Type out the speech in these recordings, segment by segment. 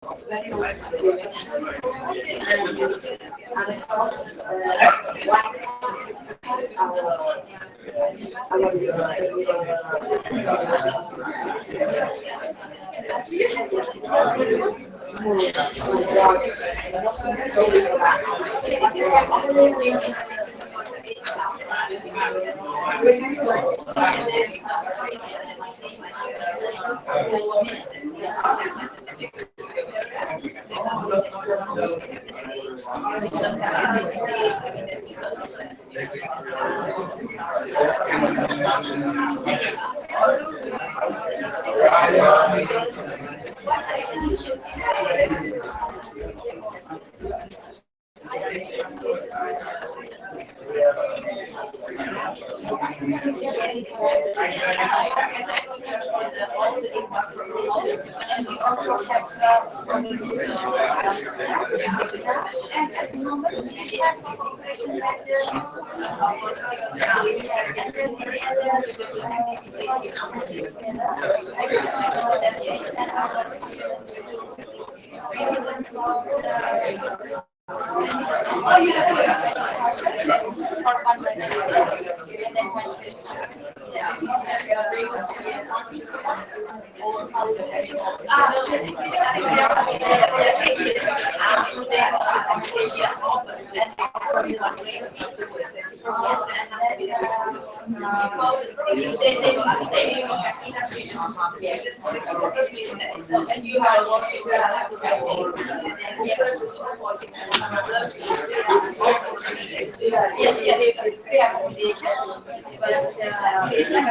very much. And of course,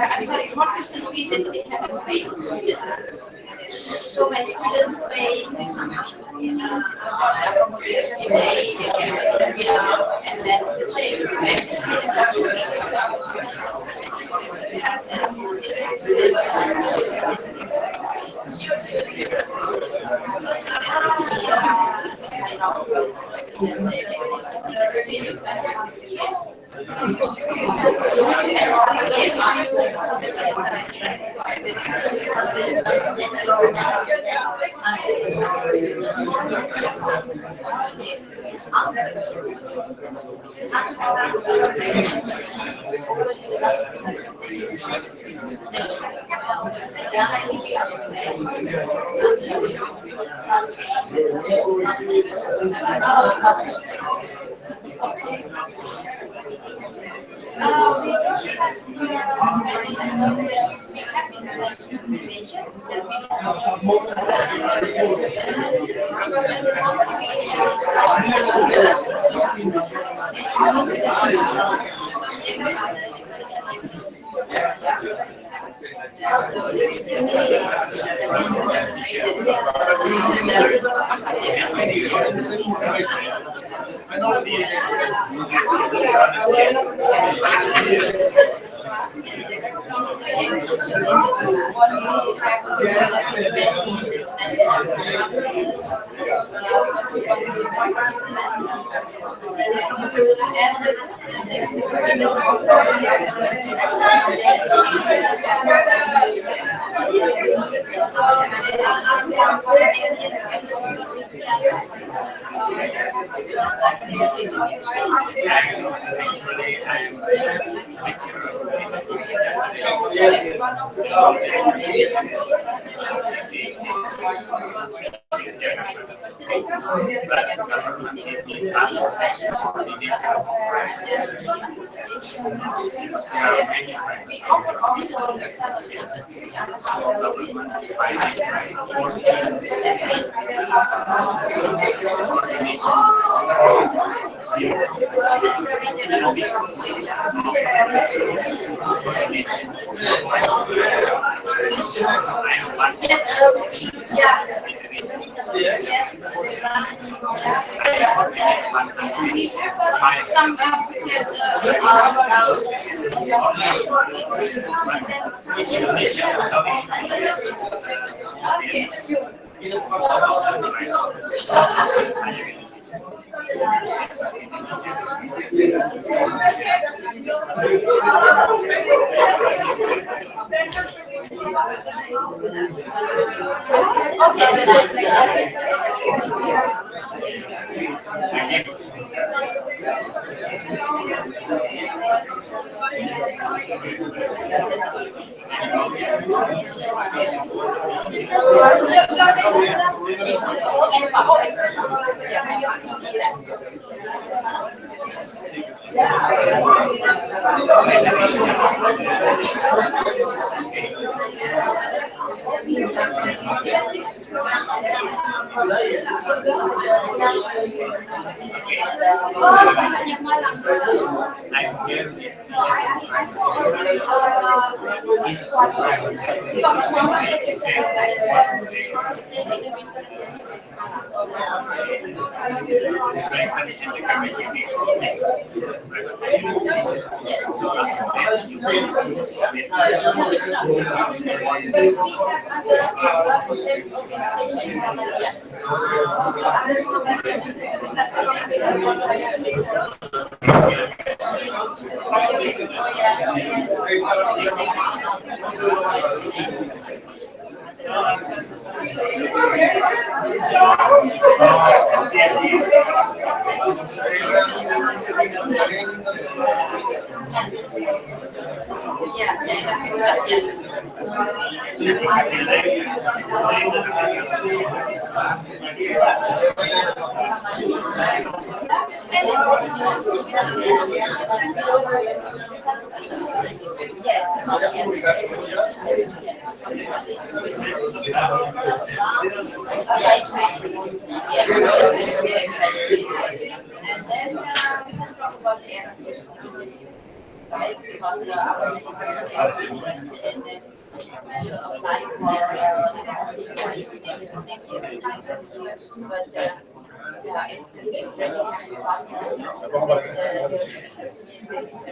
I'm sorry, what you should be this thing has been paid students. So my students pay some accommodation pay, they can and then the same the students have to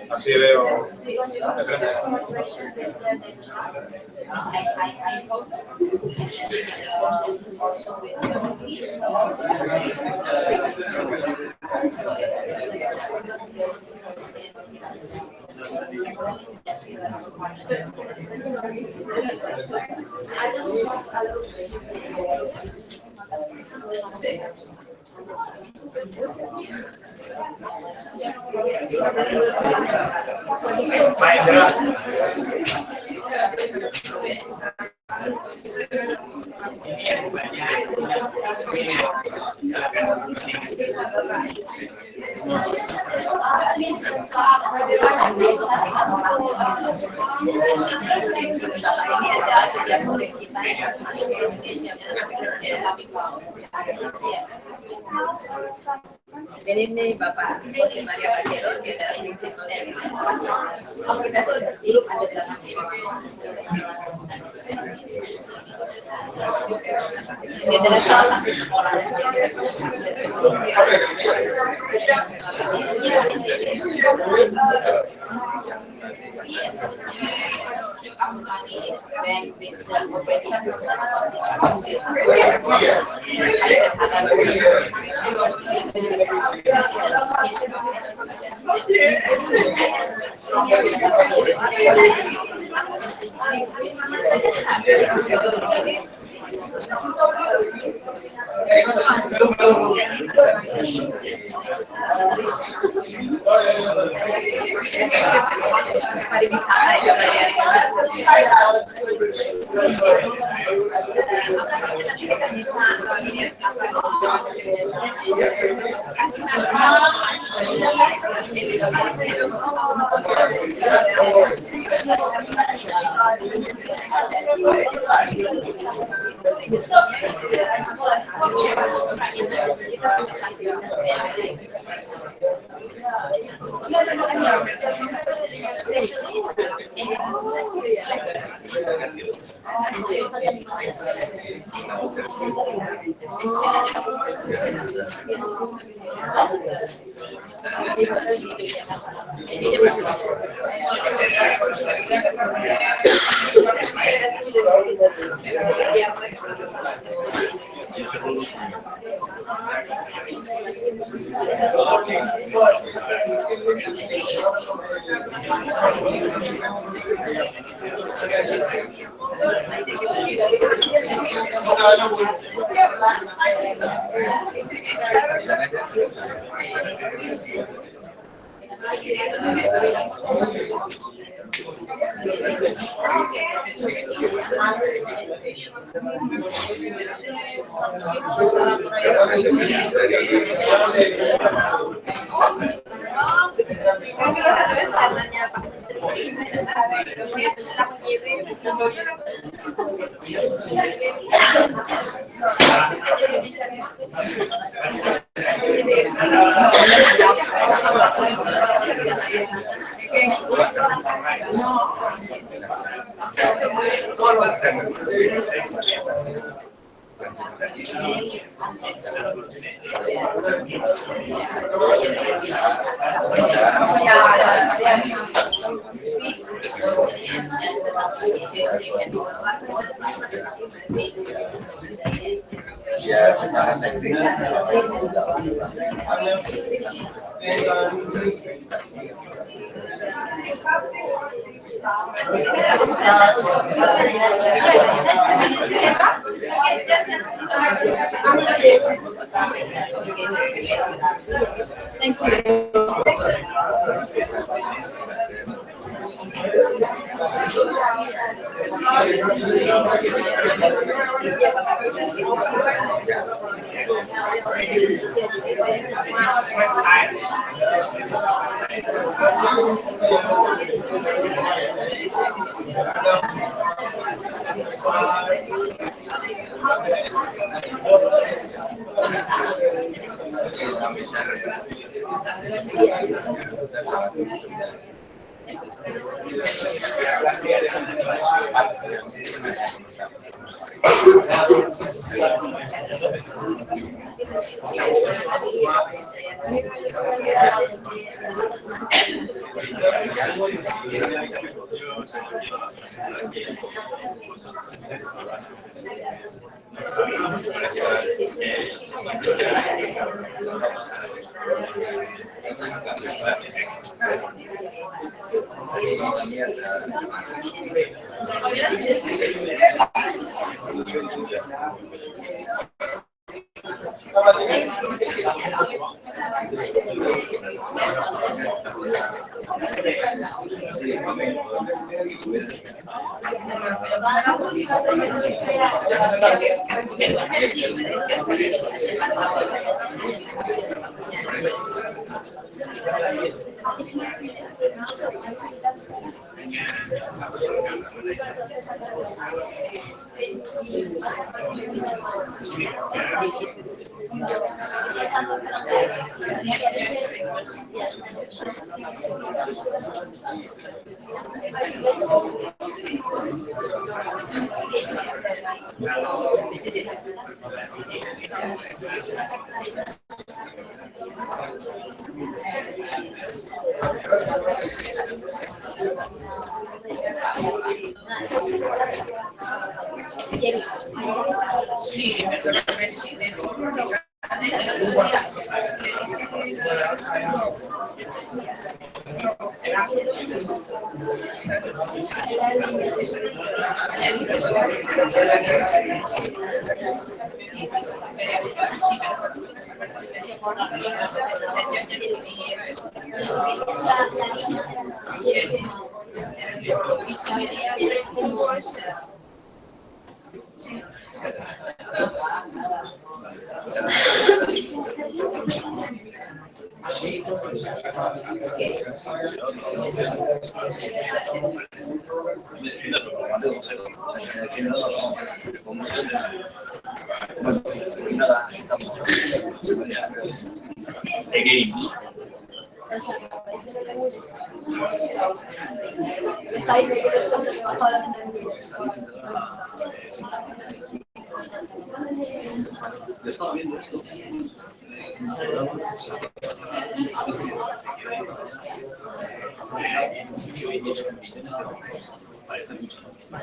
Así veo. Jadi ini Bapak Jose Maria Pasero, dia adalah prinsip kita belum ada dalam dia adalah salah satu sekolah yang pariwisata juga ya. Kita bisa Sí, sí,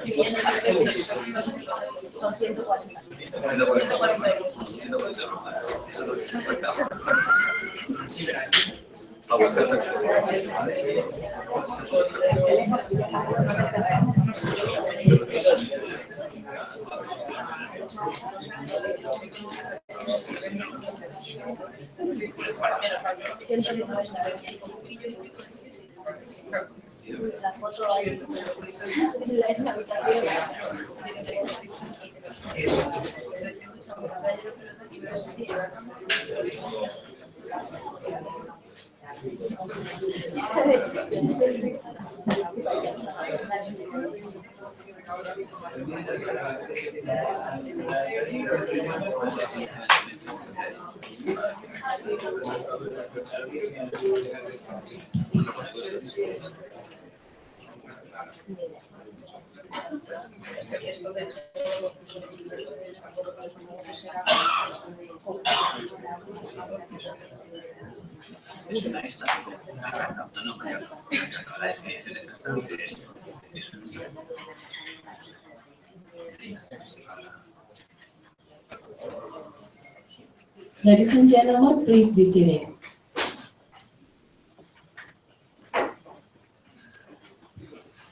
Si viene a ser son 140. 140 La foto ahí. Es una estación autónoma que la definición es un Ladies and gentlemen, please be seated.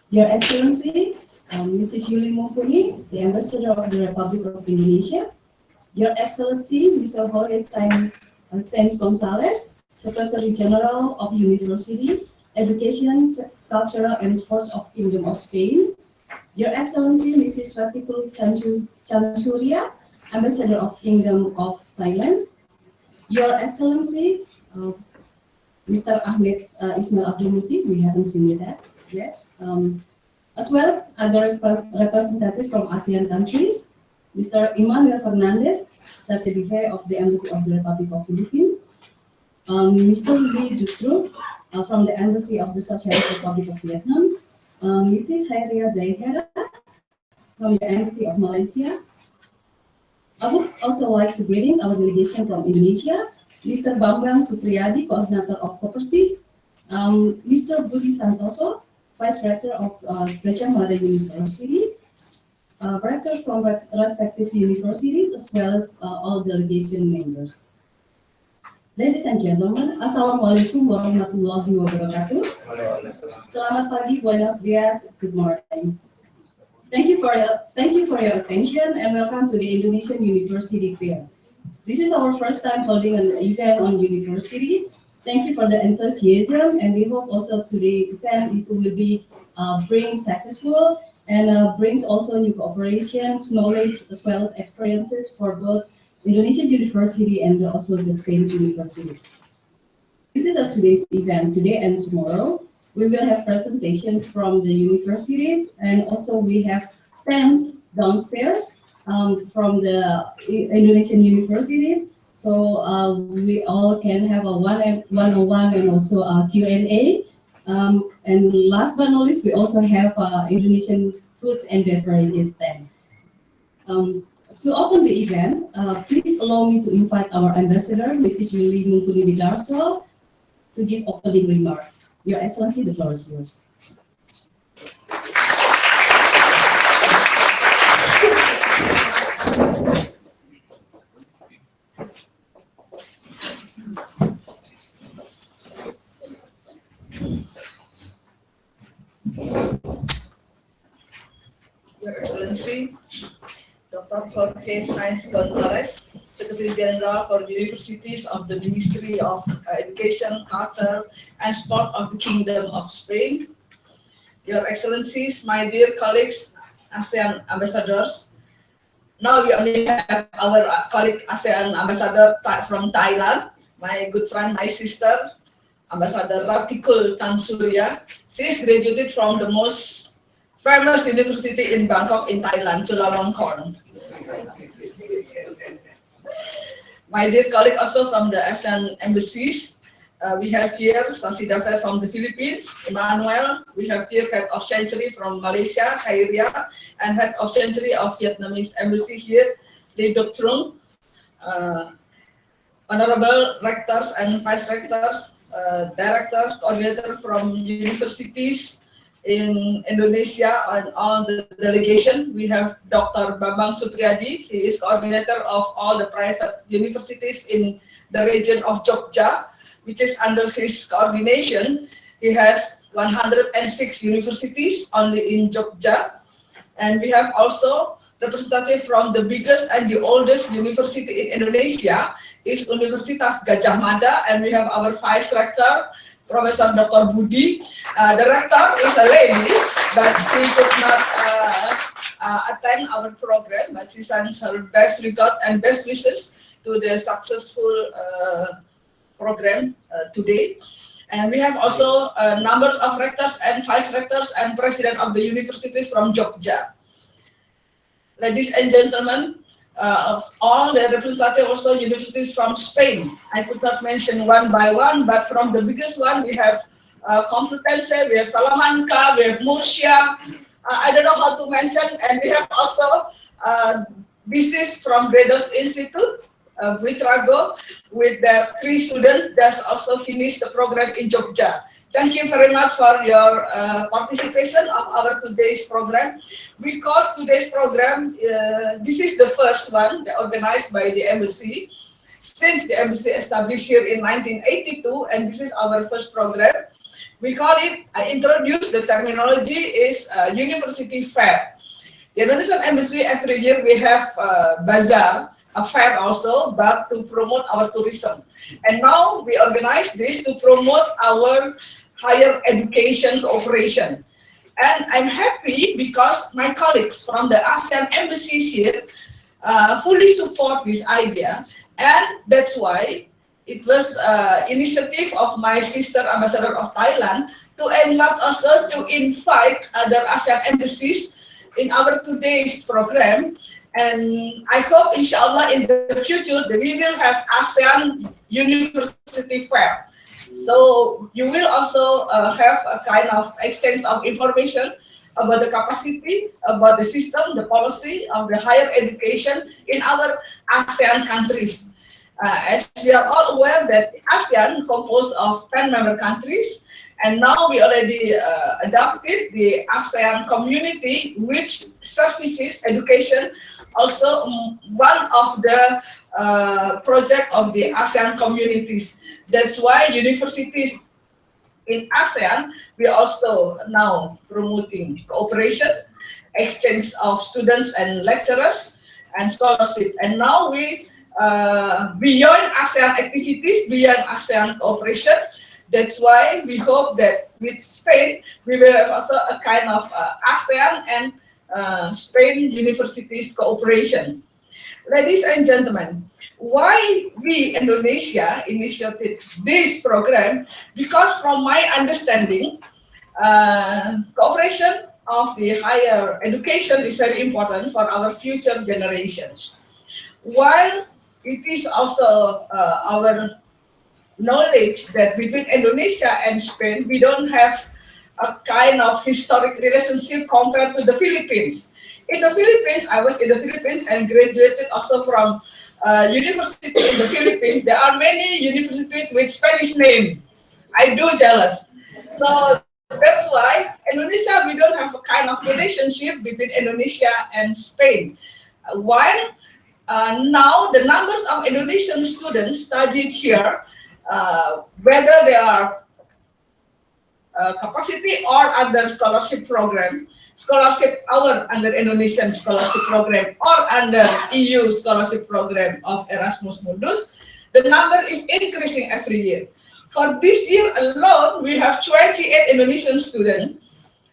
Your Excellency, Mrs. Yuli Mumpuni, the Ambassador of the Republic of Indonesia. Your Excellency, Mr. Jorge Sainz Gonzalez, Secretary General of University, Education, Culture and Sports of Kingdom of Spain. Your Excellency, Mrs. Ratikul Chansuria, Ambassador of Kingdom of Thailand. Your Excellency, Mr. Ahmed Ismail Abdul Muti, we haven't seen that yet. As well as other representatives from ASEAN countries, Mr. Emmanuel Fernandez, Sasedive of the Embassy of the Republic of Philippines, Mr. Lee Dutroux from the Embassy of the Socialist Republic of Vietnam, Mrs. Hairia Zaihera from the Embassy of Malaysia. I would also like to greet our delegation from Indonesia, Mr. Bambang Supriyadi, Coordinator of Properties, Mr. Budi Santoso, Vice Rector of Gajah Mada University, rectors from respective universities, as well as all delegation members. Ladies and gentlemen, Assalamualaikum warahmatullahi wabarakatuh. Selamat pagi, buenos dias, good morning. Thank you for your attention and welcome to the Indonesian University Fair. This is our first time holding an event on university. Thank you for the enthusiasm, and we hope also today event will be bring successful and brings also new cooperations, knowledge, as well as experiences for both Indonesian University and also the state universities. This is today's event, today and tomorrow. We will have presentations from the universities, and also we have stands downstairs from the Indonesian universities. So we all can have a one-on-one and also a Q&A. And last but not least, we also have Indonesian foods and beverages stand. To open the event, please allow me to invite our ambassador, Mrs. Yuli Mumpuni Widarso, to give opening remarks. Your Excellency, the floor is yours. Your Excellency, Dr. Jorge Sainz Gonzalez, Secretary General for Universities of the Ministry of Education, Culture and Sport of the Kingdom of Spain. Your Excellencies, my dear colleagues, ASEAN ambassadors. Now we only have our colleague ASEAN ambassador from Thailand, my good friend, my sister, Ambassador Ratikul Chansuria. She is graduated from the most famous university in Bangkok in Thailand, Chulalongkorn. My dear colleague also from the ASEAN embassies. We have here Sasidafe from the Philippines, Emmanuel. We have here Head of Chancellery from Malaysia, Hairia, and Head of Chancellery of Vietnamese Embassy here, Lee Dutroux. Honorable rectors and vice rectors, director, coordinator from universities, in Indonesia and all the delegation. We have Dr. Bambang Supriyadi. He is coordinator of all the private universities in the region of Jogja, which is under his coordination. He has 106 universities only in Jogja. And we have also representative from the biggest and the oldest university in Indonesia is Universitas Gadjah Mada, and we have our vice rector, Professor Dr. Budi. The rector is a lady, but she could not attend our program, but she sends her best regards and best wishes to the successful program today. And we have also a number of rectors and vice rectors and president of the universities from Jogja. Ladies and gentlemen, of all the representative also universities from Spain. I could not mention one by one, but from the biggest one we have Complutense, we have Salamanca, we have Murcia. I don't know how to mention, and we have also this is from Gredos Institute, Buitrago, with their 3 students that also finished the program in Jogja. Thank you very much for your participation of our today's program. We call today's program, this is the first one organized by the embassy, since the embassy established here in 1982, and this is our first program. We call it, I introduce the terminology is University Fair. The Indonesian Embassy, every year we have bazaar, a fair also, but to promote our tourism. And now we organize this to promote our higher education cooperation. And I'm happy because my colleagues from the ASEAN embassies here fully support this idea. And that's why it was initiative of my sister ambassador of Thailand to enlarge also to invite other ASEAN embassies in our today's program. And I hope, inshallah, in the future, that we will have ASEAN University Fair. So you will also have a kind of exchange of information about the capacity, about the system, the policy of the higher education in our ASEAN countries. As we are all aware that ASEAN composed of 10 member countries, and now we already adopted the ASEAN community, which services education, also one of the project of the ASEAN communities. That's why universities in ASEAN, we also now promoting cooperation, exchange of students and lecturers, and scholarship. And now we, beyond ASEAN activities, beyond ASEAN cooperation, that's why we hope that with Spain, we will have also a kind of ASEAN and Spain universities cooperation. Ladies and gentlemen, why we Indonesia initiated this program? Because from my understanding, cooperation of the higher education is very important for our future generations. While it is also our knowledge that between Indonesia and Spain, we don't have a kind of historic relationship compared to the Philippines. In the Philippines, I was in the Philippines and graduated also from university in the Philippines. There are many universities with Spanish name. I do jealous. So that's why Indonesia, we don't have a kind of relationship between Indonesia and Spain. While now the numbers of Indonesian students studied here, whether they are capacity or under scholarship program, scholarship hour under Indonesian scholarship program or under EU scholarship program of Erasmus Mundus, the number is increasing every year. For this year alone, we have 28 Indonesian students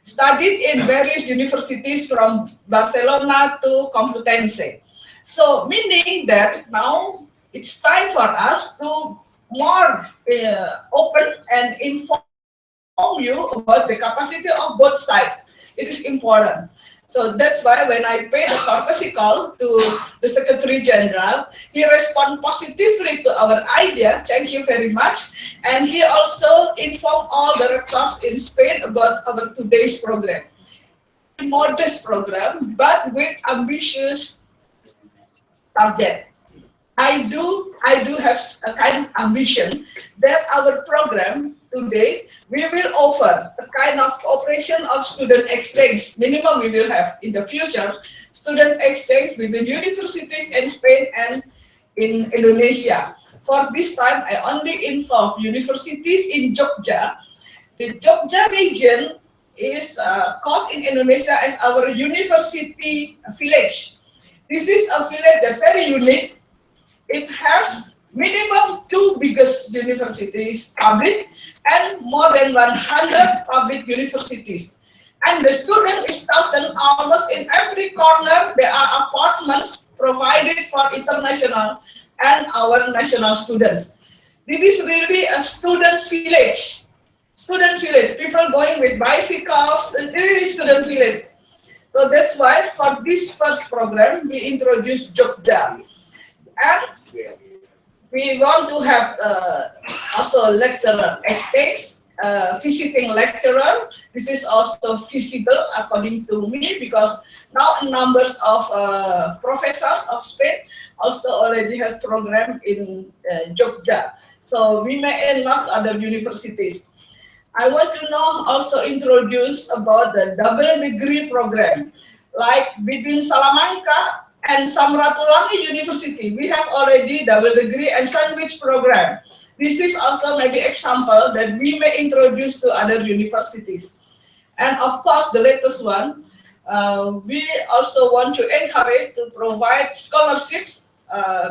studied in various universities from Barcelona to Complutense. So meaning that now it's time for us to more open and inform you about the capacity of both sides. It is important. So that's why when I paid a courtesy call to the Secretary General, he responded positively to our idea. Thank you very much. And he also informed all the rectors in Spain about our today's program. Modest program, but with ambitious target. I do have a kind of ambition that our program 2 days, we will offer a kind of cooperation of student exchange. Minimum we will have in the future, student exchange between universities in Spain and in Indonesia. For this time, I only involve universities in Jogja. The Jogja region is called in Indonesia as our university village. This is a village that's very unique. It has minimum 2 biggest universities public and more than 100 public universities. And the student is thousand almost in every corner. There are apartments provided for international and our national students. This is really a student's village. Student village, people going with bicycles, really student village. So that's why for this first program, we introduced Jogja. And we want to have also lecturer exchange, visiting lecturer. This is also feasible according to me because now numbers of professors of Spain also already has program in Jogja. So we may enlarge other universities. I want to now also introduce about the double degree program, like between Salamanca and Samratulangi University. We have already double degree and sandwich program. This is also maybe example that we may introduce to other universities. And of course, the latest one, we also want to encourage to provide scholarships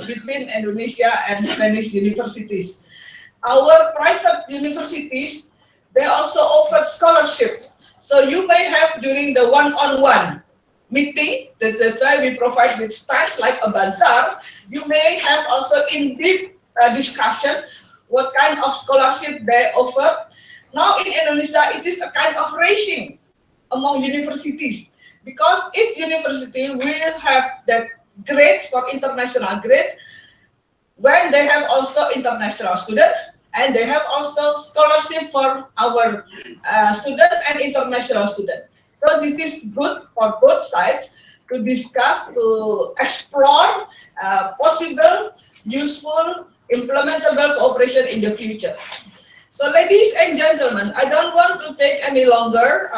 between Indonesia and Spanish universities. Our private universities, they also offer scholarships. So you may have during the one-on-one meeting, that's why we provide with stands like a bazaar. You may have also in-depth discussion what kind of scholarship they offer. Now in Indonesia, it is a kind of racing among universities because each university will have the grades for international grades when they have also international students. And they have also scholarship for our student and international student. So this is good for both sides to discuss, to explore possible, useful, implementable cooperation in the future. So ladies and gentlemen, I don't want to take any longer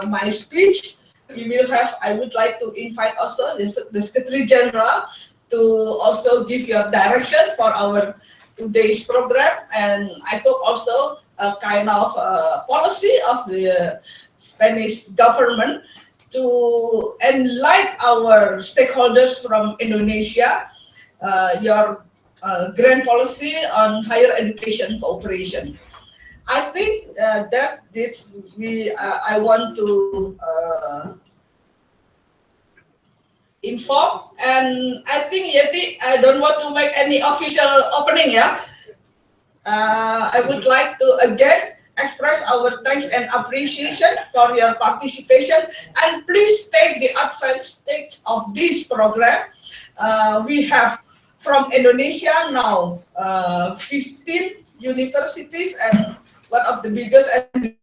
my speech. We will have, I would like to invite also the Secretary General to also give your direction for our today's program, and I hope also a kind of policy of the Spanish government to enlighten our stakeholders from Indonesia, your grand policy on higher education cooperation. I think that this I want to inform, and I think Yeti, I don't want to make any official opening, yeah. I would like to again express our thanks and appreciation for your participation, and please take the advantage of this program. We have from Indonesia now 15 universities, and one of the biggest and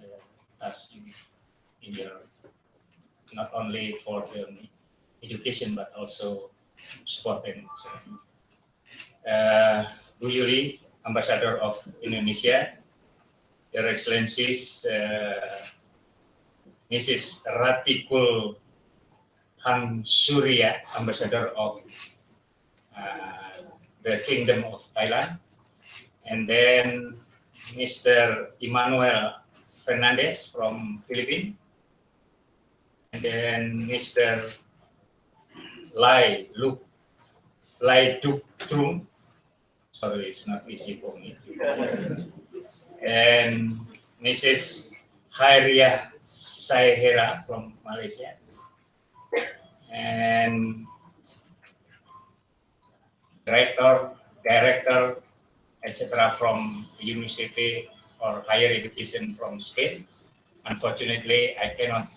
the task in your, not only for the education but also sport and so. Bu Yuli, Ambassador of Indonesia, Your Excellencies, Mrs. Ratikul Han Surya, Ambassador of the Kingdom of Thailand, and then Mr. Emmanuel Fernandez from Philippines, and then Mr. Lai Duk Trung, sorry, it's not easy for me, and Mrs. Hairia Saihera from Malaysia, and director, etc. from university or higher education from Spain. Unfortunately, I cannot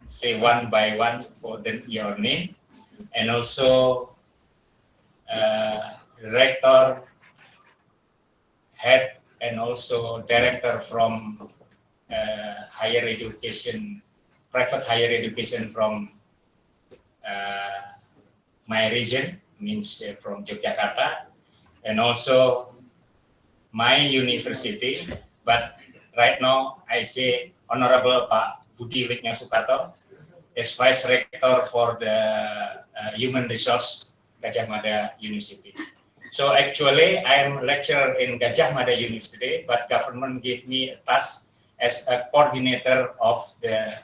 say one by one for your name, and also rector, head, and also director from higher education, private higher education from my region, means from Yogyakarta, and also my university. But right now I say Honorable Pak Budi Wiknya Sukarto as Vice Rector for the Human Resource Gajah Mada University. So actually I am lecturer in Gajah Mada University, but government gave me a task as a coordinator of the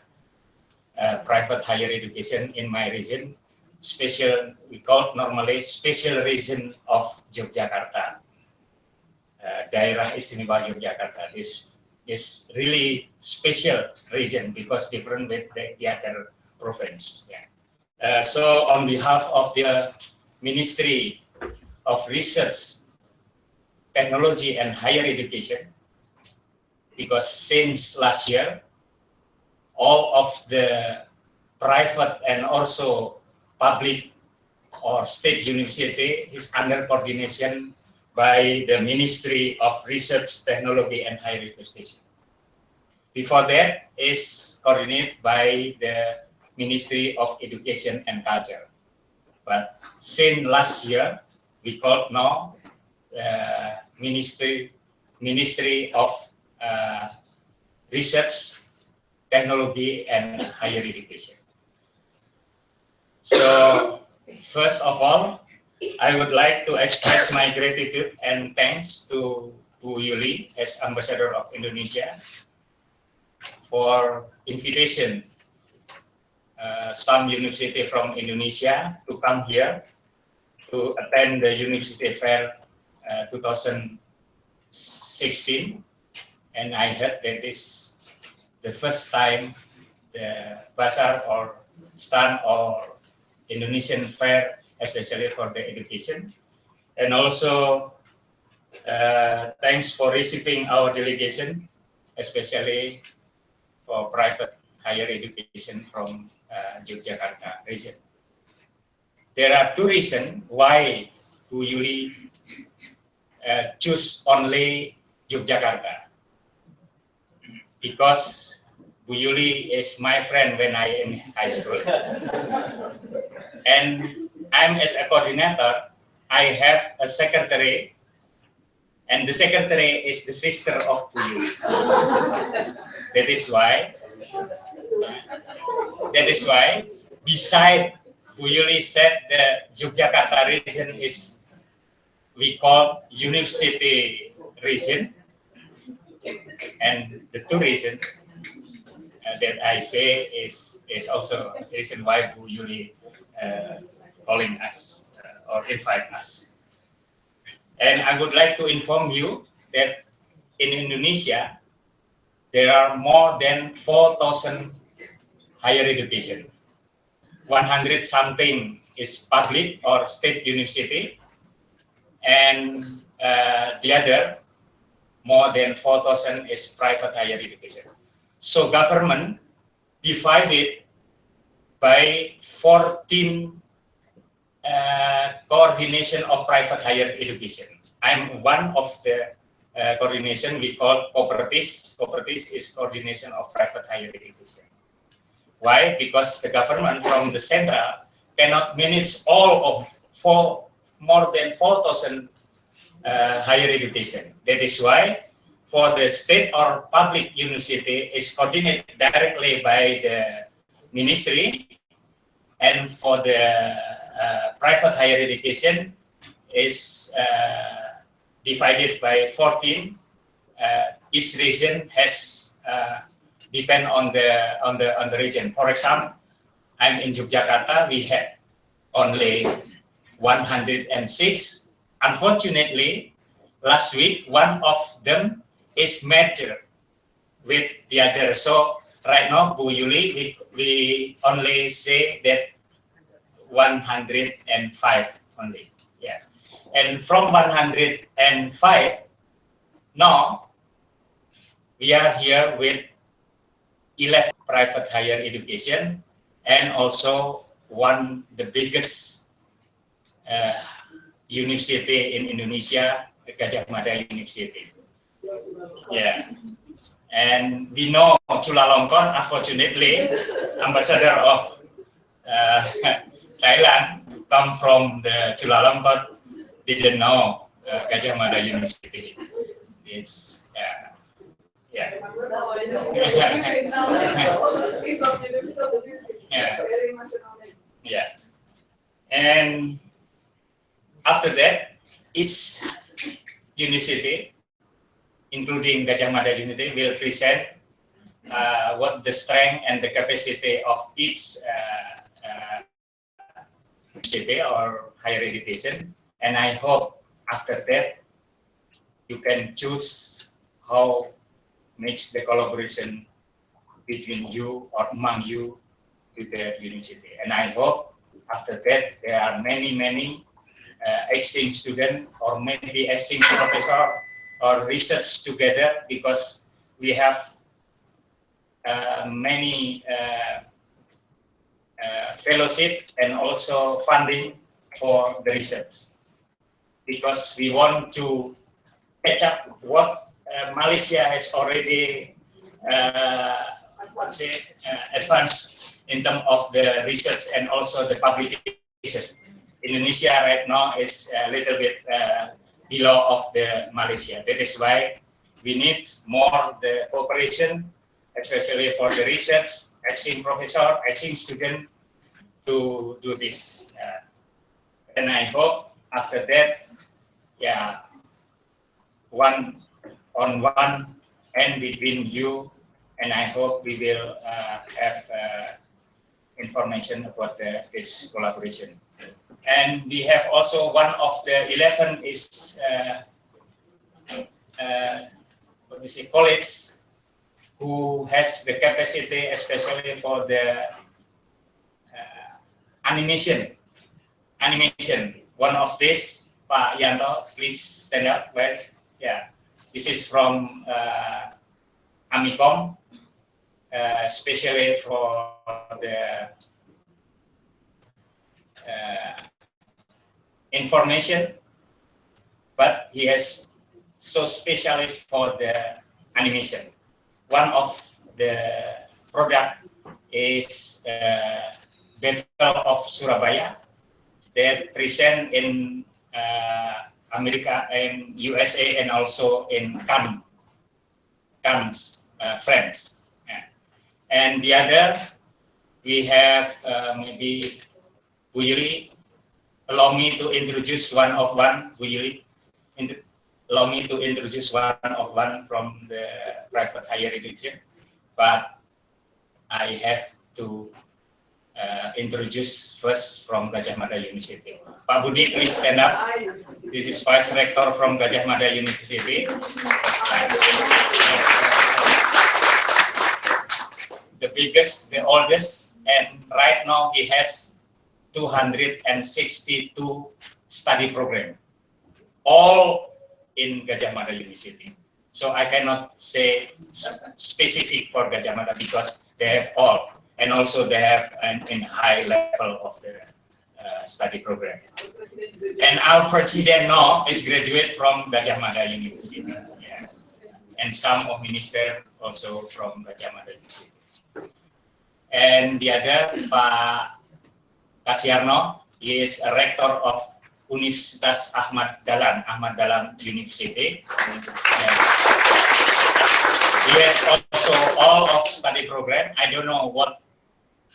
private higher education in my region. Special, we call it normally special region of Yogyakarta, Daerah Istimewa Yogyakarta. This is really special region because different with the other province. Yeah. So on behalf of the Ministry of Research, Technology and Higher Education, because since last year, all of the private and also public or state university is under coordination by the Ministry of Research, Technology and Higher Education. Before that is coordinated by the Ministry of Education and Culture. But since last year, we call now Ministry of Research, Technology and Higher Education. So first of all, I would like to express my gratitude and thanks to Bu Yuli as Ambassador of Indonesia for invitation some university from Indonesia to come here to attend the University Fair 2016. And I heard that this is the first time the bazaar or stand or Indonesian fair, especially for the education. And also, thanks for receiving our delegation, especially for private higher education from Yogyakarta region. There are two reasons why we usually choose only Yogyakarta. Because Bu Yuli is my friend when I in high school. And I'm as a coordinator, I have a secretary, and the secretary is the sister of Bu Yuli. That is why, beside Bu Yuli said the Yogyakarta region is, we call university region, and the two reasons that I say is also the reason why Bu Yuli calling us or invite us. And I would like to inform you that in Indonesia, there are more than 4,000 higher education. 100 something is public or state university, and the other more than 4,000 is private higher education. So government divided by 14 coordination of private higher education. I'm one of the coordination we call Cooperatis. Cooperatis is coordination of private higher education. Why? Because the government from the central cannot manage all of more than 4,000 higher education. That is why for the state or public university is coordinated directly by the ministry, and for the private higher education is divided by 14. Each region has depend on the region. For example, I'm in Yogyakarta. We had only 106. Unfortunately, last week one of them is merged with the other. So right now, Bu Yuli, we only say that 105 only. Yeah. And from 105, now we are here with 11 private higher education, and also the biggest university in Indonesia, the Gadjah Mada University. Yeah. And we know Chulalongkorn, unfortunately, ambassador of Thailand, come from the Chulalongkorn, didn't know Gadjah Mada University. It's yeah. Yeah. And after that, each university, including Gadjah Mada University, will present what the strength and the capacity of each university or higher education. And I hope after that, you can choose how makes the collaboration between you or among you to the university. And I hope after that, there are many exchange students or maybe exchange professor or research together, because we have many fellowship and also funding for the research, because we want to catch up what Malaysia has already advanced in terms of the research and also the publication. Indonesia right now is a little bit below of the Malaysia. That is why we need more the cooperation, especially for the research, exchange professor, exchange student to do this. And I hope after that, yeah, one-on-one and between you, and I hope we will have information about this collaboration. And we have also one of the 11 is college who has the capacity, especially for the animation. One of this, Pak Yanto, please stand up. Where? Yeah, this is from Amicom, especially for the information, but he has so specially for the animation. One of the product is Battle of Surabaya that present in America and USA and also in Cannes, France. Yeah. And the other, we have maybe Bu Yuli, allow me to introduce one of one, Bu Yuli. Allow me to introduce one of one from the private higher education, but I have to introduce first from Gadjah Mada University. Pak Budi, please stand up. This is Vice Rector from Gadjah Mada University. The biggest, the oldest, and right now he has 262 study program, all in Gadjah Mada University. So I cannot say specific for Gadjah Mada because they have all, and also they have in high level of the study program. And our president now is graduate from Gadjah Mada University. Yeah. and some of minister also from Gajah Mada University. And the other, Pak Kasiarno, he is a rector of Universitas Ahmad Dahlan University. He has also all of study program. I don't know what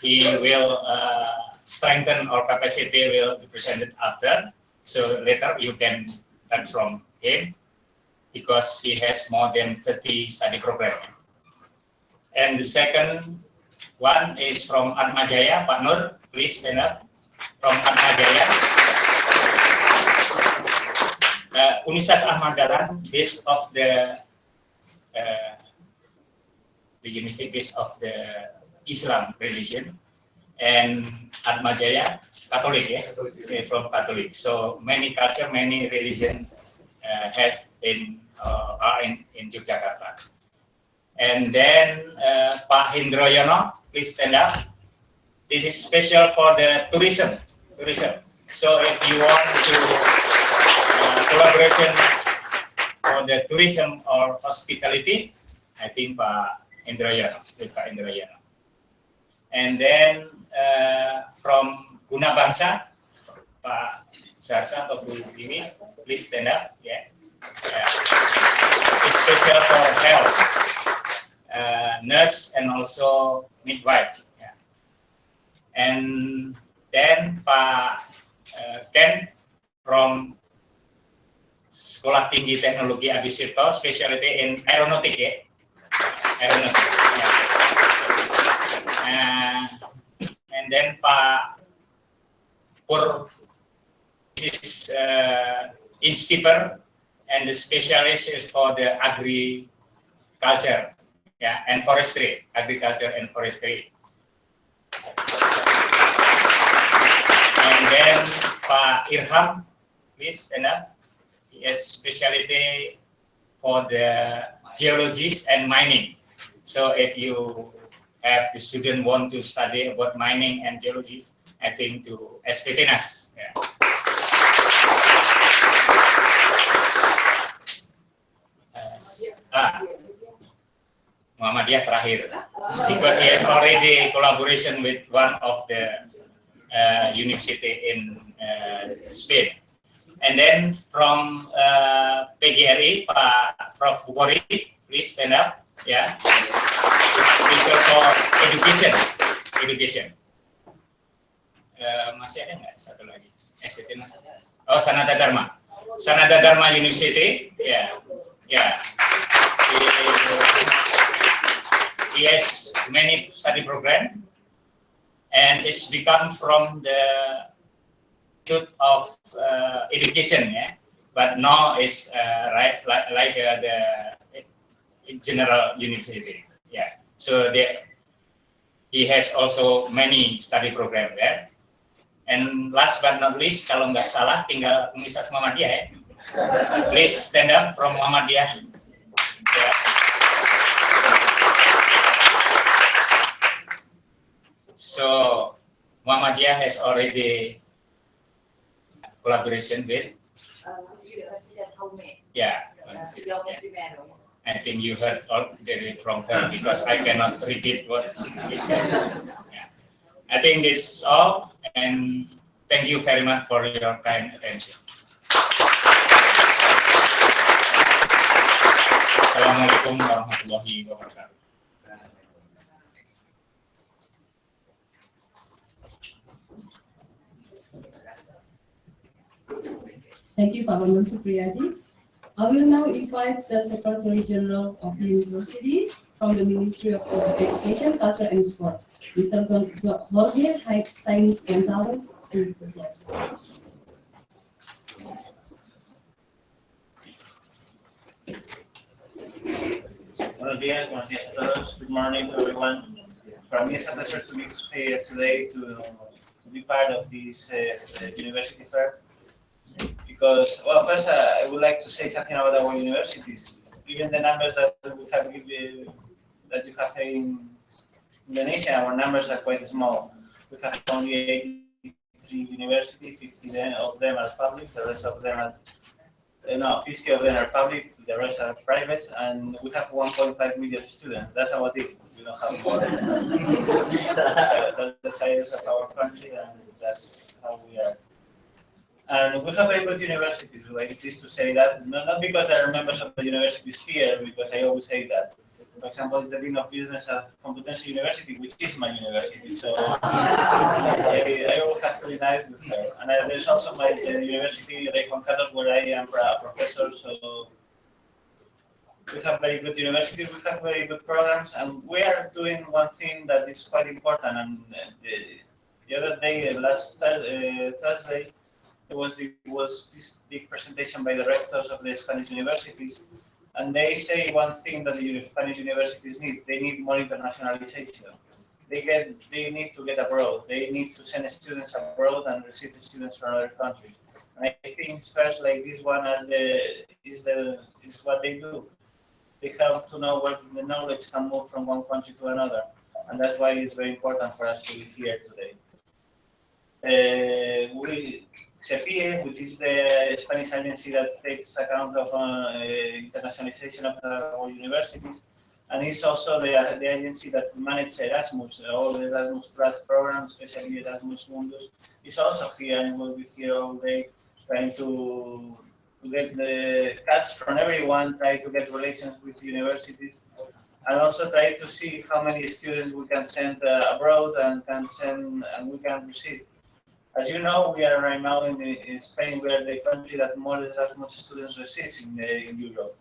he will strengthen or capacity will be presented after. So later you can learn from him because he has more than 30 study program. And the second one is from Atmajaya, Pak Nur, please stand up. From Atmajaya. Universitas Ahmad Dahlan, based of the university based of the Islam religion, and Atmajaya Catholic, from Catholic. So many culture, many religion has are in Yogyakarta. And then Pak Hindroyono, please stand up. This is special for the tourism. So if you want to collaboration for the tourism or hospitality, I think Pak Hindroyono. And then from Guna Bangsa, Pak Sarsa atau Bu Dini, please stand up. It's special for health, nurse and also midwife. And then Pak Ken from Sekolah Tinggi Teknologi Agastia, specialty in aeronautic. And then Pak Pur is institute and the specialist is for the agriculture, and forestry, agriculture and forestry. And then Pak Irham, please stand up. He has specialty for the geologies and mining. So if you have the student want to study about mining and geologies, I think to Espetinas. Muhammadiyah terakhir, because he has already collaboration with one of the university in Spain. And then from PGRI, Pak Prof. Bukori, please stand up. It's special for education. Masih ada nggak satu lagi? STT masih ada. Oh, Sanada Dharma University. He has many study program, and it's become from the Institute of Education, but now it's like the general university. So he has also many study program there. And last but not least, kalau nggak salah, tinggal Universitas Muhammadiyah. Please stand up from Muhammadiyah. So Muhammadiyah has already collaboration with I think you heard already from her because I cannot repeat what she said. I think this is all, and thank you very much for your kind attention. Assalamualaikum warahmatullahi wabarakatuh. Thank you, Pak Bambang Supriyadi. I will now invite the Secretary General of the University from the Ministry of Education, Culture and Sports, Mr. Jorge Sainz Gonzalez. Please, the floor. Buenos días a todos. Good morning to everyone. For me, it's a pleasure to be here today to be part of this university fair. Because, well, first I would like to say something about our universities. Given the numbers that we have that you have in Indonesia, our numbers are quite small. We have only 83 universities, 50 of them are public, the rest of them are No, 50 of them are public, the rest are private, and we have 1.5 million students. That's about it. We don't have more. That's the size of our country, and that's how we are. And we have very good universities. I'm pleased to say that, not because there are members of the universities here, because I always say that. For example, it's the Dean of Business at Complutense University, which is my university. So I always have to be nice with her. And there's also my university, Rey Juan Carlos, where I am a professor. So we have very good universities, we have very good programs, and we are doing one thing that is quite important. And the other day, last Thursday, there was this big presentation by the rectors of the Spanish universities. And they say one thing that the Spanish universities need. They need more internationalization. They need to get abroad. They need to send students abroad and receive students from other countries. And I think first like this one is what they do. They have to know where the knowledge can move from one country to another. And that's why it's very important for us to be here today. CEPIE, which is the Spanish agency that takes account of internationalization of our universities, and it's also the agency that manages Erasmus, all the Erasmus Plus programs, especially Erasmus Mundus, is also here and will be here all day trying to get the cuts from everyone, try to get relations with universities, and also try to see how many students we can send abroad and we can receive. As you know, we are right now in Spain. We are the country that more Erasmus students receives in Europe.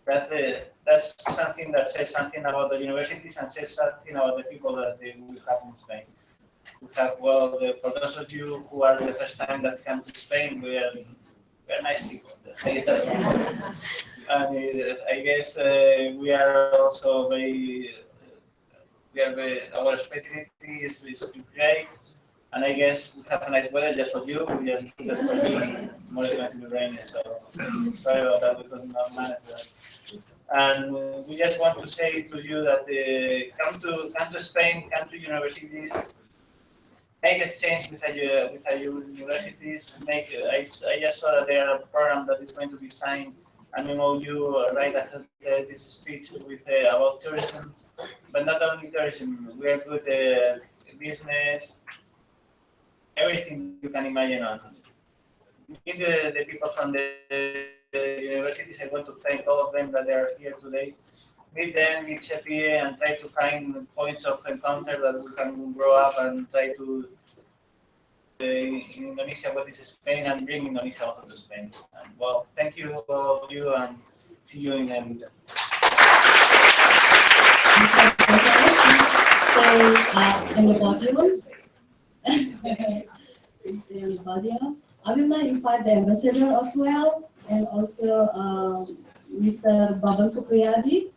That's something that says something about the universities and says something about the people that we have in Spain. We have, well, for those of you who are the first time that come to Spain, we are nice people. Let's say that. And I guess we are also our hospitality is great. And I guess we have a nice weather just for you. We just for you. Tomorrow is going to be rainy, so sorry about that. We could not manage that. And we just want to say to you that come to Spain, come to universities, make exchange with our universities. I just saw that there are a program that is going to be signed, and MOU right after this speech with about tourism, but not only tourism. We are good business. Everything you can imagine on. Meet the people from the universities. I want to thank all of them that they are here today. Meet them, meet CEPIE, and try to find points of encounter that we can grow up and try to in Indonesia what is Spain and bring Indonesia also to Spain. And well, thank you all of you and see you in Invita. Stay in the podium. Please stay in the podium. I will now invite the ambassador as well, and also Mr. Babang Supriyadi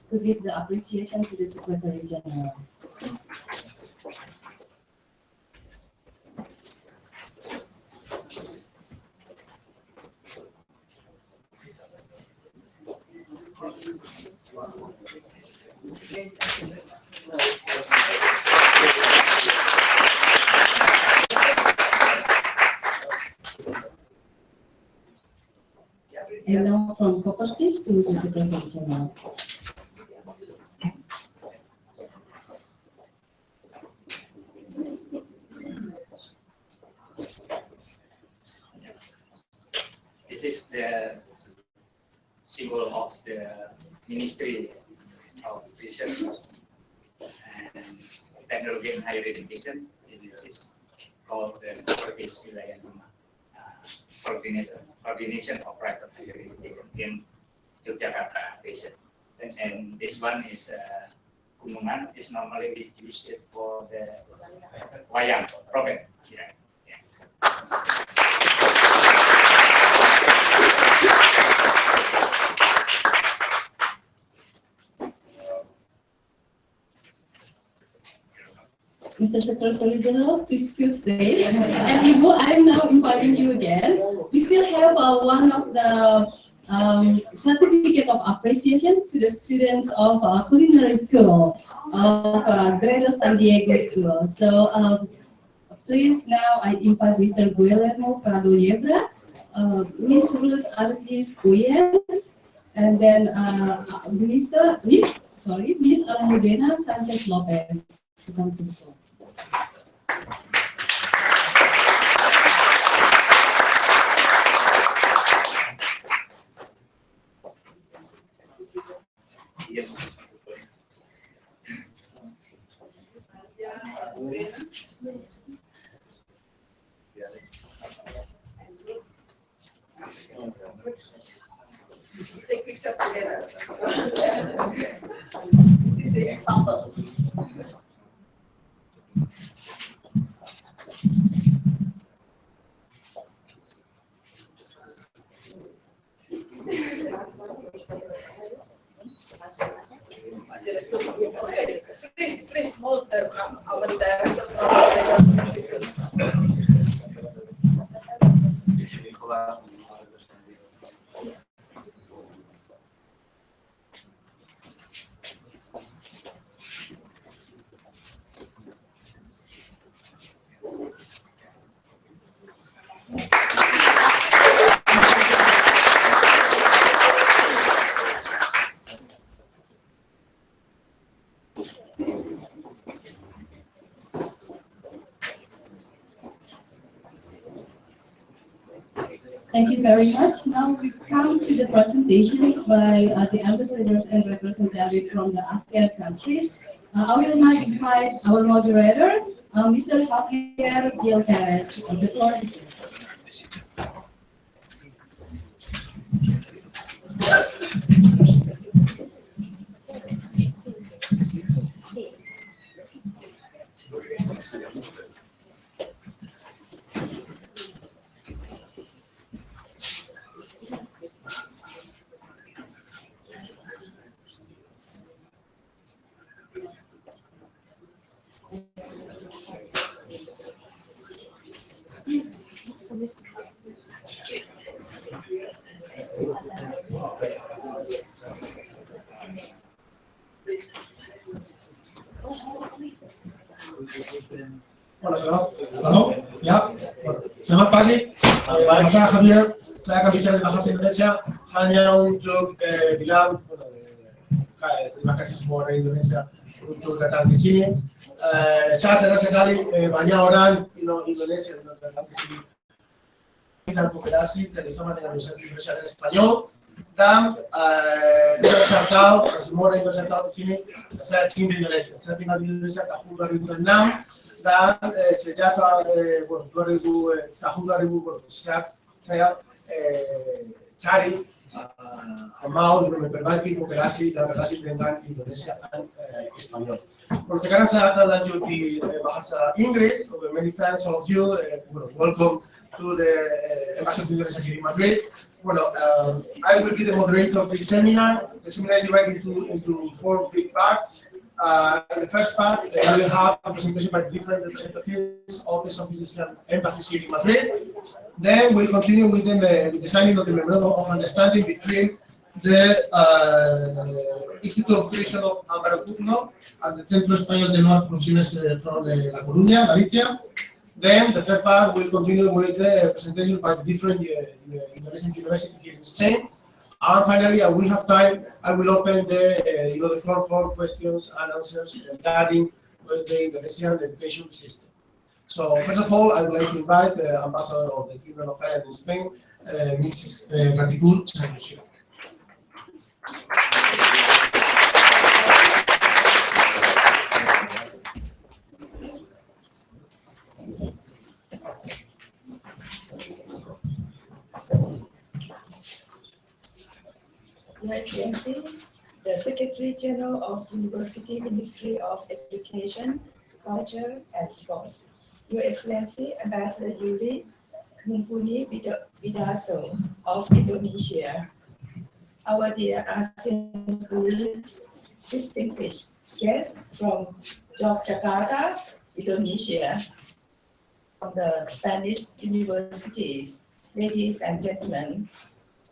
to give the appreciation to the Secretary General. And now from Properties to the Secretary General. This is the symbol of the Ministry of Research and Technology and Higher Education, which is called the Properties Wilayah Coordination of Private Higher Education in Yogyakarta region. And this one is Gunungan, is normally used for the wayang program. Yeah. Mr. Secretary General, please still stay. And Ibu, I'm now inviting you again. We still have one of the certificate of appreciation to the students of culinary school of Greater San Diego School. So please now I invite Mr. Guillermo Prado Yebra Miss Ruth Artis Goyen, and then Miss Almudena Sanchez Lopez to come to the floor. Take picture together. This is the example. Okay. Please hold our director from Thank you very much. Now we come to the presentations by the ambassadors and representatives from the ASEAN countries. I will now invite our moderator, Mr. Javier Gil-Perez. The floor is yours. Halo, ya. Selamat pagi. Saya Javier. Saya akan bicara di bahasa Indonesia hanya untuk bilang terima kasih semua orang Indonesia untuk datang di sini. Saya senang sekali banyak orang Indonesia yang datang di sini dan kooperasi kerjasama dengan Universidades Spanyol dan saya tahu semua orang Indonesia tahu di sini saya cinta Indonesia. Saya tinggal di Indonesia tahun 2006 dan sejak tahun 2000 saya cari mau memperbaiki kooperasi dan relasi dengan Indonesia dan Spanyol. Sekarang saya akan lanjut di bahasa Inggris. Many thanks all of you. Welcome to the Embassy of Indonesia here in Madrid. I will be the moderator of the seminar. The seminar is divided into 4 big parts. In the first part, we will have a presentation by different representatives of the Indonesian embassies here in Madrid. Then we'll continue with the signing of the memorandum of understanding between the Instituto of Turismo Agricultura and the Centro Español de Nuevas Producciones from La Coruña, Galicia. Then the third part will continue with the presentation by the different Indonesian universities here in Spain. And finally, we have time. I will open the floor for questions and answers regarding the Indonesian education system. So first of all, I would like to invite the ambassador of the Kingdom of Ireland in Spain, Mrs. Gratitud Santos. Your Excellencies, the Secretary General of University Ministry of Education, Culture and Sports, Your Excellency Ambassador Yuli Mumpuni Widarso of Indonesia, our dear ASEAN colleagues, distinguished guests from Yogyakarta, Indonesia, from the Spanish universities, ladies and gentlemen,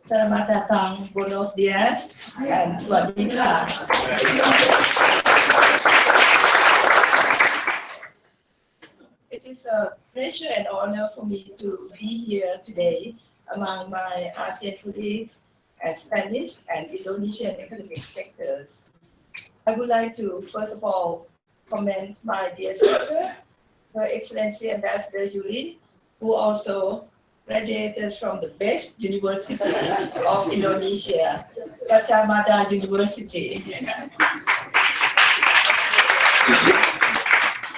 selamat datang, buenos días, and swadika. It is a pleasure and honor for me to be here today among my ASEAN colleagues and Spanish and Indonesian economic sectors. I would like to, first of all, commend my dear sister, Her Excellency Ambassador Yuli, who also graduated from the best university of Indonesia, Gajah Mada University,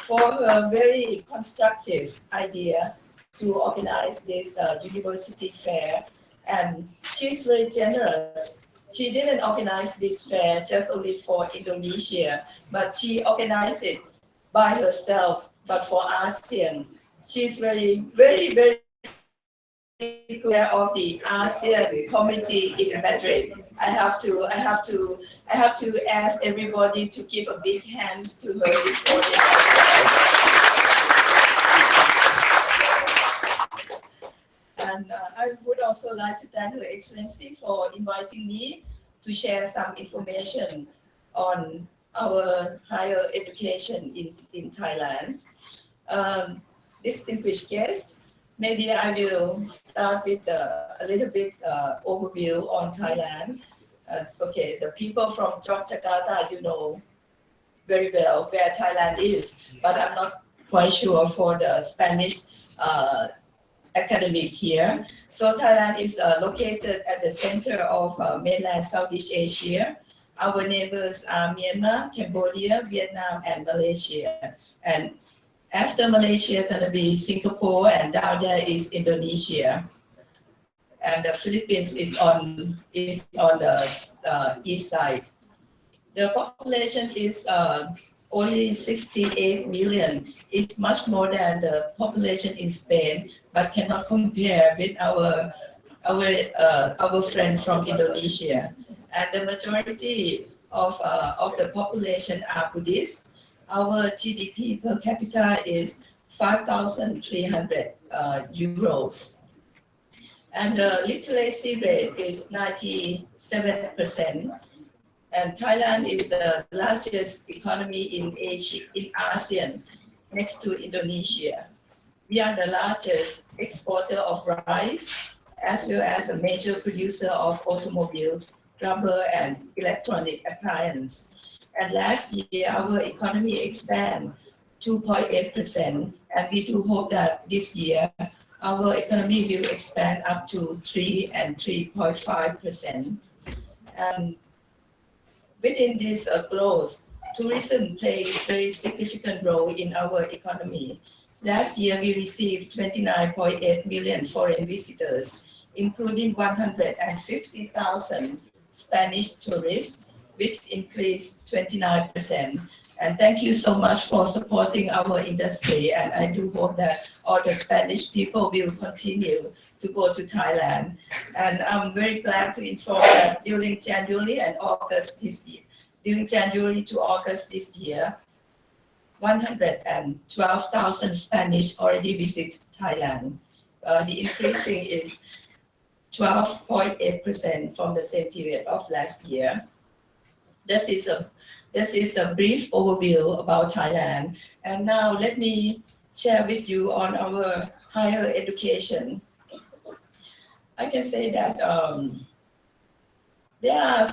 for her very constructive idea to organize this university fair. And she's very generous. She didn't organize this fair just only for Indonesia, but she organized it by herself, but for ASEAN. She's very aware of the ASEAN committee in Madrid. I have to ask everybody to give a big hands to her this morning. And I would also like to thank Her Excellency for inviting me to share some information on our higher education in Thailand. Distinguished guests, maybe I will start with a little bit overview on Thailand. Okay, the people from Jakarta, you know very well where Thailand is, but I'm not quite sure for the Spanish academic here. So Thailand is located at the center of mainland Southeast Asia. Our neighbors are Myanmar, Cambodia, Vietnam, and Malaysia. And after Malaysia, gonna be Singapore, and down there is Indonesia. And the Philippines is on the east side. The population is only 68 million. It's much more than the population in Spain, but cannot compare with our friend from Indonesia. And the majority of the population are Buddhist. Our GDP per capita is 5,300 euros. And the literacy rate is 97%. And Thailand is the largest economy in Asia, in ASEAN, next to Indonesia. We are the largest exporter of rice, as well as a major producer of automobiles, rubber, and electronic appliances. And last year, our economy expanded 2.8%, and we do hope that this year, our economy will expand up to 3 and 3.5%. And within this growth, tourism plays a very significant role in our economy. Last year, we received 29.8 million foreign visitors, including 150,000 Spanish tourists, which increased 29%. And thank you so much for supporting our industry. And I do hope that all the Spanish people will continue to go to Thailand. And I'm very glad to inform that during January and August this year, during January to August this year, 112,000 Spanish already visit Thailand. The increasing is 12.8% from the same period of last year. This is a brief overview about Thailand. And now let me share with you on our higher education. I can say that there are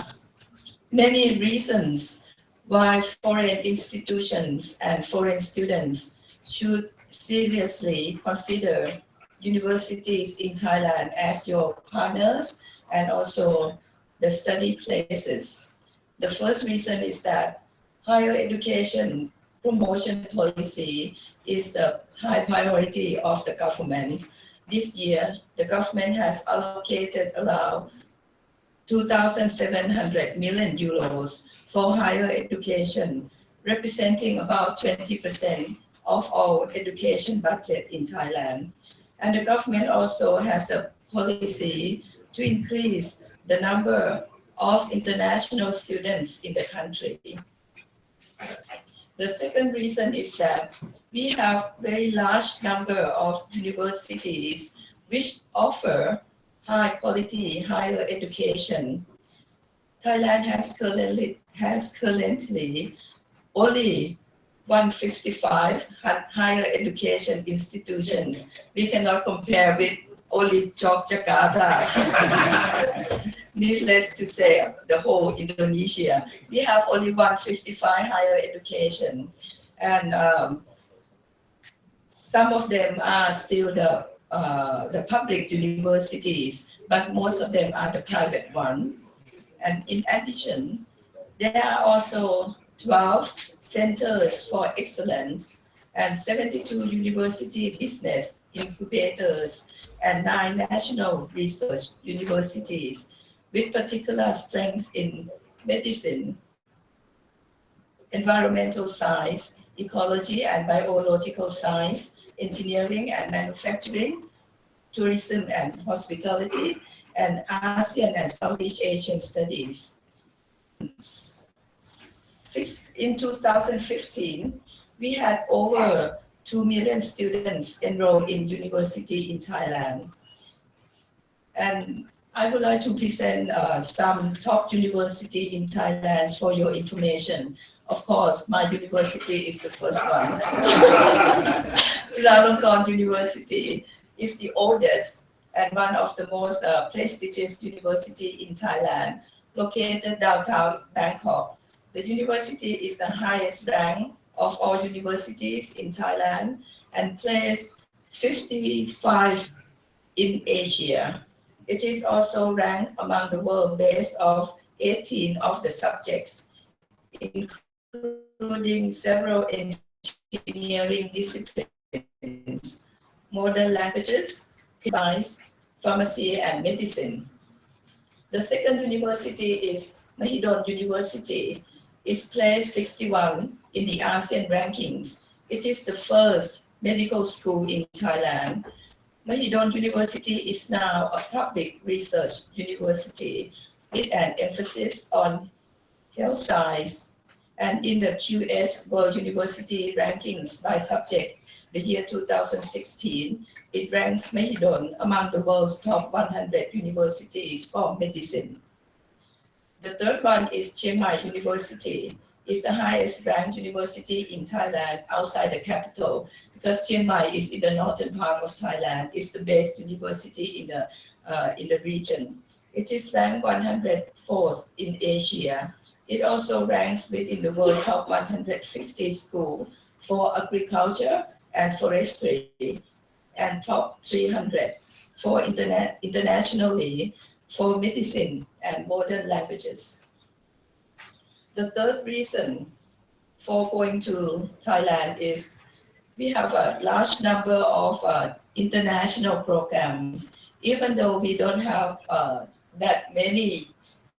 many reasons why foreign institutions and foreign students should seriously consider universities in Thailand as your partners and also the study places. The first reason is that higher education promotion policy is the high priority of the government. This year, the government has allocated around 2,700 million euros for higher education, representing about 20% of our education budget in Thailand. And the government also has a policy to increase the number of international students in the country. The second reason is that we have very large number of universities which offer high quality higher education. Thailand has currently only 155 higher education institutions. We cannot compare with only Jakarta. Needless to say, the whole Indonesia. We have only 155 higher education, and some of them are still the public universities, but most of them are the private one. And in addition, there are also 12 centers for excellence and 72 university business incubators and 9 national research universities with particular strengths in medicine, environmental science, ecology and biological science, engineering and manufacturing, tourism and hospitality, and ASEAN and Southeast Asian studies. In 2015, we had over 2 million students enrolled in university in Thailand. And I would like to present some top university in Thailand for your information. Of course, my university is the first one. Chulalongkorn University is the oldest and one of the most prestigious university in Thailand, located downtown Bangkok. The university is the highest rank of all universities in Thailand and placed 55 in Asia. It is also ranked among the world based of 18 of the subjects, including several engineering disciplines, modern languages, science, pharmacy, and medicine. The second university is Mahidol University. It's placed 61 in the ASEAN rankings. It is the first medical school in Thailand. Mahidol University is now a public research university with an emphasis on health science. And in the QS World University rankings by subject, the year 2016, it ranks Mahidol among the world's top 100 universities for medicine. The third one is Chiang Mai University. It's the highest ranked university in Thailand outside the capital, because Chiang Mai is in the northern part of Thailand. It's the best university in the region. It is ranked 104th in Asia. It also ranks within the world top 150 school for agriculture and forestry, and top 300 for internationally for medicine and modern languages. The third reason for going to Thailand is we have a large number of international programs. Even though we don't have that many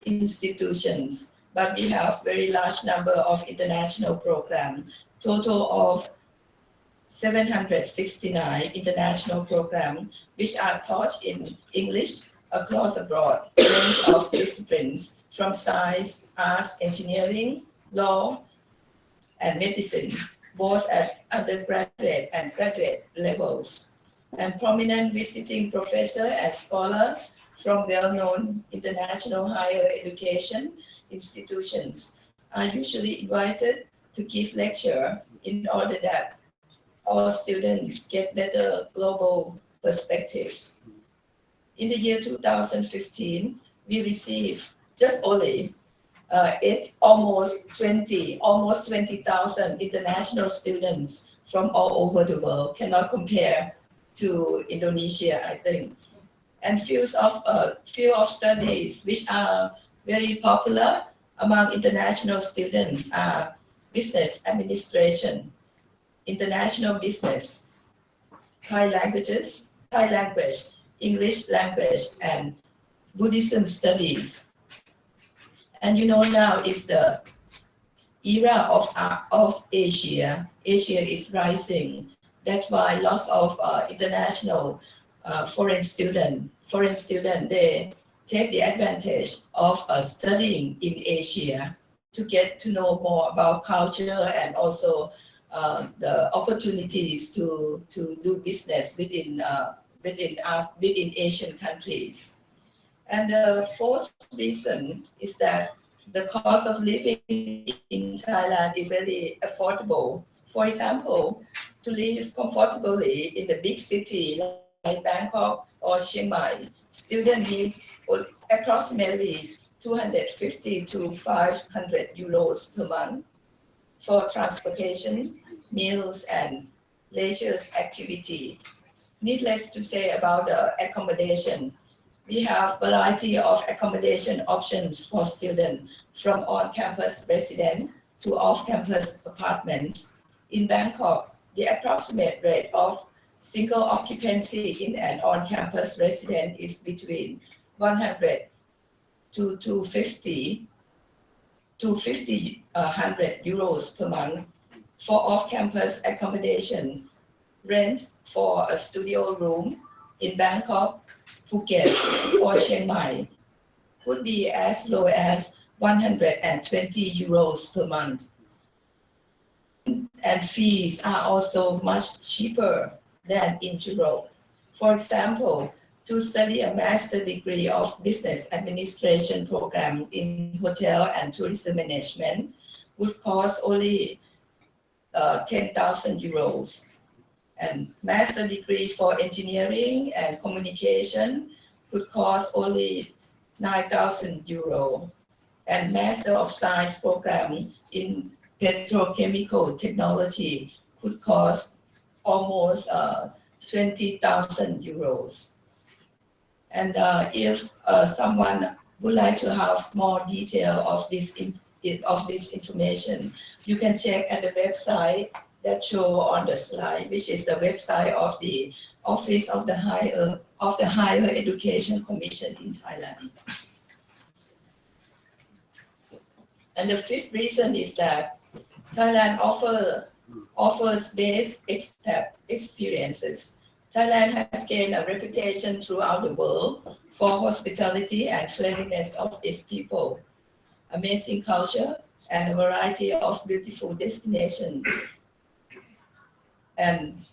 institutions, but we have very large number of international programs, total of 769 international programs, which are taught in English across a broad range of disciplines, from science, arts, engineering, law, and medicine, both at undergraduate and graduate levels. And prominent visiting professors and scholars from well-known international higher education institutions are usually invited to give lecture in order that all students get better global perspectives. In the year 2015, we received just only almost 20,000 international students from all over the world. Cannot compare to Indonesia, I think. And fields of studies which are very popular among international students are business administration, international business, Thai language, English language, and Buddhism studies. And you know, now is the era of Asia. Asia is rising. That's why lots of international foreign student, they take the advantage of studying in Asia to get to know more about culture and also the opportunities to do business within Asian countries. And the fourth reason is that the cost of living in Thailand is very affordable. For example, to live comfortably in the big city like Bangkok or Chiang Mai, students need approximately 250 to 500 euros per month for transportation, meals, and leisure activity. Needless to say about the accommodation, we have variety of accommodation options for students, from on-campus residence to off-campus apartments. In Bangkok, the approximate rate of single occupancy in an on-campus residence is between 100 to 250 to 100 euros per month. For off-campus accommodation, rent for a studio room in Bangkok, Phuket, or Chiang Mai could be as low as 120 euros per month. And fees are also much cheaper than in Europe. For example, to study a master degree of business administration program in hotel and tourism management would cost only 10,000 euros. And master degree for engineering and communication could cost only 9,000 euro. And master of science program in petrochemical technology could cost almost 20,000 euros. And if someone would like to have more detail of this information, you can check at the website that show on the slide, which is the website of the Office of the Higher Education Commission in Thailand. And the fifth reason is that Thailand offers best expat experiences. Thailand has gained a reputation throughout the world for hospitality and friendliness of its people, amazing culture, and a variety of beautiful destinations. And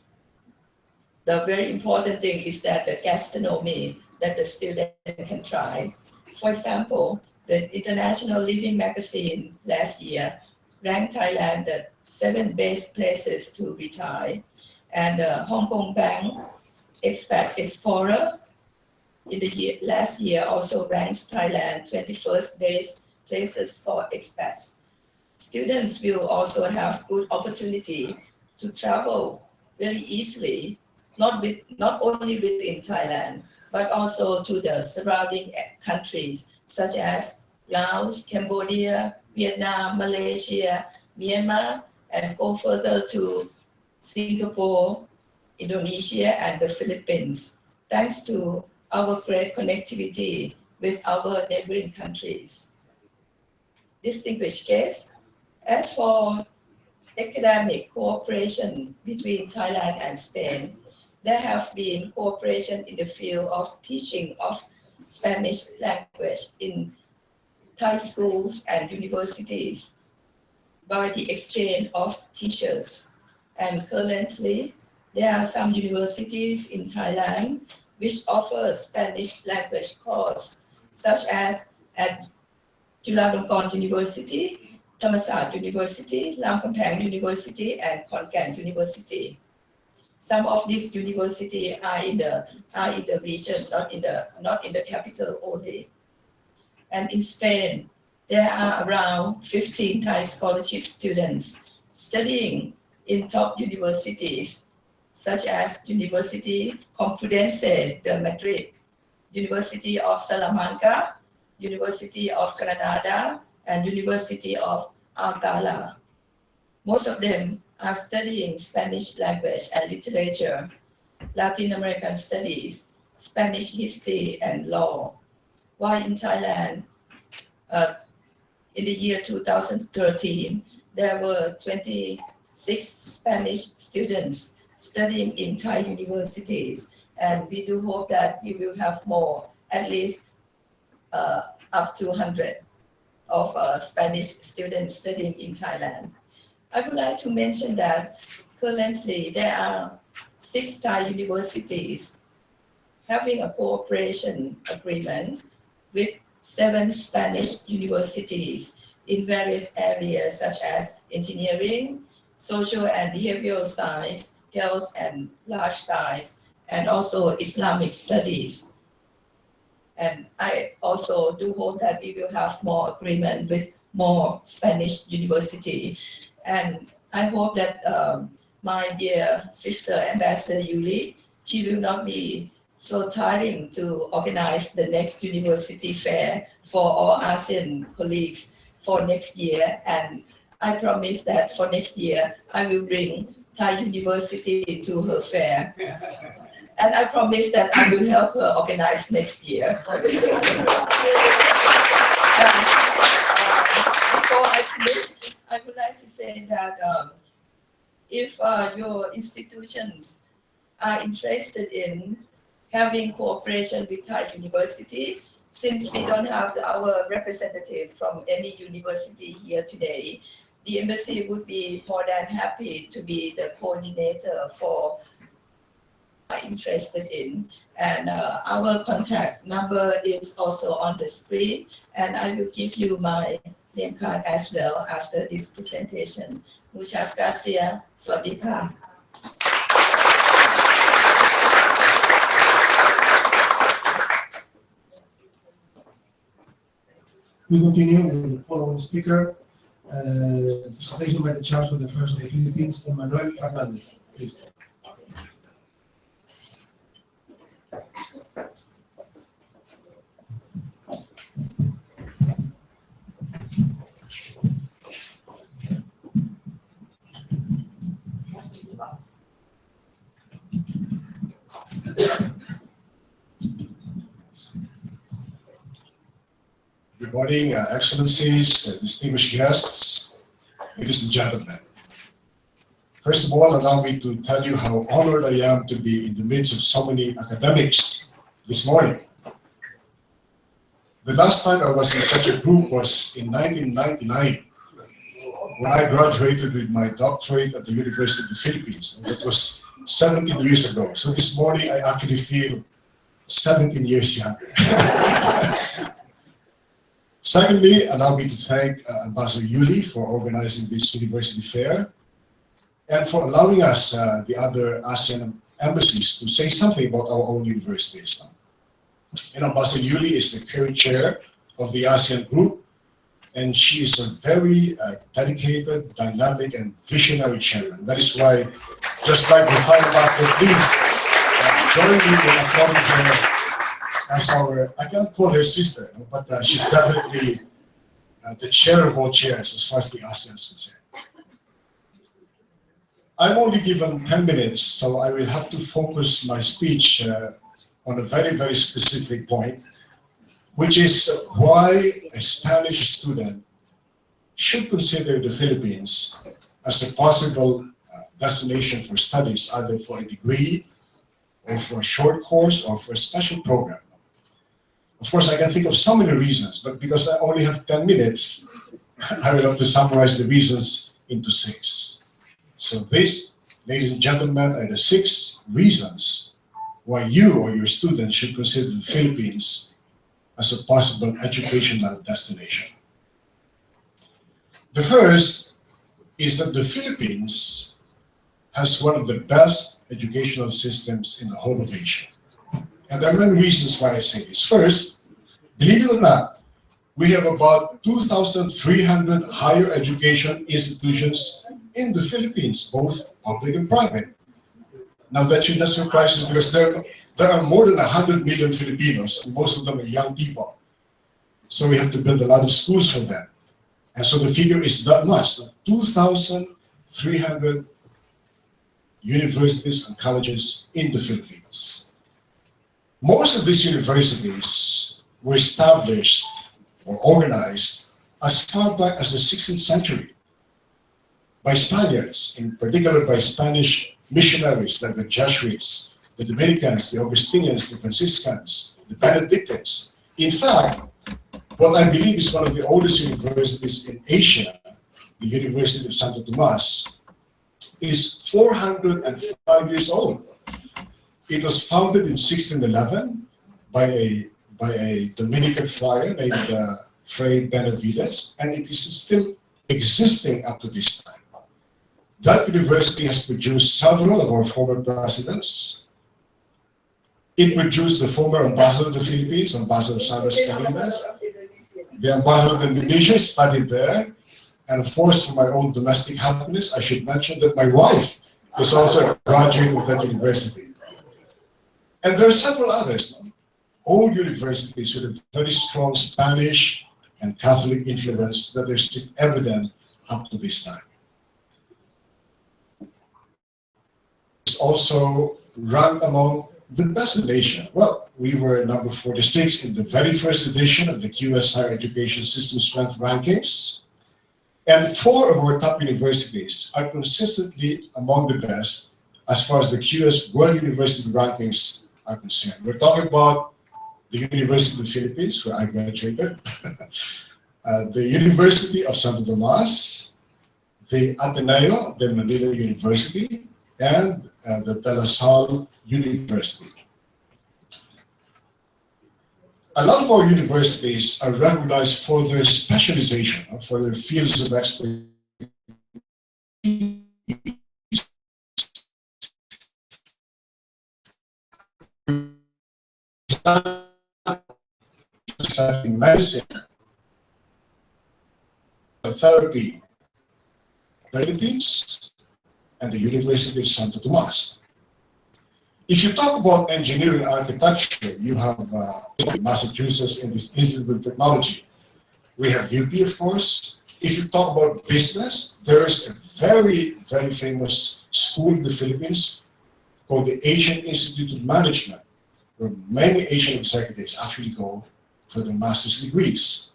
the very important thing is that the gastronomy that the student can try. For example, the International Living magazine last year ranked Thailand the 7 best places to retire. And the Hong Kong Bank Expat Explorer in the last year also ranks Thailand 21st best places for expats. Students will also have good opportunity to travel very easily, not only within Thailand, but also to the surrounding countries such as Laos, Cambodia, Vietnam, Malaysia, Myanmar, and go further to Singapore, Indonesia, and the Philippines, thanks to our great connectivity with our neighboring countries. Distinguished guests, as for academic cooperation between Thailand and Spain, there have been cooperation in the field of teaching of Spanish language in Thai schools and universities by the exchange of teachers. And currently, there are some universities in Thailand which offer Spanish language courses, such as at Chulalongkorn University, Thammasat University, Lamkampang University, and Khon Kaen University. Some of these universities are in the region, not in the capital only. And in Spain, there are around 15 Thai scholarship students studying in top universities, such as University Complutense de Madrid, University of Salamanca, University of Granada, and University of Alcalá. Most of them are studying Spanish language and literature, Latin American studies, Spanish history, and law. While in Thailand, in the year 2013, there were 26 Spanish students studying in Thai universities, and we do hope that we will have more, at least up to 100 of Spanish students studying in Thailand. I would like to mention that currently there are 6 Thai universities having a cooperation agreement with 7 Spanish universities in various areas such as engineering, social and behavioral science, health and large science, and also Islamic studies. And I also do hope that we will have more agreement with more Spanish university. And I hope that my dear sister, Ambassador Yuli, she will not be so tiring to organize the next university fair for all ASEAN colleagues for next year. And I promise that for next year, I will bring Thai University to her fair. And I promise that I will help her organize next year. Before I finish, I would like to say that if your institutions are interested in having cooperation with Thai universities, since we don't have our representative from any university here today, the embassy would be more than happy to be the coordinator for interested in. And our contact number is also on the screen, and I will give you my name card as well after this presentation. Muchas gracias. Sawasdee ka. We continue with the following speaker. Presentation by the Chancellor of the University of the Philippines, Emmanuel Fernandez. Please. Good morning, Excellencies, distinguished guests, ladies and gentlemen. First of all, allow me to tell you how honored I am to be in the midst of so many academics this morning. The last time I was in such a group was in 1999, when I graduated with my doctorate at the University of the Philippines. And that was 17 years ago. So this morning, I actually feel 17 years younger. Secondly, allow me to thank Ambassador Yuli for organizing this university fair and for allowing us, the other ASEAN embassies, to say something about our own universities. And Ambassador Yuli is the current chair of the ASEAN group, and she is a very dedicated, dynamic, and visionary chairman. That is why, just like the fine ambassador, please join me in acknowledging her as our, I cannot call her sister, but she's definitely the chair of all chairs as far as the ASEAN is concerned. I'm only given 10 minutes, so I will have to focus my speech on a very, very specific point, which is why a Spanish student should consider the Philippines as a possible destination for studies, either for a degree, or for a short course, or for a special program. Of course, I can think of so many reasons, but because I only have 10 minutes, I will have to summarize the reasons into 6. So this, ladies and gentlemen, are the 6 reasons why you or your students should consider the Philippines as a possible educational destination. The first is that the Philippines has one of the best educational systems in the whole of Asia. And there are many reasons why I say this. First, believe it or not, we have about 2,300 higher education institutions in the Philippines, both public and private. Now that should not surprise us because there are more than 100 million Filipinos, and most of them are young people. So we have to build a lot of schools for them. And so the figure is that much, 2,300 universities and colleges in the Philippines. Most of these universities were established or organized as far back as the 16th century by Spaniards, in particular by Spanish missionaries like the Jesuits, the Dominicans, the Augustinians, the Franciscans, the Benedictines. In fact, what I believe is one of the oldest universities in Asia, the University of Santo Tomas, is 405 years old. It was founded in 1611 by a Dominican friar named Fray Benavides, and it is still existing up to this time. That university has produced several of our former presidents, It produced the former ambassador of the Philippines, Ambassador Santos Calinas. The ambassador of Indonesia studied there. And of course, for my own domestic happiness, I should mention that my wife is also a graduate of that university. And there are several others. All universities with a very strong Spanish and Catholic influence that are still evident up to this time. It's also ranked among the best in the nation. Well, we were number 46 in the very first edition of the QS Higher Education System Strength Rankings. And 4 of our top universities are consistently among the best as far as the QS World University Rankings are concerned. We're talking about the University of the Philippines, where I graduated, the University of Santo Tomas, the Ateneo de Manila University, and the De La Salle University. A lot of our universities are recognized for their specialization, for their fields of expertise. In medicine, therapy, Philippines, and the University of Santo Tomas. If you talk about engineering and architecture, you have Massachusetts Institute of Technology. We have UP, of course. If you talk about business, there is a very, very famous school in the Philippines called the Asian Institute of Management, where many Asian executives actually go for their master's degrees.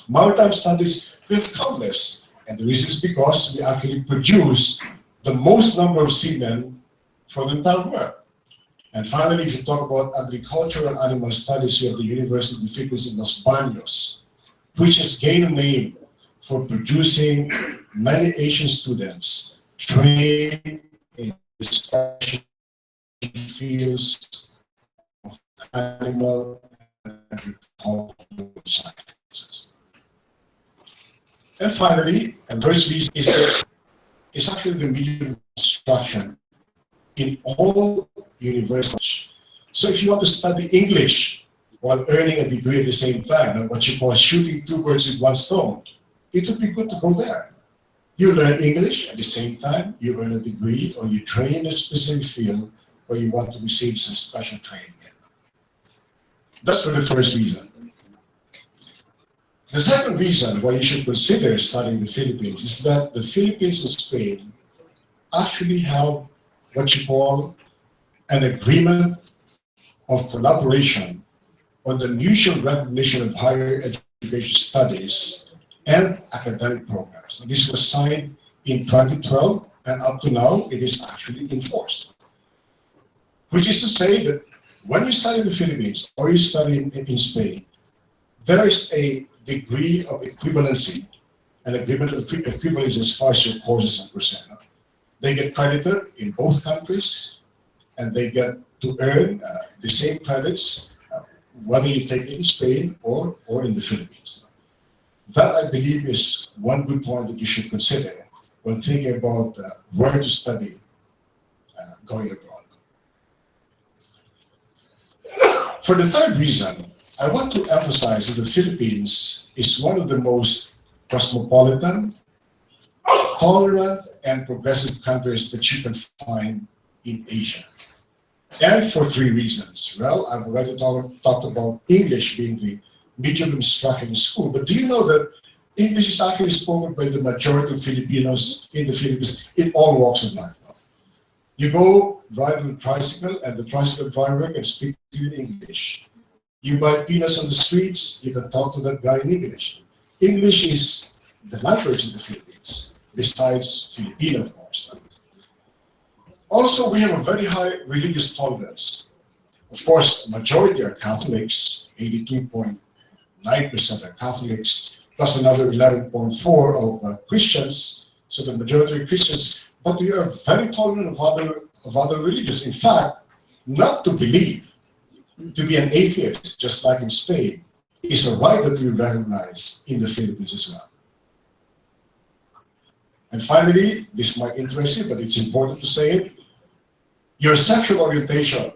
Maritime studies, we have countless. And the reason is because we actually produce the most number of seamen for the entire world. And finally, if you talk about agricultural and animal studies, we have the University of the Philippines in Los Baños, which has gained a name for producing many Asian students trained in the special fields of animal and agricultural sciences. And finally, and first reason is that it's actually the medium of instruction in all universities. So if you want to study English while earning a degree at the same time, what you call shooting 2 birds with 1 stone, it would be good to go there. You learn English at the same time, you earn a degree, or you train in a specific field where you want to receive some special training in. That's for the first reason. The second reason why you should consider studying the Philippines is that the Philippines and Spain actually have what you call an agreement of collaboration on the mutual recognition of higher education studies and academic programs. This was signed in 2012, and up to now, it is actually enforced. Which is to say that when you study in the Philippines or you study in Spain, there is a degree of equivalency, an agreement of equivalence as far as your courses are concerned. They get credited in both countries, and they get to earn the same credits, whether you take it in Spain or in the Philippines. That, I believe, is one good point that you should consider when thinking about where to study going abroad. For the third reason, I want to emphasize that the Philippines is one of the most cosmopolitan, tolerant, and progressive countries that you can find in Asia. And for 3 reasons. Well, I've already talked about English being the medium of instruction in school, but do you know that English is actually spoken by the majority of Filipinos in the Philippines in all walks of life? You go ride on a tricycle, and the tricycle driver can speak to you in English. You buy peanuts on the streets, you can talk to that guy in English. English is the language in the Philippines, besides Filipino, of course. Also, we have a very high religious tolerance. Of course, majority are Catholics, 82.9% are Catholics, plus another 11.4% of Christians, so the majority are Christians, but we are very tolerant of other religions. In fact, not to believe, to be an atheist, just like in Spain, is a right that we recognize in the Philippines as well. And finally, this might interest you, but it's important to say it. Your sexual orientation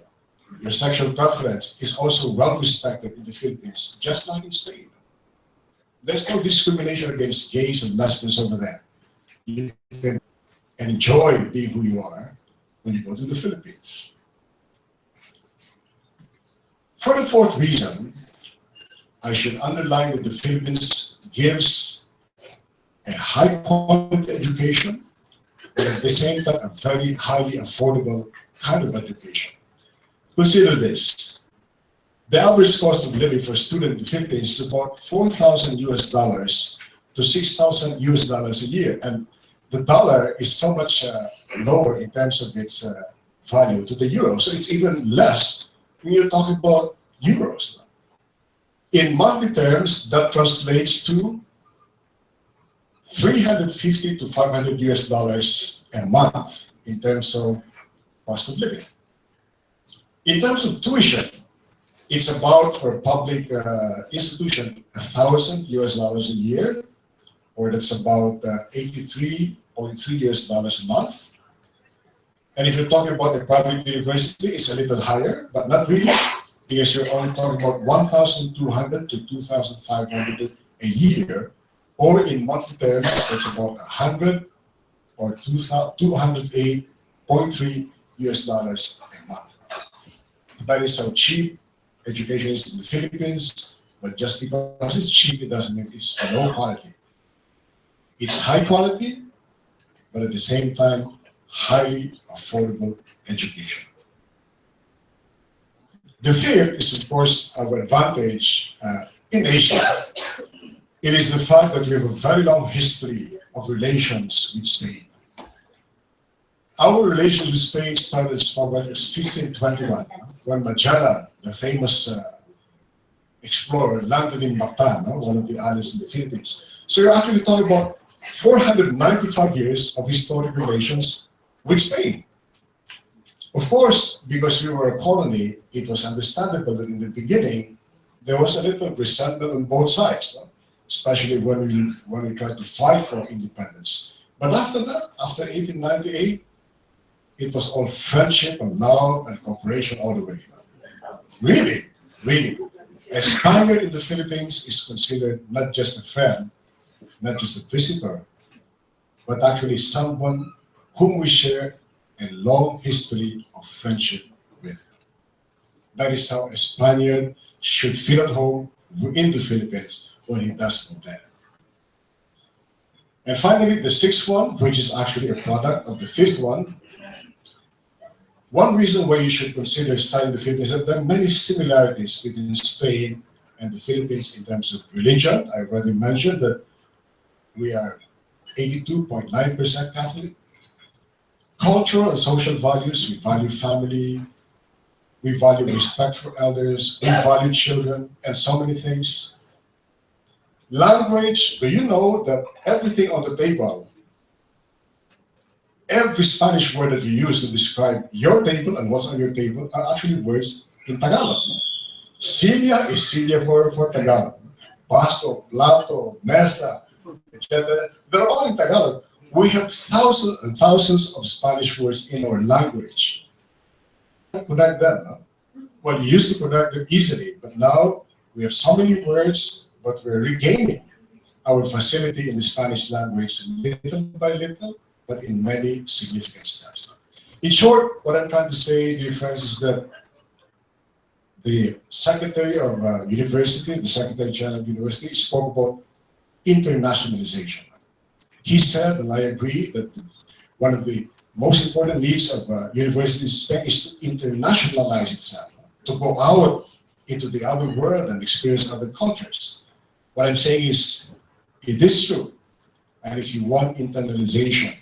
your sexual preference is also well respected in the Philippines, just like in Spain. There's no discrimination against gays and lesbians over there. You can enjoy being who you are when you go to the Philippines. For the fourth reason, I should underline that the Philippines gives a high quality education, but at the same time a very highly affordable kind of education. Consider this. The average cost of living for a student in the Philippines is about $4,000 US to $6,000 US a year. And the dollar is so much lower in terms of its value to the euro. So it's even less when you're talking about euros. In monthly terms, that translates to $350 to $500 US a month in terms of cost of living. In terms of tuition, it's about, for a public institution, $1,000 US a year, or that's about $83.3 US a month. And if you're talking about a private university, it's a little higher, but not really, because you're only talking about $1,200 to $2,500 a year, or in monthly terms, it's about $100 or $208.3 US a month. That is how cheap education is in the Philippines, but just because it's cheap, it doesn't mean it's low quality. It's high quality, but at the same time, highly affordable education. The fifth is, of course, our advantage in Asia. It is the fact that we have a very long history of relations with Spain. Our relations with Spain started as far back as 1521, when Magellan, the famous explorer, landed in Bataan, one of the islands in the Philippines. So you're actually talking about 495 years of historic relations with Spain. Of course, because we were a colony, it was understandable that in the beginning, there was a little resentment on both sides, especially when we tried to fight for independence. But after that, after 1898, it was all friendship and love and cooperation all the way. Really, really. A Spaniard in the Philippines is considered not just a friend, not just a visitor, but actually someone whom we share a long history of friendship with. That is how a Spaniard should feel at home in the Philippines when he does go there. And finally, the sixth one, which is actually a product of the fifth one. One reason why you should consider studying the Philippines is that there are many similarities between Spain and the Philippines in terms of religion. I already mentioned that we are 82.9% Catholic. Cultural and social values, we value family, we value respect for elders, we value children, and so many things. Language, do you know that everything on the table, every Spanish word that you use to describe your table and what's on your table are actually words in Tagalog. Silya is Silya for Tagalog. Basto, plato, mesa, etc. They're all in Tagalog. We have thousands and thousands of Spanish words in our language. Connect them. Well, you used to connect them easily, but now we have so many words, but we're regaining our facility in the Spanish language little by little, but in many significant steps. In short, what I'm trying to say, dear friends, is that the Secretary of University, the Secretary General of University, spoke about internationalization. He said, and I agree, that one of the most important needs of universities is to internationalize itself, to go out into the other world and experience other cultures. What I'm saying is, it is true, and if you want internalization,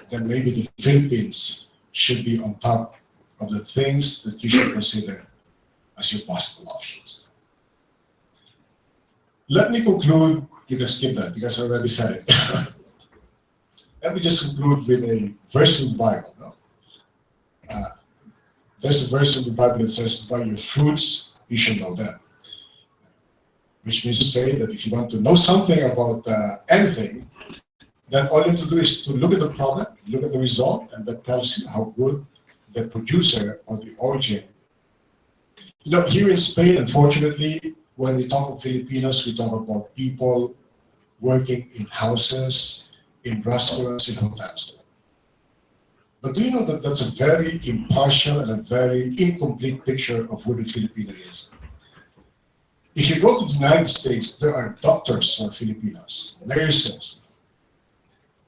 then maybe the Philippines should be on top of the things that you should consider as your possible options. Let me conclude. You can skip that because I already said it. Let me just conclude with a verse from the Bible. No? There's a verse in the Bible that says, by your fruits you shall know them. Which means to say that if you want to know something about anything, then all you have to do is to look at the product, look at the result, and that tells you how good the producer or the origin You know, here in Spain, unfortunately, when we talk of Filipinos, we talk about people working in houses, in restaurants, in hotels. But do you know that that's a very impartial and a very incomplete picture of who the Filipino is? If you go to the United States, there are doctors who are Filipinos, nurses.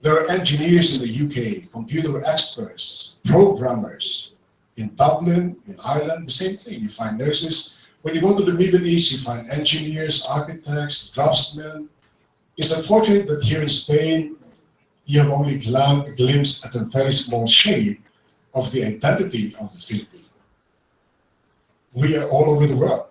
There are engineers in the UK, computer experts, programmers. In Dublin, in Ireland, the same thing. You find nurses. When you go to the Middle East, you find engineers, architects, draftsmen. It's unfortunate that here in Spain, you have only a glimpse at a very small shade of the identity of the Philippines. We are all over the world.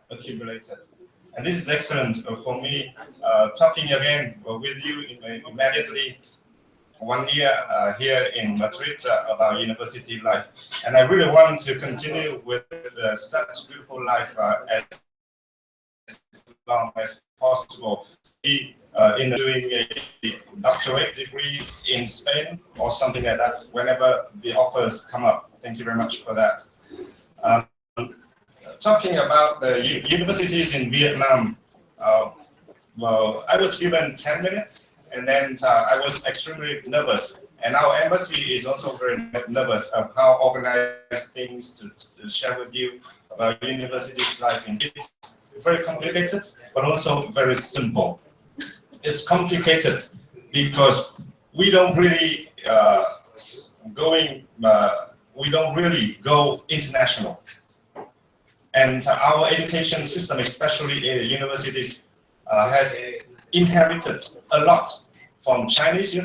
Accumulated. And this is excellent for me, talking again with you immediately 1 year here in Madrid about university life. And I really want to continue with such beautiful life as long as possible. In doing a doctorate degree in Spain or something like that, whenever the offers come up. Thank you very much for that. Talking about the universities in Vietnam, well, I was given 10 minutes and then I was extremely nervous. And our embassy is also very nervous of how organized things to share with you about university's life. It's very complicated, but also very simple. It's complicated because we don't really go international. And our education system, especially in universities, has inherited a lot from Chinese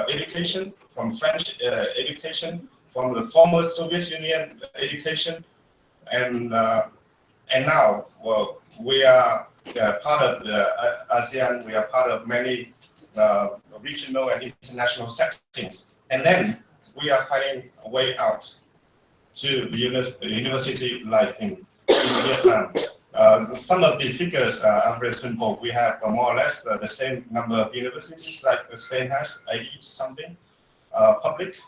education, from French education, from the former Soviet Union education, and now, well, we are part of the ASEAN. We are part of many regional and international settings, and then we are finding a way out. to the university life in Vietnam. Some of the figures are very simple. We have more or less the same number of universities like Spain has, 80 something, public.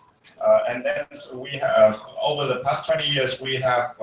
And then we have, over the past 20 years, we have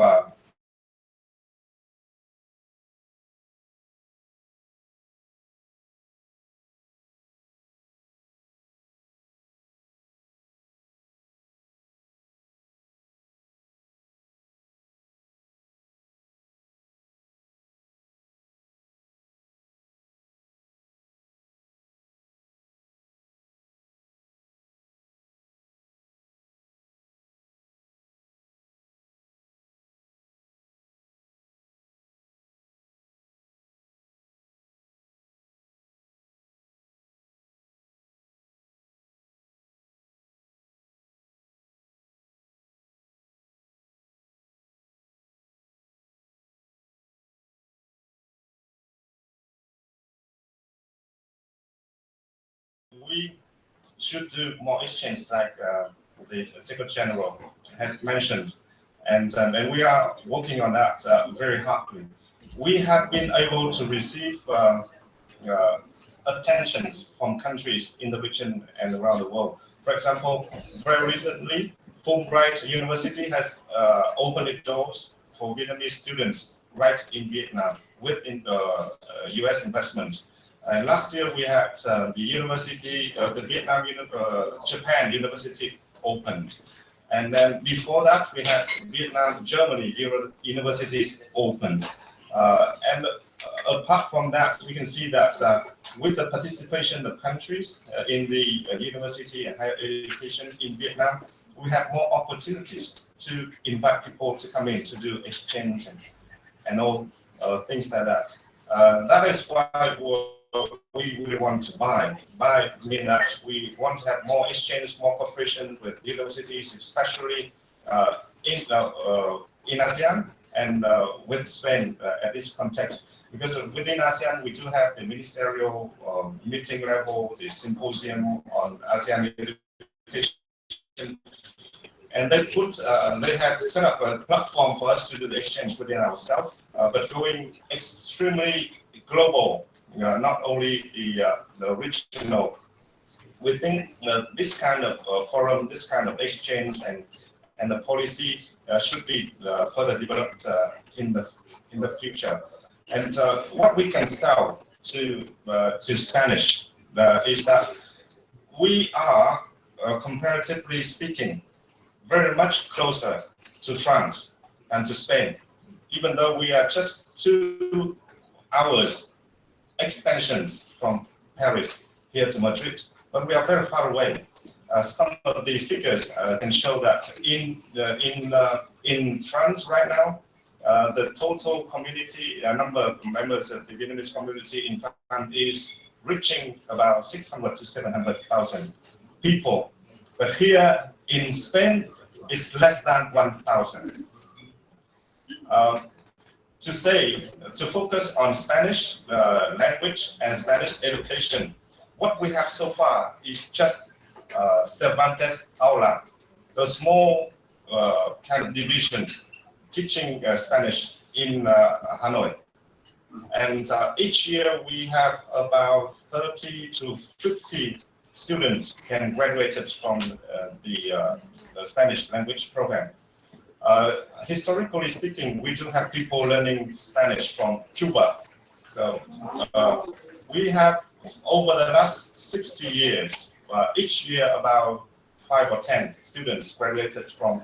we should do more exchange, like the Secretary General has mentioned, and we are working on that very hardly. We have been able to receive attentions from countries in the region and around the world. For example, very recently, Fulbright University has opened its doors for Vietnamese students right in Vietnam with US investment. And last year we had the university, the Japan University opened. And then before that we had Vietnam, Germany universities opened. And apart from that, we can see that with the participation of countries in the university and higher education in Vietnam, we have more opportunities to invite people to come in to do exchange and all things like that. That is why we really want to buy mean that we want to have more exchange, more cooperation with universities, especially in ASEAN and with Spain at this context. Because within ASEAN, we do have the ministerial meeting level, the symposium on ASEAN education, and they had set up a platform for us to do the exchange within ourselves, but going extremely global. Not only the regional. We think this kind of forum, this kind of exchange, and the policy should be further developed in the future. And what we can sell to Spanish is that we are, comparatively speaking, very much closer to France and to Spain, even though we are just 2 hours extensions from Paris here to Madrid, but we are very far away. Some of these figures can show that in France right now, the total community number of members of the Vietnamese community in France is reaching about 600 to 700,000 people. But here in Spain, it's less than 1,000. To focus on Spanish language and Spanish education, what we have so far is just Cervantes Aula, the small kind of division teaching Spanish in Hanoi. And each year we have about 30 to 50 students can graduate from the Spanish language program. Historically speaking, we do have people learning Spanish from Cuba. So we have, over the last 60 years, each year about 5 or 10 students graduated from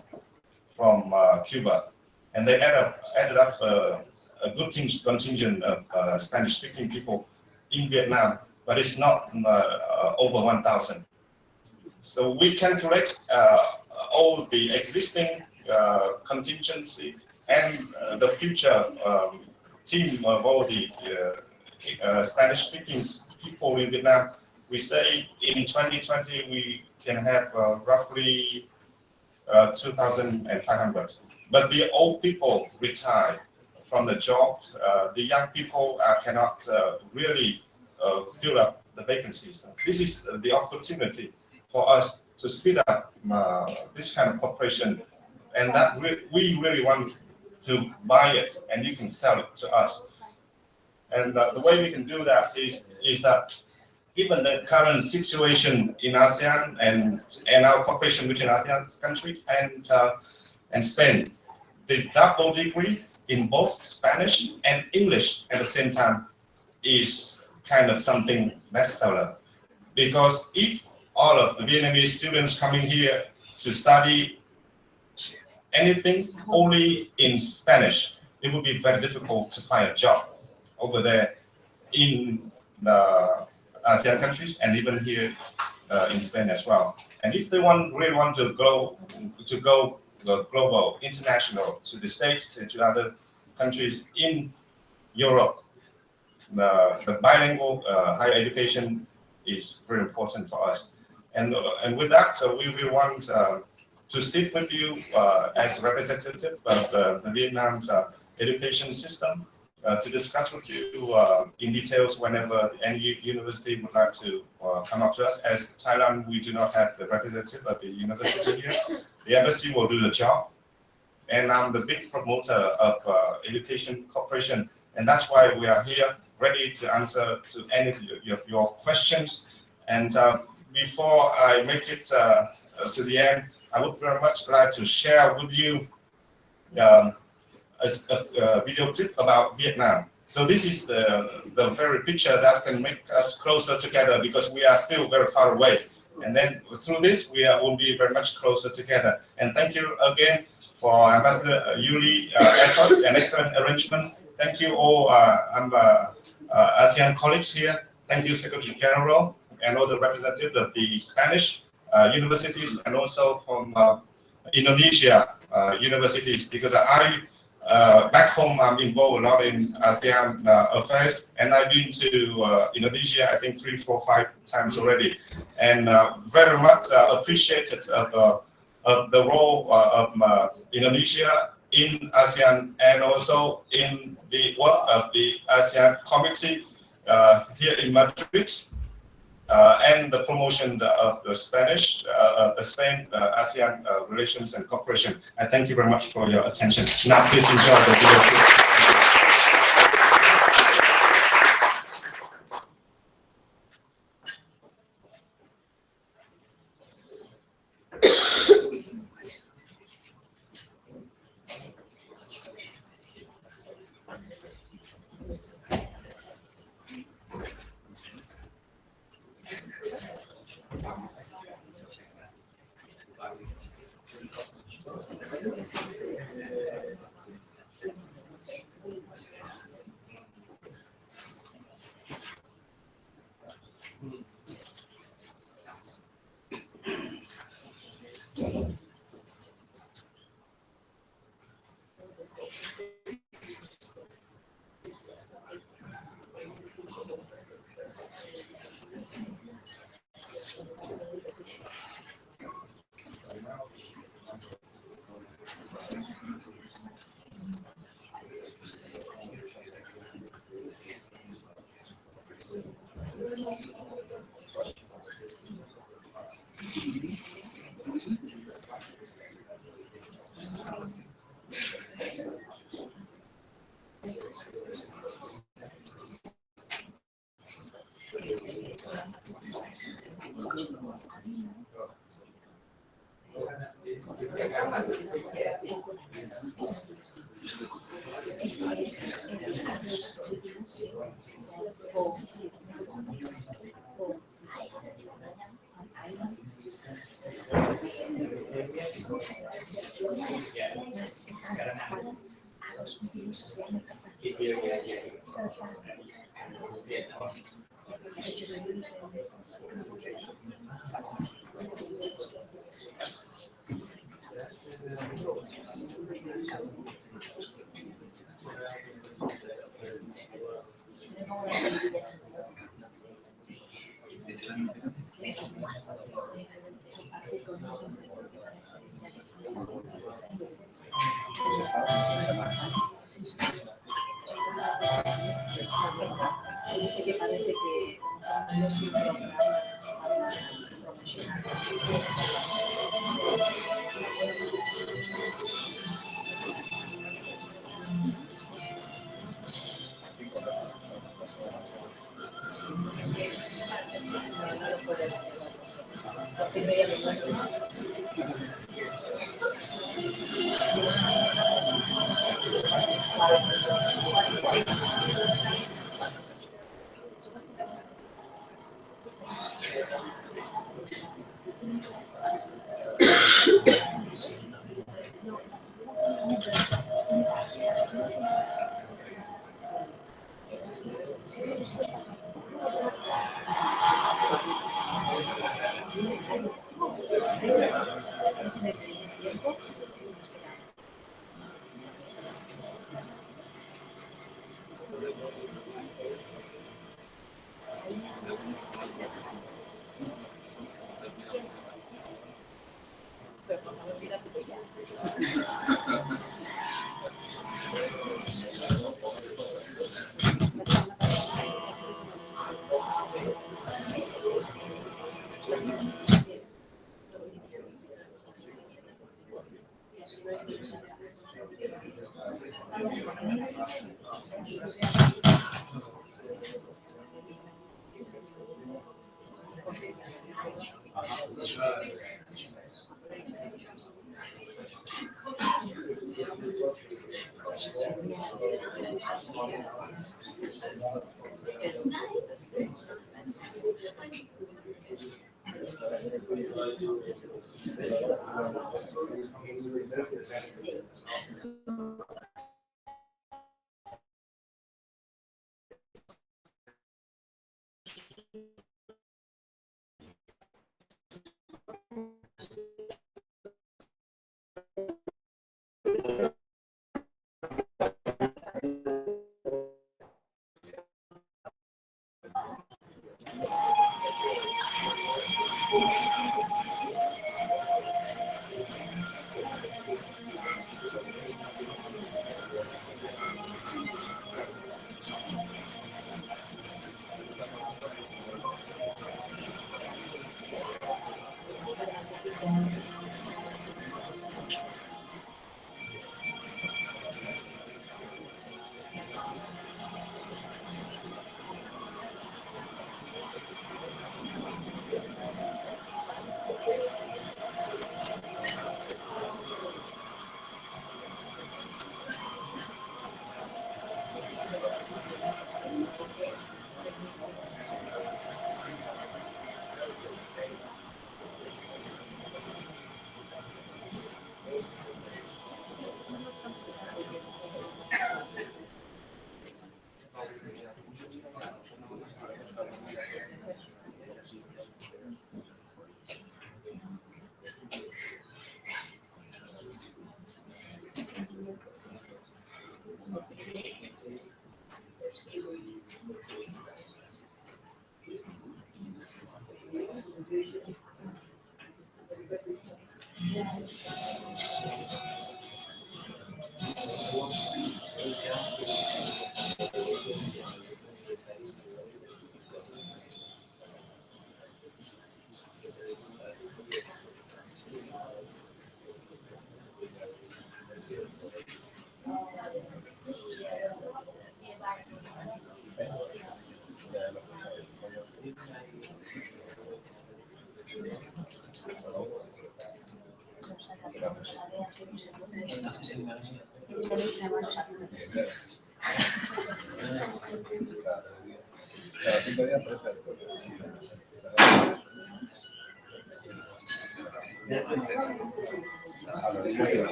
Cuba. And they added up a good contingent of Spanish-speaking people in Vietnam, but it's not over 1,000. So we calculate all the existing contingency and the future team of all the Spanish-speaking people in Vietnam. We say in 2020 we can have roughly 2,500. But the old people retire from the jobs. The young people cannot really fill up the vacancies. This is the opportunity for us to speed up this kind of cooperation and that we really want to buy it, and you can sell it to us. And the way we can do that is that given the current situation in ASEAN and our cooperation between ASEAN countries and Spain, the double degree in both Spanish and English at the same time is kind of something bestseller. Because if all of the Vietnamese students coming here to study anything only in Spanish, it would be very difficult to find a job over there in the ASEAN countries and even here in Spain as well. And if they really want to go global, international, to the States, to other countries in Europe, the bilingual higher education is very important for us. And with that, so we want to sit with you as representative of the Vietnam's education system to discuss with you in details whenever any university would like to come up to us. As Thailand, we do not have the representative of the university here. The embassy will do the job. And I'm the big promoter of education cooperation. And that's why we are here, ready to answer to any of your questions. And before I make it to the end, I would very much like to share with you a video clip about Vietnam. So this is the very picture that can make us closer together, because we are still very far away. And then through this, we will be very much closer together. And thank you again for Ambassador Yuli efforts and excellent arrangements. Thank you all ASEAN colleagues here. Thank you, Secretary General, and all the representatives of the Spanish universities, and also from Indonesia universities, because back home, I'm involved a lot in ASEAN affairs, and I've been to Indonesia, I think 3, 4, 5 times already, and very much appreciated of the role of Indonesia in ASEAN, and also in the work of the ASEAN committee here in Madrid, and the promotion of the Spain ASEAN relations and cooperation. I thank you very much for your attention. Now please enjoy the video clip.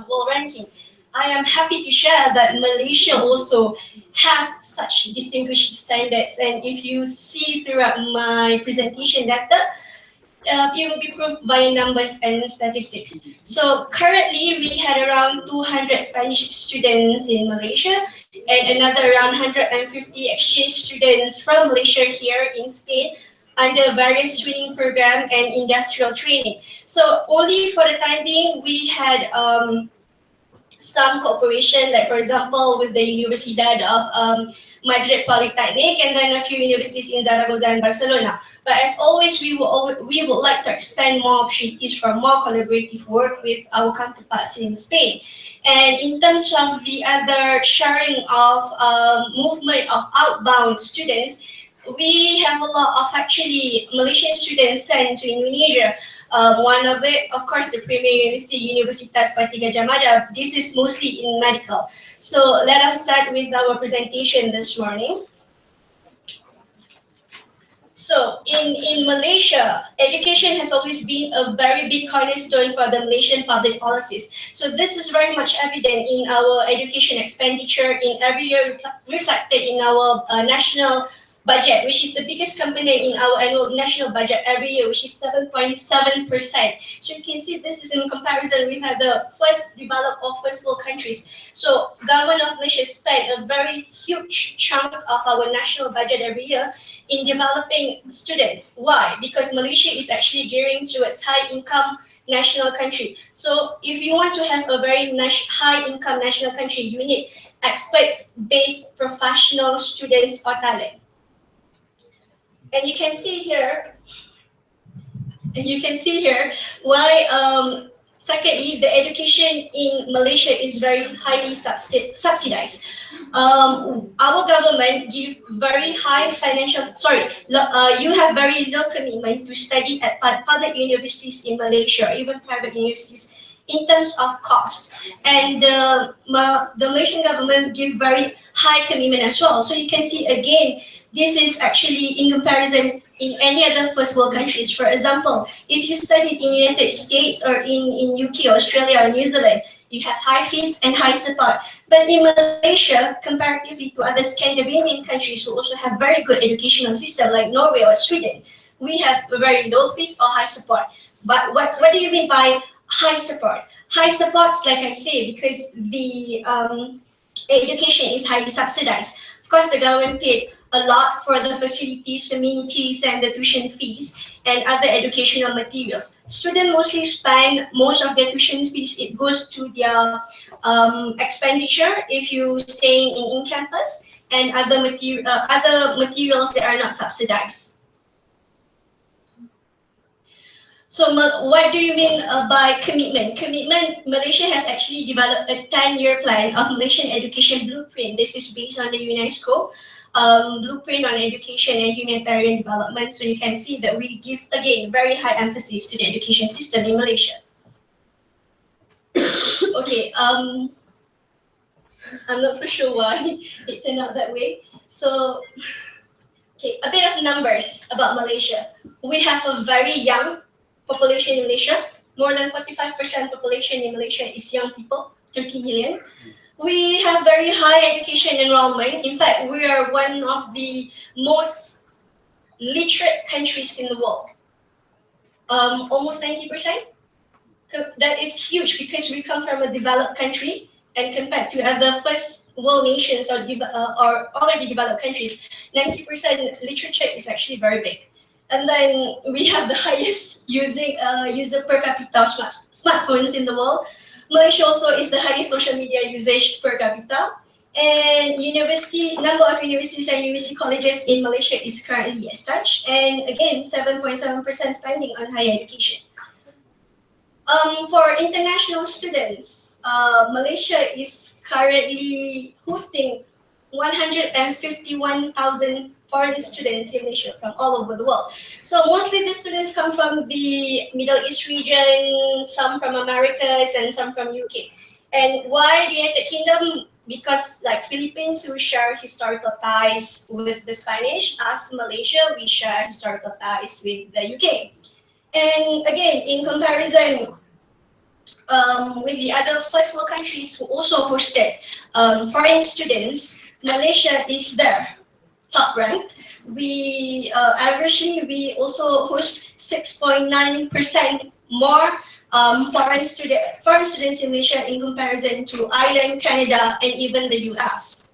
world ranking. I am happy to share that Malaysia also have such distinguished standards, and if you see throughout my presentation data, it will be proved by numbers and statistics. So currently we had around 200 Spanish students in Malaysia and another around 150 exchange students from Malaysia here in Spain under various training program and industrial training. So only for the time being, we had some cooperation, like for example, with the Universidad of Madrid Polytechnic, and then a few universities in Zaragoza and Barcelona. But as always, we would like to expand more opportunities for more collaborative work with our counterparts in Spain. And in terms of the other sharing of movement of outbound students, we have a lot of actually Malaysian students sent to Indonesia. One of it, of course, the premier university, Universitas Gajah Mada. This is mostly in medical. So let us start with our presentation this morning. So in Malaysia, education has always been a very big cornerstone for the Malaysian public policies. So this is very much evident in our education expenditure in every year reflected in our national budget, which is the biggest component in our annual national budget every year, which is 7.7%. So you can see this is in comparison with the first developed or first world countries. So government of Malaysia spent a very huge chunk of our national budget every year in developing students. Why? Because Malaysia is actually gearing towards high income national country. So if you want to have a very high income national country, you need experts-based professional students or talent. And you can see here why, secondly, the education in Malaysia is very highly subsidized. Our government give very high financial, you have very low commitment to study at public universities in Malaysia, or even private universities, in terms of cost. And the Malaysian government give very high commitment as well. So you can see again, this is actually in comparison in any other first world countries. For example, if you studied in the United States or in UK, Australia, or New Zealand, you have high fees and high support. But in Malaysia, comparatively to other Scandinavian countries who also have very good educational system like Norway or Sweden, we have very low fees or high support. But what do you mean by high support? High supports, like I say, because the education is highly subsidized. Of course, the government paid a lot for the facilities, amenities, and the tuition fees and other educational materials. Students mostly spend most of their tuition fees. It goes to their expenditure if you stay in campus, and other materials that are not subsidized. So what do you mean by commitment? Commitment, Malaysia has actually developed a 10-year plan of Malaysian education blueprint. This is based on the UNESCO blueprint on education and humanitarian development. So you can see that we give, again, very high emphasis to the education system in Malaysia. Okay, I'm not so sure why it turned out that way. So, okay, a bit of numbers about Malaysia. We have a very young population in Malaysia. More than 45% population in Malaysia is young people, 30 million. We have very high education enrollment. In fact, we are one of the most literate countries in the world. Almost 90%. That is huge because we come from a developed country, and compared to other first world nations or already developed countries, 90% literature is actually very big. And then we have the highest user per capita of smartphones in the world. Malaysia also is the highest social media usage per capita. And number of universities and university colleges in Malaysia is currently as such. And again, 7.7% spending on higher education. For international students, Malaysia is currently hosting 151,000 foreign students in Malaysia from all over the world. So mostly the students come from the Middle East region, some from Americas, and some from UK. And why the United Kingdom? Because like Philippines, we share historical ties with the Spanish. As Malaysia, we share historical ties with the UK. And again, in comparison, with the other first world countries who also hosted foreign students, Malaysia is there, top ranked. We averagely we also host 6.9% more foreign students in Malaysia in comparison to Ireland, Canada, and even the US.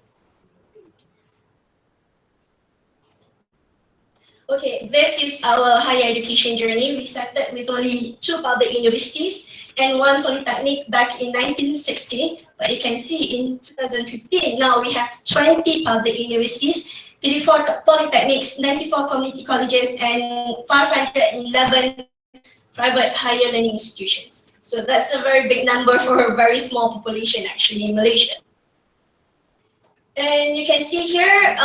Okay, this is our higher education journey. We started with only 2 public universities and 1 polytechnic back in 1960. But you can see in 2015, now we have 20 public universities, 34 polytechnics, 94 community colleges, and 511 private higher learning institutions. So that's a very big number for a very small population actually in Malaysia. And you can see here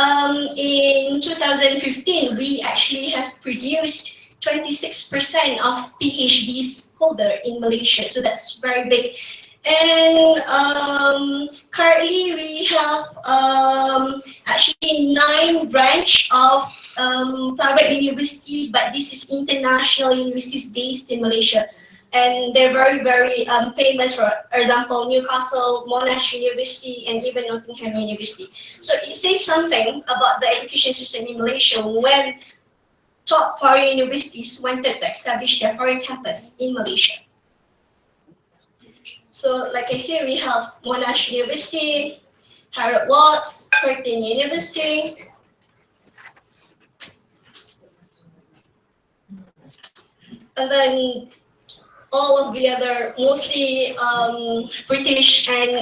in 2015, we actually have produced 26% of PhDs holder in Malaysia. So that's very big. And currently we have actually 9 branch of private university, but this is international universities based in Malaysia. And they're very, very famous, for example, Newcastle, Monash University, and even Nottingham University. So it says something about the education system in Malaysia when top foreign universities wanted to establish their foreign campus in Malaysia. So like I said, we have Monash University, Harold Watts, Curtin University, and then all of the other mostly British and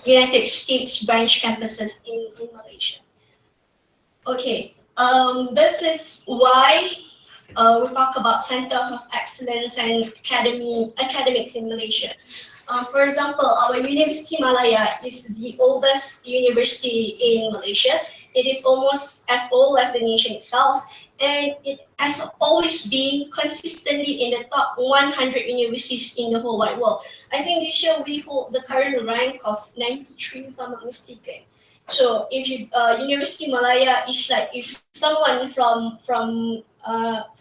United States branch campuses in Malaysia. Okay, this is why we talk about Center of Excellence and academics in Malaysia. For example, our University Malaya is the oldest university in Malaysia. It is almost as old as the nation itself, and it has always been consistently in the top 100 universities in the whole wide world. I think this year we hold the current rank of 93, if I'm not mistaken. So if you University Malaya is like if someone for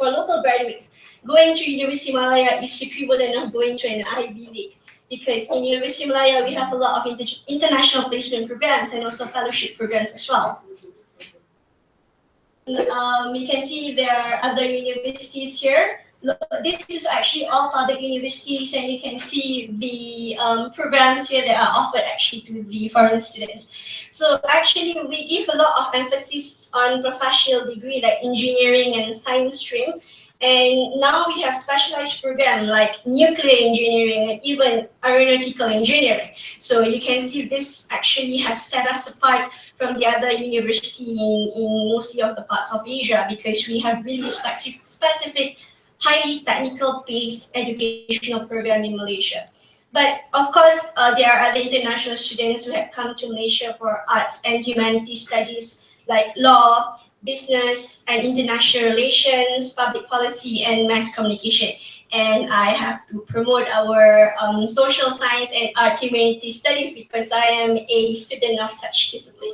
local graduates going to University Malaya is equivalent of going to an Ivy League, because in University Malaya we have a lot of international placement programs and also fellowship programs as well. You can see there are other universities here. This is actually all public universities, and you can see the programs here that are offered actually to the foreign students. So actually we give a lot of emphasis on professional degree like engineering and science stream. And now we have specialized programs like nuclear engineering and even aeronautical engineering. So you can see this actually has set us apart from the other university in mostly of the parts of Asia, because we have really specific highly technical based educational program in Malaysia. But of course, there are other international students who have come to Malaysia for arts and humanities studies like law, business and international relations, public policy, and mass communication. And I have to promote our social science and art humanities studies because I am a student of such discipline.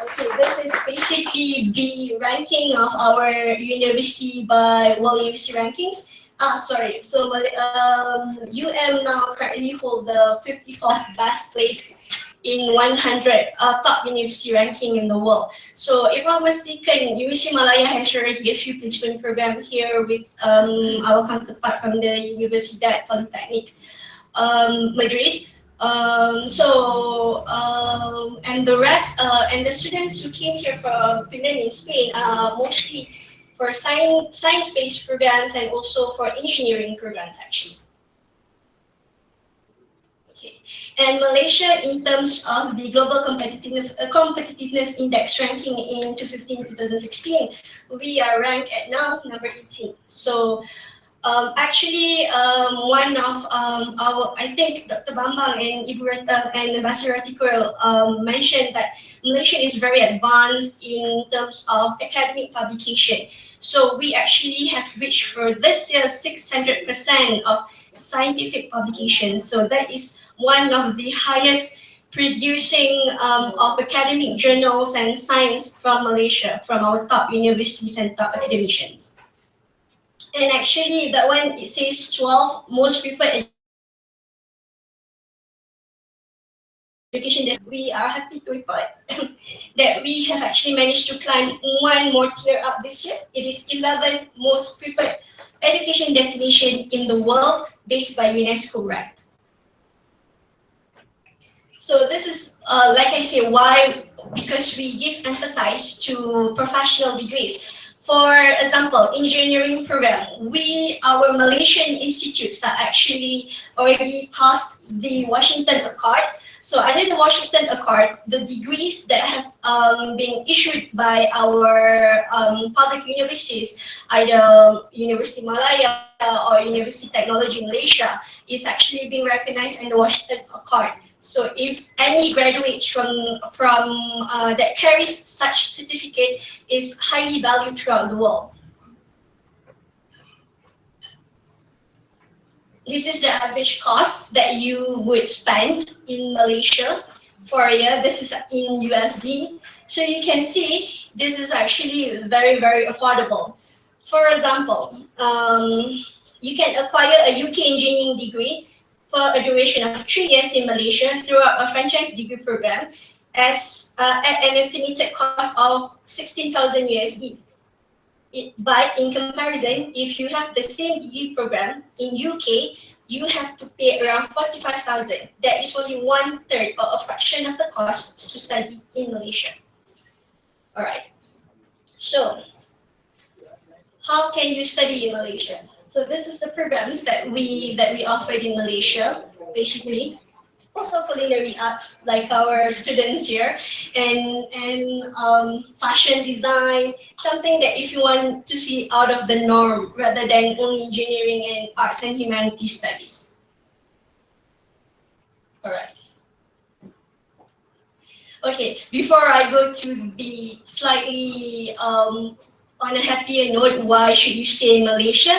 Okay, this is basically the ranking of our university by World University Rankings. Sorry, so UM now currently hold the 54th best place in 100 top university ranking in the world. So if I'm mistaken, University Malaya has already a few placement program here with our counterpart from the Universidad Polytechnic Madrid. And the rest, and the students who came here to learn in Spain are mostly for science-based programs and also for engineering programs actually. Okay, and Malaysia in terms of the global competitiveness index ranking in 2015-2016, we are ranked at now number 18. So one of I think Dr. Bambang and Ibu Reta and Ambassador Atikurul mentioned that Malaysia is very advanced in terms of academic publication. So we actually have reached for this year 600% of scientific publications. So that is one of the highest producing of academic journals and science from Malaysia, from our top universities and top academicians. And actually, that one, it says 12 most preferred education. We are happy to report that we have actually managed to climb one more tier up this year. It is 11th most preferred education destination in the world based by UNESCO rank. So this is, like I say, why? Because we give emphasis to professional degrees. For example, engineering program, our Malaysian institutes are actually already passed the Washington Accord. So under the Washington Accord, the degrees that have been issued by our public universities, either University Malaya or University Technology Malaysia, is actually being recognized in the Washington Accord. So if any graduates from that carries such certificate is highly valued throughout the world. This is the average cost that you would spend in Malaysia for a year. This is in USD. So you can see this is actually very, very affordable. For example, you can acquire a UK engineering degree for a duration of 3 years in Malaysia throughout a franchise degree program at an estimated cost of 16,000 USD. But in comparison, if you have the same degree program in UK, you have to pay around 45,000. That is only 1/3 or a fraction of the cost to study in Malaysia. All right. So, how can you study in Malaysia? So this is the programs that we offered in Malaysia, basically. Also culinary arts, like our students here, and fashion design, something that if you want to see out of the norm rather than only engineering and arts and humanities studies. All right. Okay, before I go to the slightly on a happier note, why should you stay in Malaysia?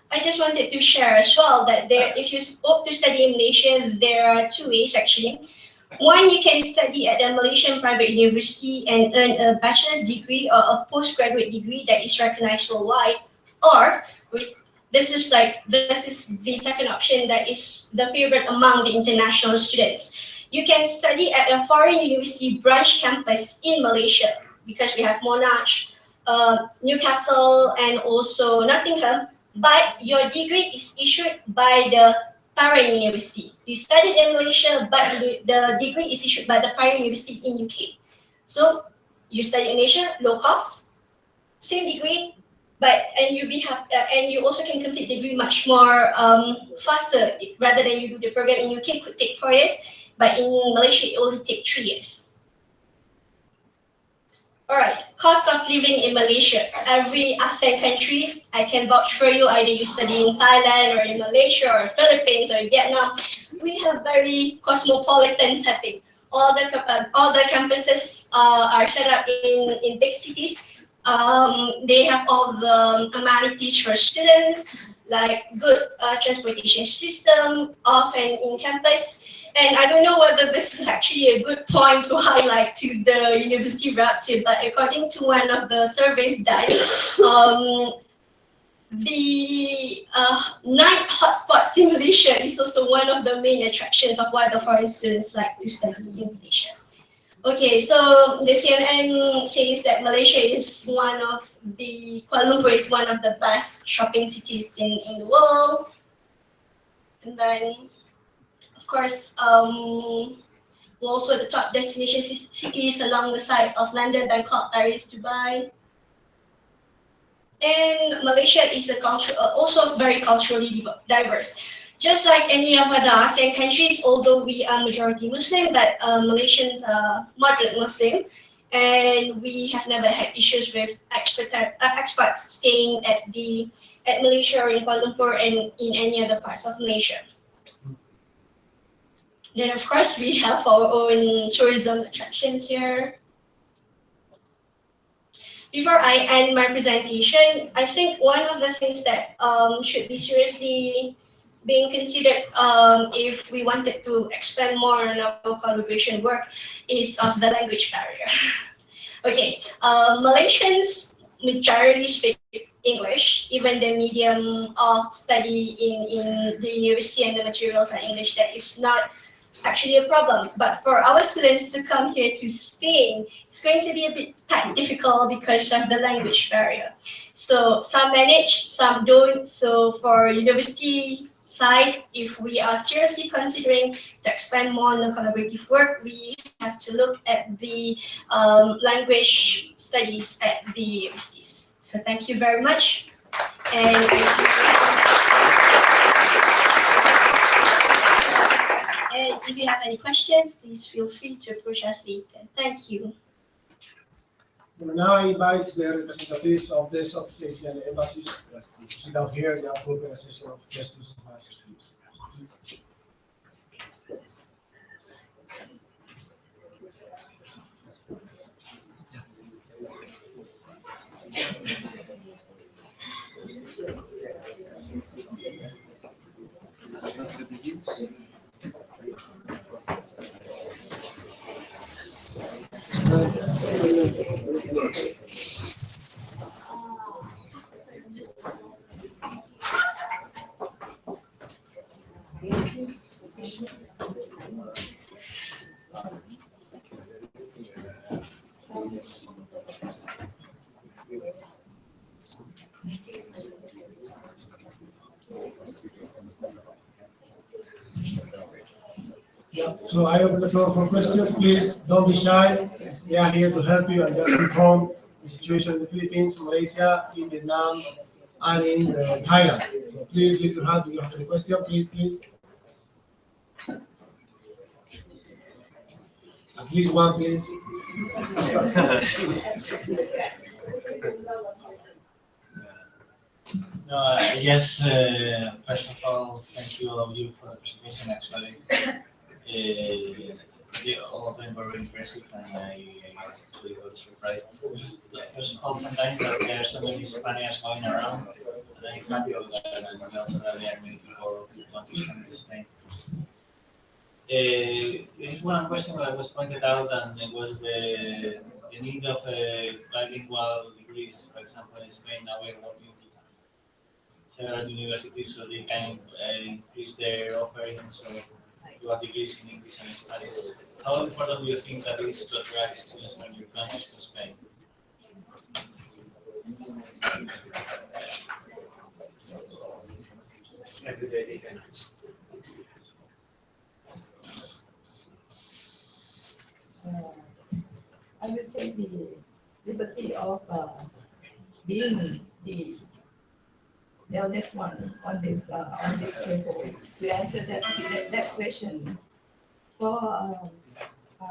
I just wanted to share as well that if you hope to study in Malaysia, there are 2 ways actually. One, you can study at a Malaysian private university and earn a bachelor's degree or a postgraduate degree that is recognized worldwide. Or, this is the second option that is the favorite among the international students. You can study at a foreign university branch campus in Malaysia, because we have Monash, Newcastle, and also Nottingham. But your degree is issued by the parent university. You studied in Malaysia, but the degree is issued by the parent university in UK. So you study in Asia, low cost, same degree, and you also can complete the degree much more faster. Rather than you do the program in UK, could take 4 years, but in Malaysia it only takes 3 years. All right, cost of living in Malaysia. Every ASEAN country, I can vouch for you, either you study in Thailand or in Malaysia or Philippines or Vietnam, we have very cosmopolitan setting. All the campuses are set up in big cities. They have all the amenities for students, like good transportation system, off and in campus. And I don't know whether this is actually a good point to highlight to the university reps here, but according to one of the surveys done, the night hotspot in Malaysia is also one of the main attractions of why the foreign students like to study in Malaysia. Okay, so the CNN says that Kuala Lumpur is one of the best shopping cities in the world. And then, of course, we're also the top destination cities along the side of London, Bangkok, Paris, Dubai. And Malaysia is also very culturally diverse. Just like any of the ASEAN countries, although we are majority Muslim, but Malaysians are moderate Muslim, and we have never had issues with expats staying at Malaysia or in Kuala Lumpur and in any other parts of Malaysia. Then, of course, we have our own tourism attractions here. Before I end my presentation, I think one of the things that should be seriously being considered if we wanted to expand more on our collaboration work is of the language barrier. Okay, Malaysians majority speak English, even the medium of study in the university and the materials are English. That is not actually a problem. But for our students to come here to Spain, it's going to be a bit difficult because of the language barrier. So some manage, some don't. So for university side, if we are seriously considering to expand more on the collaborative work, we have to look at the language studies at the universities. So thank you very much. And if you have any questions, please feel free to approach us later. Thank you. Now I invite the representatives of the offices and embassies to sit down here. They approve a session of questions and answers, please. So I open the floor for questions. Please don't be shy. We are here to help you and just inform the situation in the Philippines, Malaysia, in Vietnam, and in Thailand. So please leave your hand if you have any question. Please. At least one, please. Yes, first of all, thank you all of you for the presentation. Actually, all of them were very impressive, and I actually got surprised. First of all, sometimes that there are so many Spaniards going around, and I'm happy of that, and also that there are many people who want to come to Spain. There is one question that was pointed out, and it was the need of bilingual degrees. For example, in Spain now we're working with several universities so they can increase their offerings or do degrees in English and Spanish. How important do you think that is to attract students from your countries to Spain? I will take the liberty of being the eldest one on this table to answer that question. So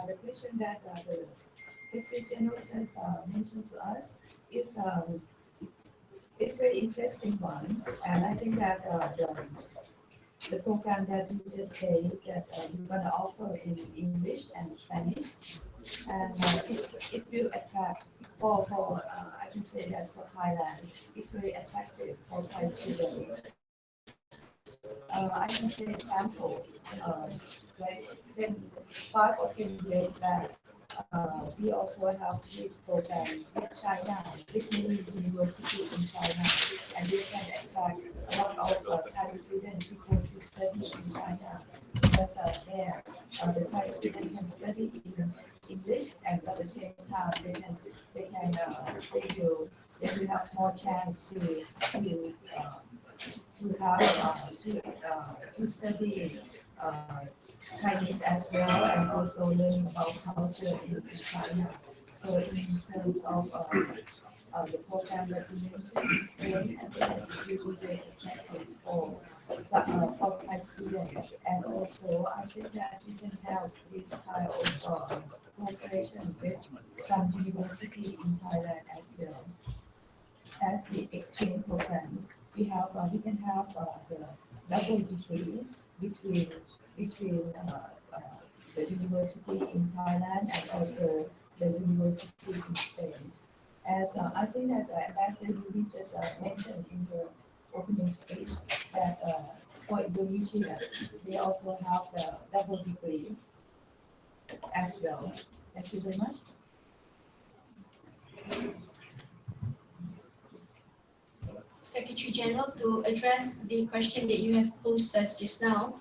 the question that the Secretary General just mentioned to us is it's very interesting one, and I think that the program that you just said that you're going to offer in English and Spanish, and it will attract for I can say that for Thailand, it's very attractive for Thai students. I can say example, like 5 or 10 years back, we also have this program with China, with many universities in China, and we can attract a lot of Thai students to go to study in China because there the Thai students can study in English, and at the same time they will have more chance to study Chinese as well, and also learning about culture in China. So in terms of the program that we mentioned in Spain, and then it will be very attractive for Thai students. And also I think that we can have this kind of cooperation with some university in Thailand as well as the exchange program. We can have the double degree between the university in Thailand and also the university in Spain. As I think that Ambassador Yuri just mentioned in the opening speech that for Indonesia, they also have the double degree as well. Thank you very much. Secretary General to address the question that you have posed us just now.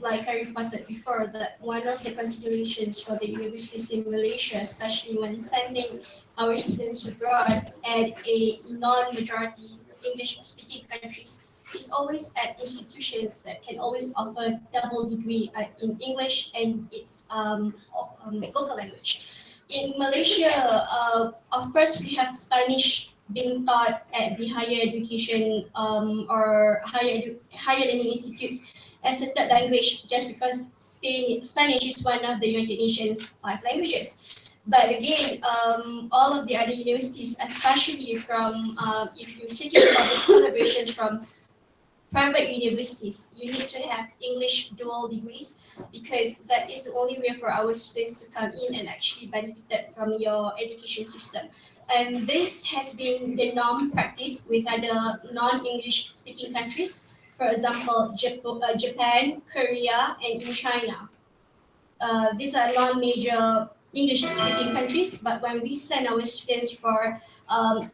Like I reported before, that one of the considerations for the universities in Malaysia, especially when sending our students abroad at a non-majority English-speaking countries, is always at institutions that can always offer double degree in English and its local language. In Malaysia, of course, we have Spanish being taught at the higher education or higher learning institutes as a third language, just because Spanish is one of the United Nations 5 languages. But again, all of the other universities, especially from if you're seeking collaborations from private universities, you need to have English dual degrees, because that is the only way for our students to come in and actually benefit from your education system. And this has been the norm practice with other non-English speaking countries. For example, Japan, Korea, and in China. These are non-major English-speaking countries, but when we send our students for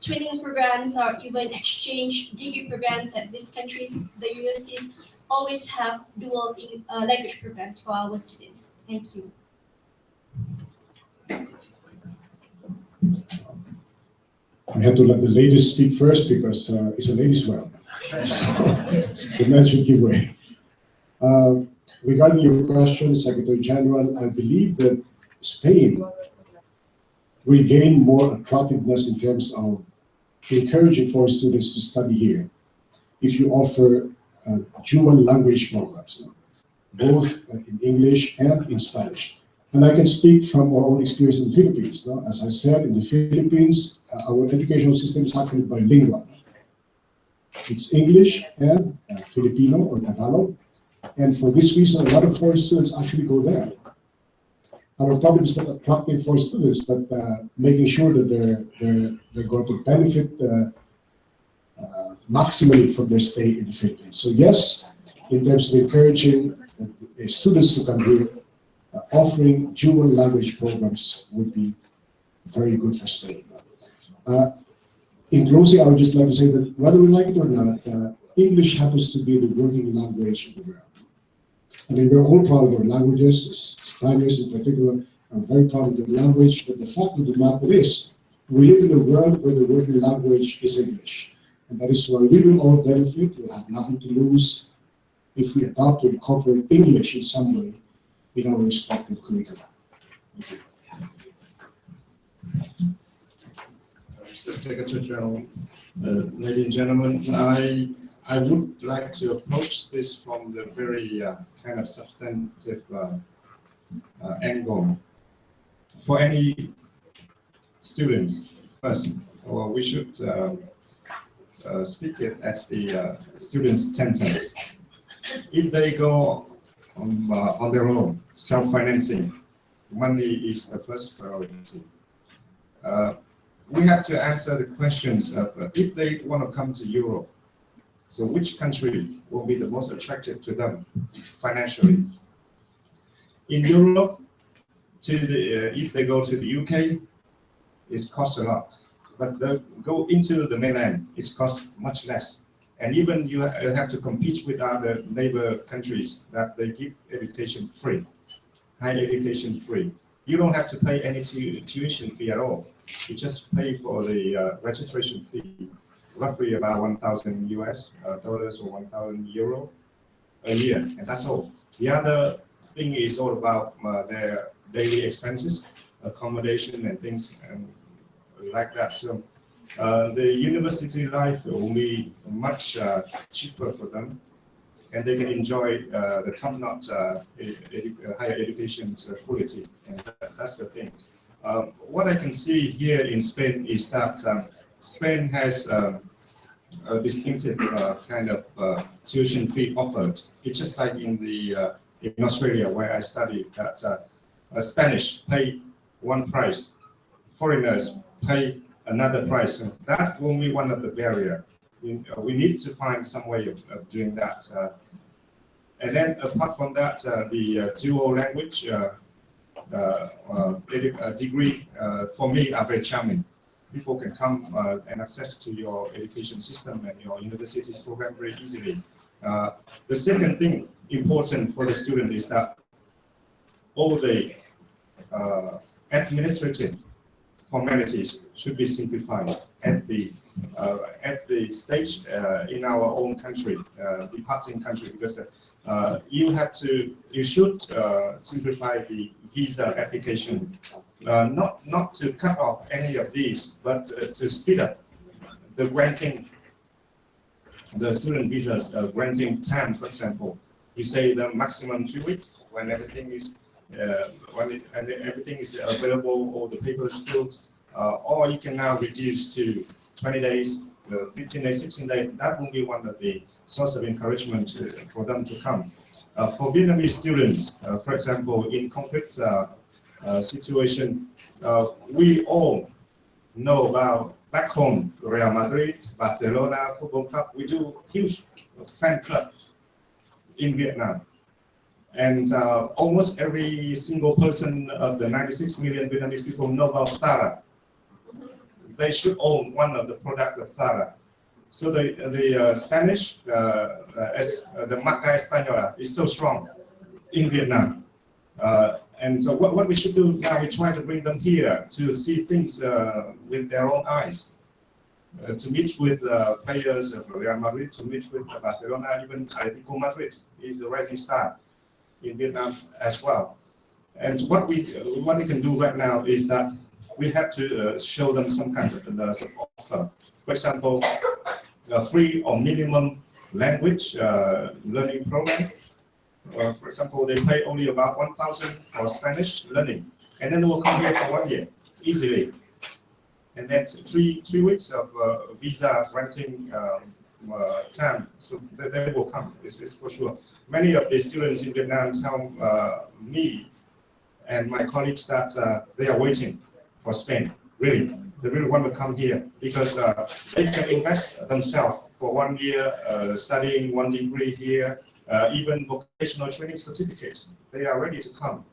training programs or even exchange degree programs at these countries, the universities always have dual language programs for our students. Thank you. I had to let the ladies speak first because it's a ladies' round. The men should give way. Regarding your question, Secretary General, I believe that Spain will gain more attractiveness in terms of encouraging foreign students to study here if you offer dual language programs, both in English and in Spanish. And I can speak from our own experience in the Philippines. As I said, in the Philippines, our educational system is actually bilingual. It's English and Filipino or Tagalog. And for this reason, a lot of foreign students actually go there. Our problem is not attracting foreign students, but making sure that they're going to benefit maximally from their stay in the Philippines. So yes, in terms of encouraging students to come here, offering dual language programs would be very good for Spain. In closing, I would just like to say that whether we like it or not, English happens to be the working language of the world. I mean, we're all proud of our languages, Spanish in particular. I'm very proud of the language, but the fact of the matter is, we live in a world where the working language is English. And that is why we will all benefit, we'll have nothing to lose if we adopt or incorporate English in some way in our respective curricula. Thank you. Mr. Secretary General, ladies and gentlemen, I would like to approach this from the very kind of substantive angle. For any students, first, we should speak it as the students' center. If they go on their own, self-financing, money is the first priority. We have to answer the questions of if they want to come to Europe, so which country will be the most attractive to them financially? In Europe, if they go to the UK, it costs a lot. But they go into the mainland, it costs much less. And even you have to compete with other neighbor countries that they give education free, higher education free. You don't have to pay any tuition fee at all. You just pay for the registration fee, roughly about 1,000 US dollars or 1,000 euro a year, and that's all. The other thing is all about their daily expenses, accommodation and things like that. So the university life will be much cheaper for them, and they can enjoy the top-notch higher education quality, and that's the thing. What I can see here in Spain is that Spain has a distinctive kind of tuition fee offered. It's just like in Australia, where I studied, that Spanish pay one price, foreigners pay another price. And that will be one of the barriers. We need to find some way of doing that. And then apart from that, the dual language degree for me are very charming. people can come and access to your education system and your university's program very easily. The second thing important for the student is that all the administrative formalities should be simplified at the stage in our own country, departing country, because you should simplify the visa application, not to cut off any of these, but to speed up the granting, the student visas granting time. For example, you say the maximum 2 weeks when everything is everything is available, all the papers filled, or you can now reduce to 20 days, 15 days, 16 days. That will be one of the source of encouragement for them to come. For Vietnamese students, for example, in conflict situation, we all know about back home, Real Madrid, Barcelona football club. We do huge fan club in Vietnam. And almost every single person of the 96 million Vietnamese people know about Thara. They should own one of the products of Thara. So the Spanish, the marca española is so strong in Vietnam. And so what we should do now, we try to bring them here to see things with their own eyes, to meet with players of Real Madrid, to meet with Barcelona, even Atletico Madrid is a rising star in Vietnam as well. And what we can do right now is that we have to show them some kind of offer. For example, a free or minimum language learning program. For example, they pay only about 1,000 for Spanish learning, and then they will come here for 1 year easily. And then three weeks of visa granting time, so they will come. This is for sure. Many of the students in Vietnam tell me and my colleagues that they are waiting for Spain. Really, they really want to come here because they can invest themselves for 1 year studying 1 degree here, even vocational training certificate. They are ready to come,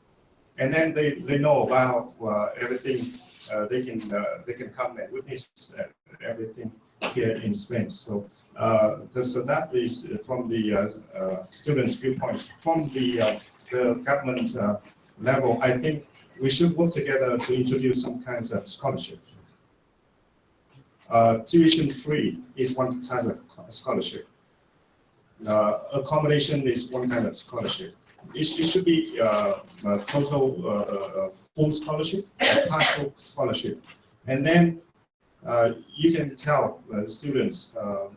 and then they know about everything. They can come and witness everything here in Spain. So that is from the students' viewpoint. From the government level, I think we should work together to introduce some kinds of scholarship. Tuition free is one type of scholarship. Accommodation is one kind of scholarship. It should be a total full scholarship, or partial scholarship. And then you can tell students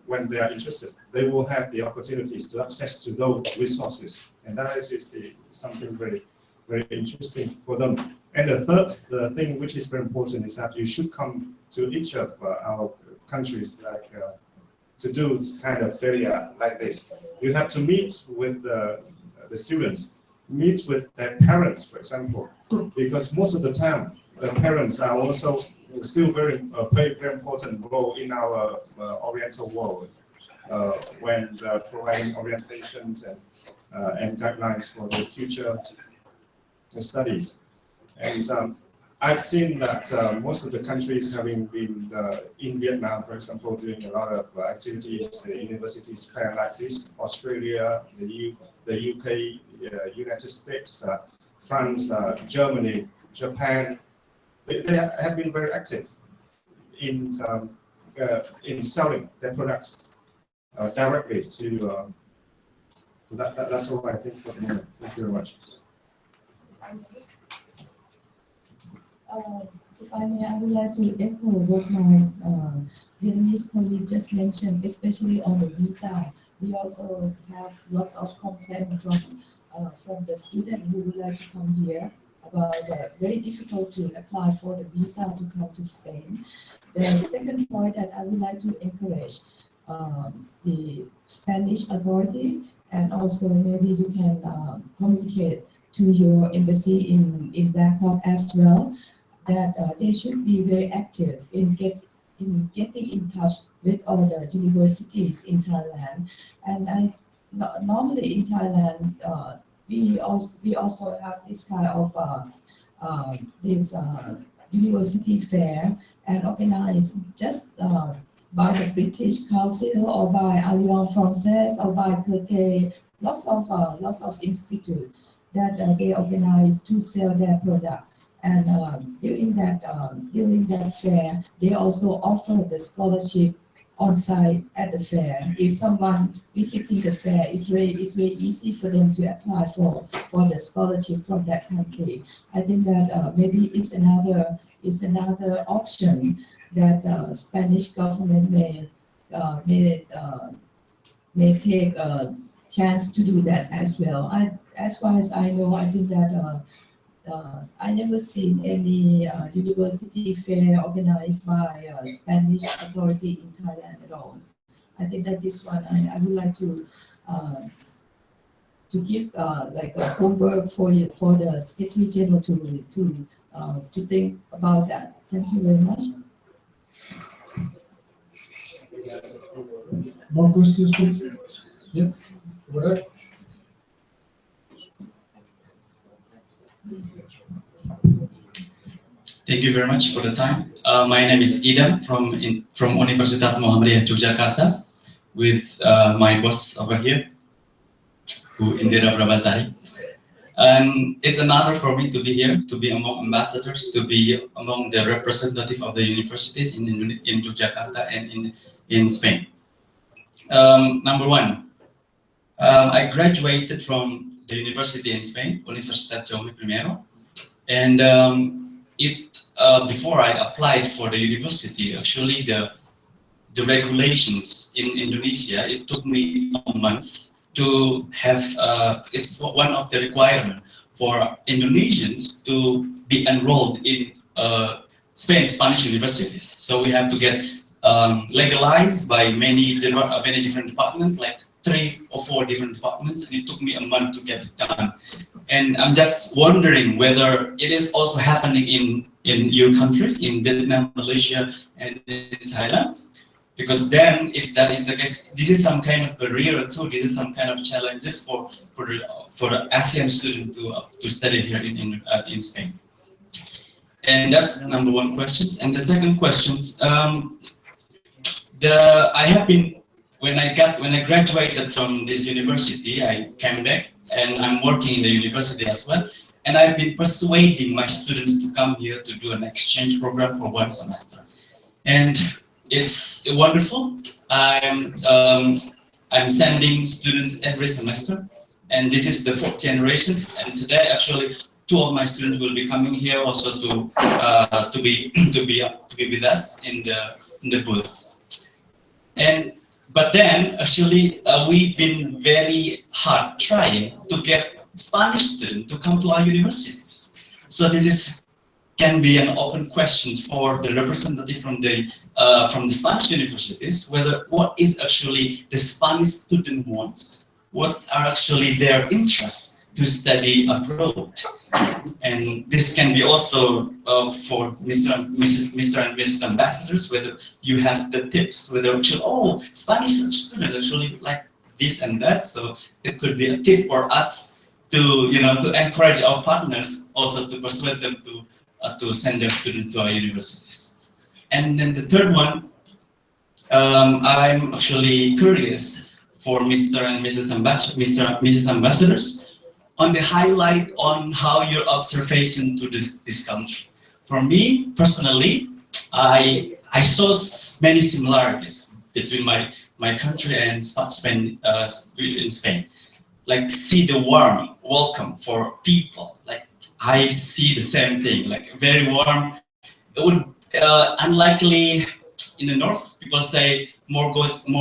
when they are interested, they will have the opportunities to access to those resources. And that is something very, very interesting for them. And the third thing, which is very important, is that you should come to each of our countries, like to do this kind of feria like this. You have to meet with the students, meet with their parents, for example, because most of the time, the parents are also still play a very important role in our Oriental world when providing orientations and guidelines for the future studies. And I've seen that most of the countries having been in Vietnam, for example, doing a lot of activities, the universities fair like this, Australia, the UK, United States, France, Germany, Japan, they have been very active in selling their products directly to. That's all I think for the moment. Thank you very much. If I may, I would like to echo what my Vietnamese colleague just mentioned, especially on the visa. We also have lots of complaints from the student who would like to come here about very difficult to apply for the visa to come to Spain. The second point that I would like to encourage the Spanish authority, and also maybe you can communicate to your embassy in Bangkok as well, that they should be very active in getting in touch with all the universities in Thailand. And normally in Thailand, we also have this kind of this university fair, and organized just by the British Council or by Alliance Française or by Cote, lots of institutes that they organize to sell their product. And during that fair, they also offer the scholarship on site at the fair. If someone visiting the fair, it's very easy for them to apply for the scholarship from that country. I think that maybe it's another option that Spanish government may take a chance to do that as well. As far as I know, I think that I never seen any university fair organized by Spanish authority in Thailand at all. I think that this one I would like to give like a homework for the Secretary General to think about that. Thank you very much. More questions, please? Yeah, over there. Thank you very much for the time. My name is Idam from Universitas Muhammadiyah Yogyakarta, with my boss over here, who Indira Prabhasari. And it's an honor for me to be here, to be among ambassadors, to be among the representative of the universities in Yogyakarta and in Spain. Number one, I graduated from the university in Spain, Universidad Jaume Primero, and before I applied for the university, actually the regulations in Indonesia, it took me a month to have, it's one of the requirements for Indonesians to be enrolled in Spanish universities. So we have to get legalized by many different departments, like 3 or 4 different departments, and it took me a month to get it done. And I'm just wondering whether it is also happening in your countries, in Vietnam, Malaysia, and in Thailand. Because then, if that is the case, this is some kind of barrier too. This is some kind of challenges for the ASEAN student to study here in Spain. And that's the number one questions. And the second questions, I have been, when I graduated from this university, I came back and I'm working in the university as well. And I've been persuading my students to come here to do an exchange program for 1 semester. And it's wonderful. I'm sending students every semester, and this is the 4th generation. And today, actually, 2 of my students will be coming here also to be with us in the booth. But then, actually, we've been very hard trying to get Spanish students to come to our universities. So this can be an open question for the representative from the Spanish universities, whether what is actually the Spanish student wants, what are actually their interests to study abroad. And this can be also for Mr. and Mrs. Ambassadors, whether you have the tips, whether actually, Spanish students actually like this and that. So it could be a tip for us to encourage our partners also to persuade them to send their students to our universities. And then the third one, I'm actually curious for Mr. and Mrs. Ambassadors on the highlight on how your observation to this country. For me personally, I saw many similarities between my country and Spain, in Spain. Like, see the warm welcome for people. Like, I see the same thing, like very warm. It would unlikely in the north, people say more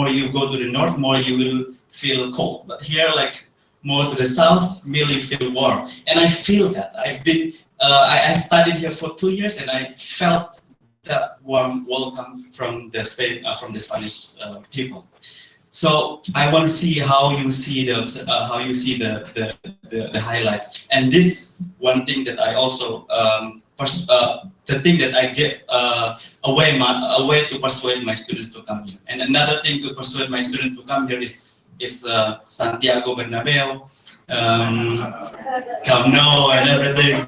you go to the north, more you will feel cold. But here, like more to the south, merely feel warm. And I feel that. I've been, I studied here for 2 years, and I felt that warm welcome from the Spanish people. So I want to see how you see the highlights. And this one thing that I also the thing that I get a way to persuade my students to come here. And another thing to persuade my students to come here is Santiago Bernabeu, Camp Nou, and everything.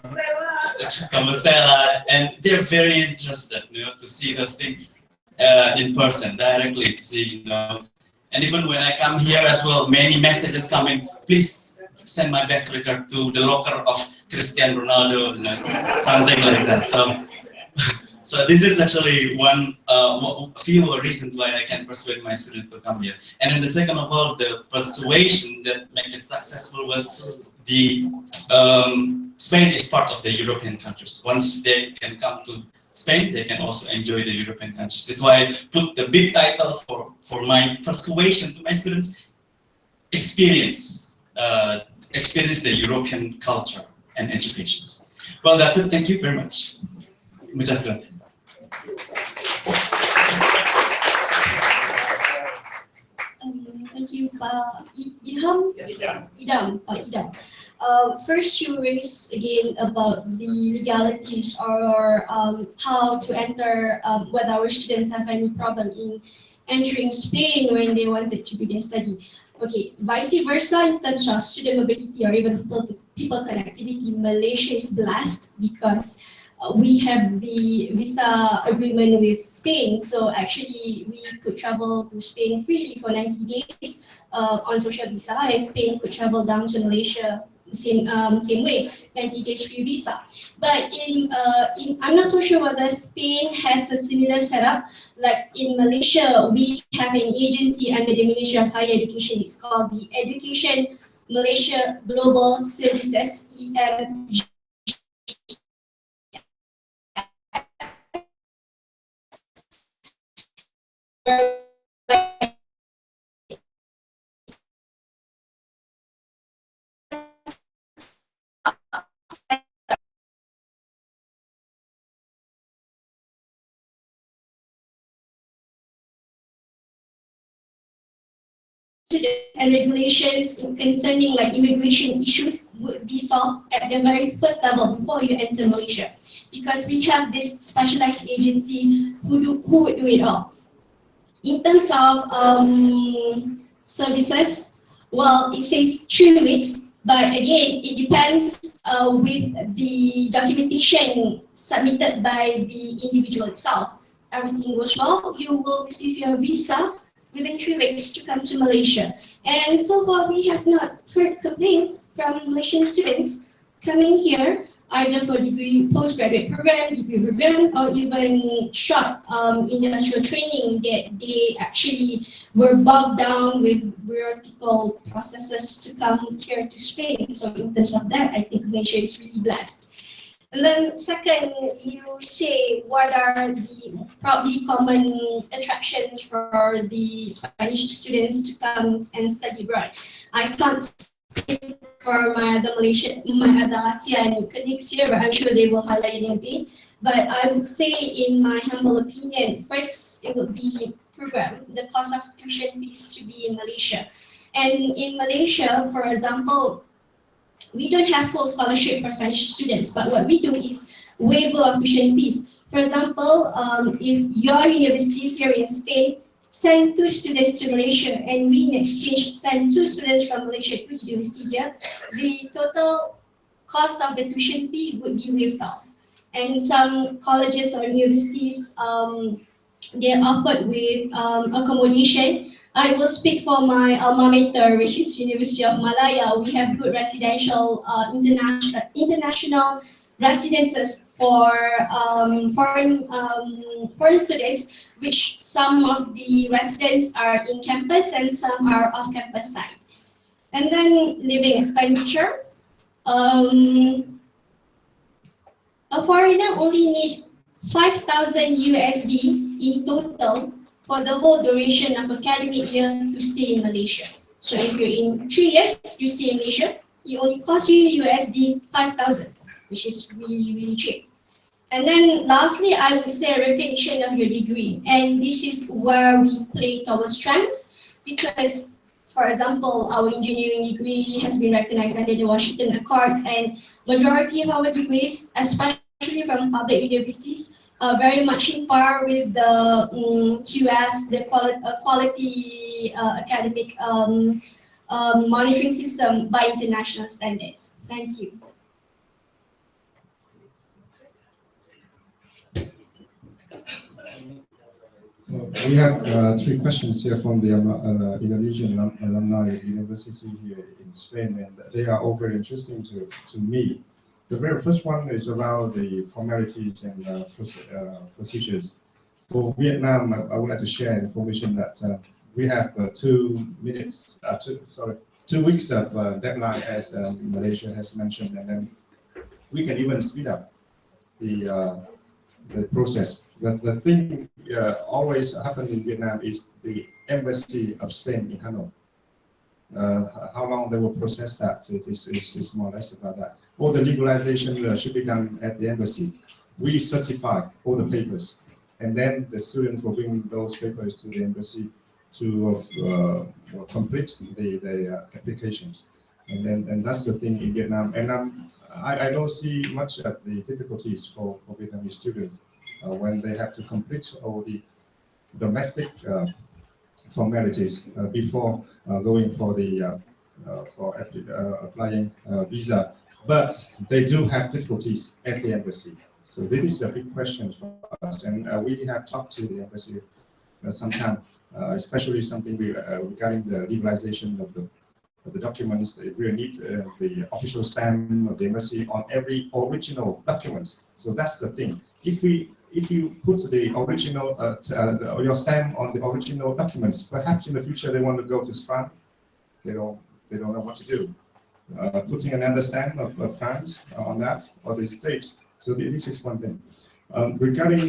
Compostela, and they're very interested, to see those things in person, directly to see, And even when I come here as well, many messages coming. Please send my best regard to the locker of Cristiano Ronaldo, something like that. So this is actually a few reasons why I can persuade my students to come here. And then the second of all, the persuasion that made it successful was Spain is part of the European countries. Once they can come to Spain, they can also enjoy the European countries. That's why I put the big title for my persuasion to my students: experience the European culture and education. Well, that's it. Thank you very much. Muchas gracias. Thank you, Idam. First, you raised again about the legalities or how to enter, whether our students have any problem in entering Spain when they wanted to begin study. Okay, vice versa in terms of student mobility or even people connectivity, Malaysia is blessed because we have the visa agreement with Spain. So actually, we could travel to Spain freely for 90 days on social visa, and Spain could travel down to Malaysia same way, 90 days free visa. But I'm not so sure whether Spain has a similar setup. Like in Malaysia, we have an agency under the Ministry of Higher Education. It's called the Education Malaysia Global Services, EMG. And regulations concerning like immigration issues would be solved at the very first level before you enter Malaysia, because we have this specialized agency who would do it all. In terms of services, well, it says 3 weeks, but again, it depends with the documentation submitted by the individual itself. Everything goes well, you will receive your visa within 3 weeks to come to Malaysia. And so far, we have not heard complaints from Malaysian students coming here, either for degree, postgraduate program, degree program, or even short industrial training, that they actually were bogged down with bureaucratic processes to come here to Spain. So in terms of that, I think Malaysia is really blessed. And then second, you say what are the probably common attractions for the Spanish students to come and study abroad. I can't speak for my other ASEAN colleagues here, but I'm sure they will highlight it in a bit. But I would say, in my humble opinion, first it would be program, the cost of tuition fees to be in Malaysia. And in Malaysia, for example, we don't have full scholarship for Spanish students, but what we do is waiver of tuition fees. For example, if your university here in Spain send 2 students to Malaysia, and we in exchange send 2 students from Malaysia to the university here, the total cost of the tuition fee would be waived off. And some colleges or universities, they're offered with accommodation. I will speak for my alma mater, which is University of Malaya. We have good residential, international residences for foreign students, which some of the residents are in campus and some are off campus side. And then living expenditure. A foreigner only need 5,000 USD in total for the whole duration of academic year to stay in Malaysia. So if you're in 3 years, you stay in Malaysia, it only costs you USD 5,000, which is really, really cheap. And then lastly, I would say recognition of your degree. And this is where we play towards strengths, because, for example, our engineering degree has been recognized under the Washington Accords, and majority of our degrees, especially from public universities, are very much in par with the QS, the quality academic monitoring system by international standards. Thank you. We have 3 questions here from the Indonesian alumni university here in Spain, and they are all very interesting to me. The very first one is around the formalities and procedures. For Vietnam, I would like to share information that we have 2 weeks of deadline, as Malaysia has mentioned, and then we can even speed up the process. But the thing always happens in Vietnam is the embassy of Spain in Hanoi. How long they will process that is more or less about that. All the legalization should be done at the embassy. We certify all the papers, and then the students will bring those papers to the embassy to complete the applications. And that's the thing in Vietnam. And I don't see much of the difficulties for Vietnamese students when they have to complete all the domestic formalities before going for the applying visa. But they do have difficulties at the embassy. So this is a big question for us, and we have talked to the embassy sometime, especially something regarding the legalization of the documents. They really need the official stamp of the embassy on every original documents. So that's the thing. If you put the original your stamp on the original documents, perhaps in the future they want to go to France, they don't know what to do. Putting another stamp of France on that, or the state. So this is one thing. Regarding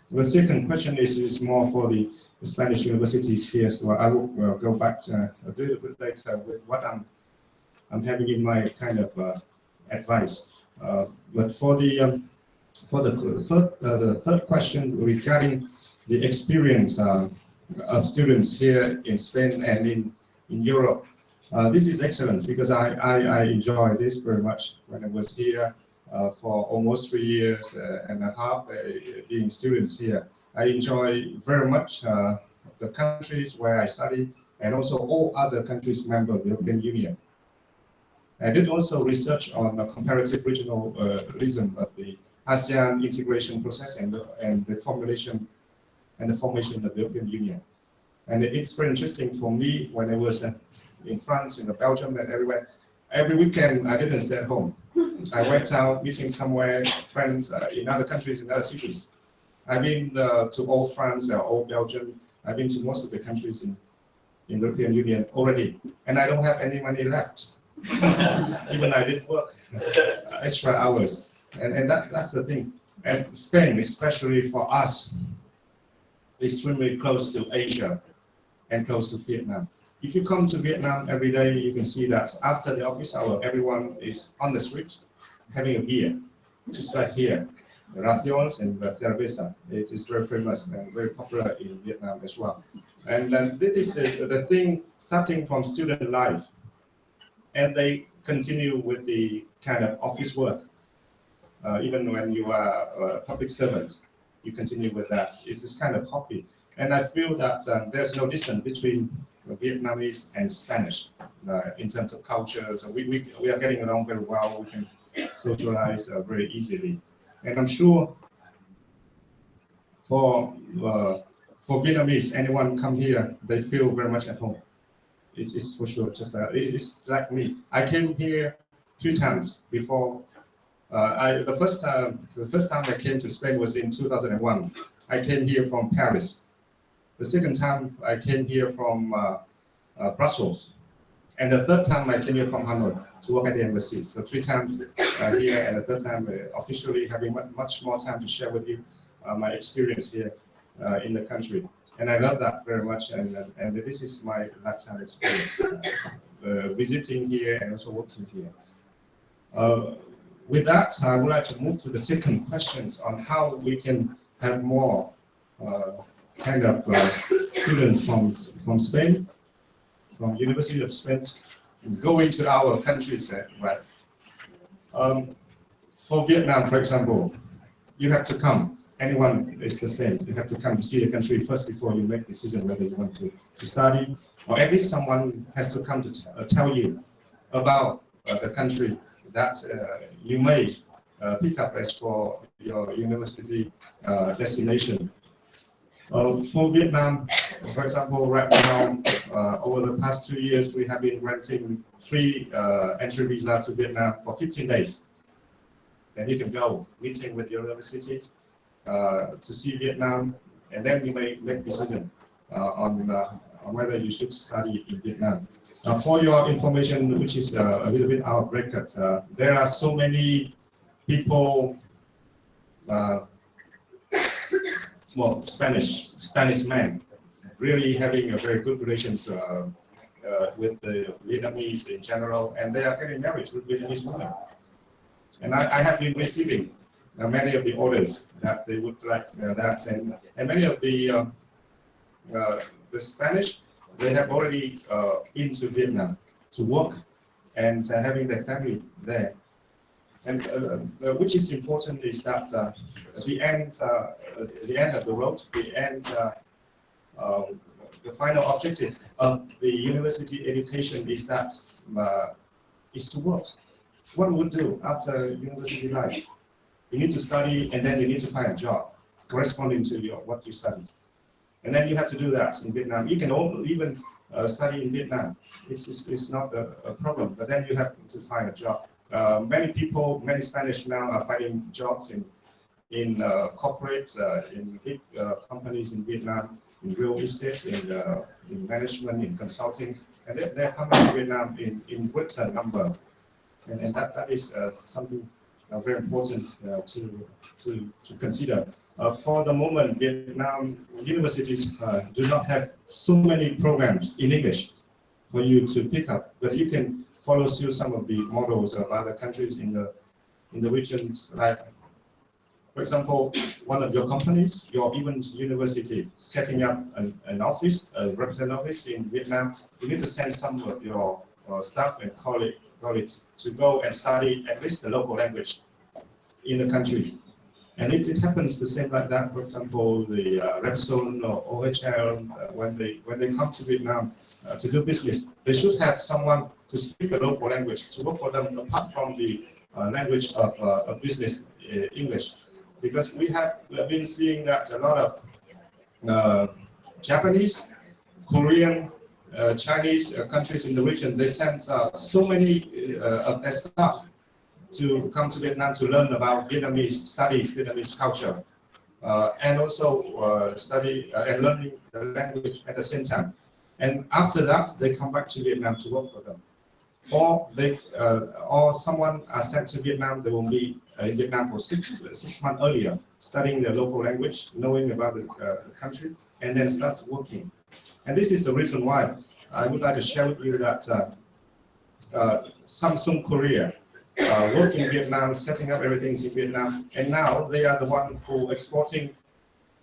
the second question is more for the Spanish universities here. So I will go back a little bit later with what I'm having in my kind of advice. But for the third question regarding the experience of students here in Spain and in Europe. This is excellent because I enjoy this very much when I was here for almost 3 years and a half being students here. I enjoy very much the countries where I study and also all other countries member of the European Union. I did also research on the comparative regionalism of the ASEAN integration process and the formulation and the formation of the European Union. And it's very interesting for me when I was in France, in Belgium, and everywhere. Every weekend, I didn't stay at home. I went out meeting somewhere, friends in other countries, in other cities. I've been to all France, all Belgium. I've been to most of the countries in the European Union already, and I don't have any money left. Even I did work extra hours, and that's the thing. And Spain, especially for us, extremely close to Asia and close to Vietnam. If you come to Vietnam every day, you can see that after the office hour, everyone is on the street having a beer, just like here. Rations and cerveza. It is very famous and very popular in Vietnam as well. And this is the thing starting from student life. And they continue with the kind of office work. Even when you are a public servant, you continue with that. It's this kind of hobby. And I feel that there's no distance between Vietnamese and Spanish in terms of culture. So we are getting along very well. We can socialize very easily. And I'm sure for Vietnamese, anyone come here, they feel very much at home. It's for sure. Just it's like me. I came here 3 times before. The first time I came to Spain was in 2001. I came here from Paris. The second time I came here from Brussels. And the third time I came here from Hanoi to work at the embassy. So 3 times here, and the third time officially having much more time to share with you my experience here in the country. And I love that very much, and this is my lifetime experience, visiting here and also working here. With that, I would like to move to the second questions on how we can have more kind of students from Spain, from University of Spain, going to our countries, right? For Vietnam, for example, you have to come. Anyone is the same. You have to come to see the country first before you make a decision whether you want to study, or at least someone has to come to tell you about the country that you may pick up as for your university destination. For Vietnam, for example, right now, over the past 2 years, we have been granting free entry visa to Vietnam for 15 days. Then you can go meeting with your universities to see Vietnam, and then you may make decision on whether you should study in Vietnam. For your information, which is a little bit out of record, there are so many people, well, Spanish men, really having a very good relations with the Vietnamese in general, and they are getting married with Vietnamese women. And I have been receiving many of the orders that they would like that, and many of the Spanish, they have already been to Vietnam to work and having their family there. And which is important is that at the end of the road, the final objective of the university education is that is to work. What we would do after university life? You need to study, and then you need to find a job corresponding to what you studied. And then you have to do that in Vietnam. You can even study in Vietnam. It's not a problem, but then you have to find a job. Many people, many Spanish now are finding jobs in corporates, in big companies in Vietnam, in real estate, in management, in consulting, and they're coming to Vietnam in great number, and that is something very important to consider. For the moment, Vietnam universities do not have so many programs in English for you to pick up, but you can follow through some of the models of other countries in the region. Like, for example, one of your companies, your even university, setting up an office, a representative office in Vietnam, you need to send some of your staff and colleagues to go and study at least the local language in the country. And it happens the same like that. For example, the Repsol or OHL, when they come to Vietnam to do business, they should have someone to speak the local language to work for them, apart from the language of business, English. Because we have been seeing that a lot of Japanese, Korean, Chinese countries in the region, they send so many of their staff to come to Vietnam to learn about Vietnamese studies, Vietnamese culture, and also study and learning the language at the same time. And after that, they come back to Vietnam to work for them. Or someone are sent to Vietnam, they will be in Vietnam for six months earlier, studying the local language, knowing about the country, and then start working. And this is the reason why I would like to share with you that Samsung Korea work in Vietnam, setting up everything in Vietnam, and now they are the one who exporting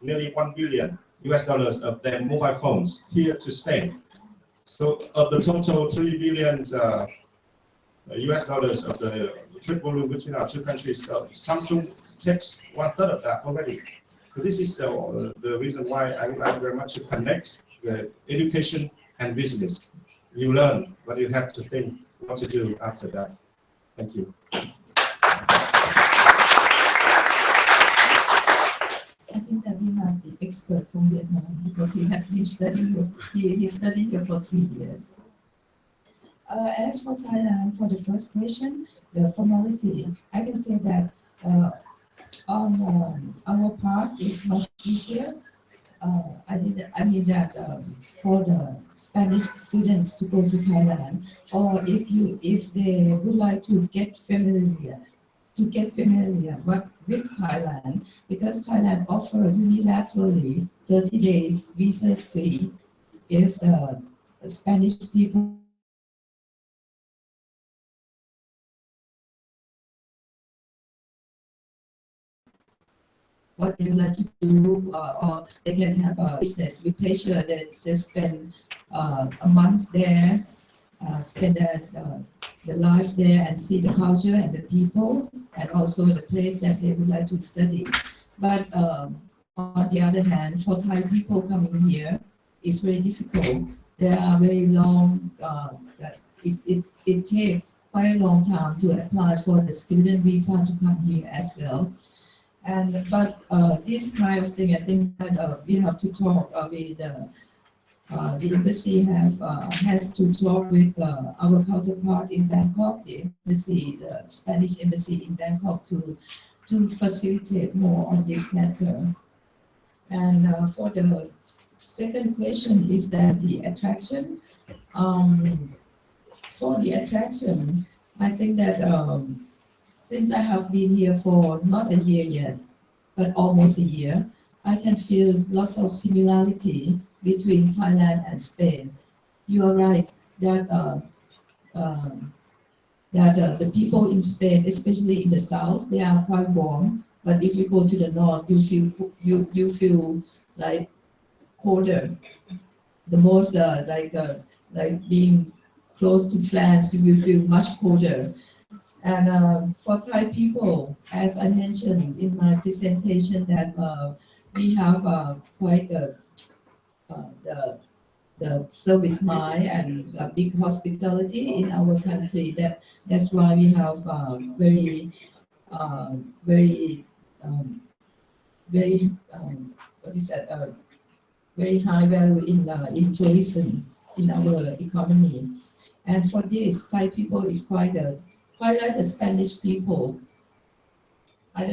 nearly $1 billion of their mobile phones here to Spain. So of the total $3 billion of the trade volume between our two countries, Samsung takes 1/3 of that already. So this is the reason why I would like very much to connect the education and business. You learn, but you have to think what to do after that. Thank you. I think that we have the expert from Vietnam because he has been studying. He studied here for 3 years. As for Thailand, for the first question, the formality, I can say that on our part is much easier. I mean that for the Spanish students to go to Thailand, or if they would like to get familiar with Thailand, because Thailand offers unilaterally 30 days visa free if the Spanish people what they would like to do, or they can have a business with pleasure that they spend a month there, spend the life there and see the culture and the people, and also the place that they would like to study. But on the other hand, for Thai people coming here, it's very difficult. There are very long, it takes quite a long time to apply for the student visa to come here as well. But this kind of thing, I think that we have to talk with the embassy has to talk with our counterpart in Bangkok, the embassy, the Spanish embassy in Bangkok, to facilitate more on this matter. And for the second question is that the attraction. For the attraction, I think that since I have been here for not a year yet, but almost a year, I can feel lots of similarity between Thailand and Spain. You are right that the people in Spain, especially in the south, they are quite warm. But if you go to the north, you feel like colder. The most like being close to France, you will feel much colder. And for Thai people, as I mentioned in my presentation, that we have quite the service mind and big hospitality in our country. That's why we have very what is that? Very high value in tourism in our economy. And for this, Thai people is quite like the Spanish people. I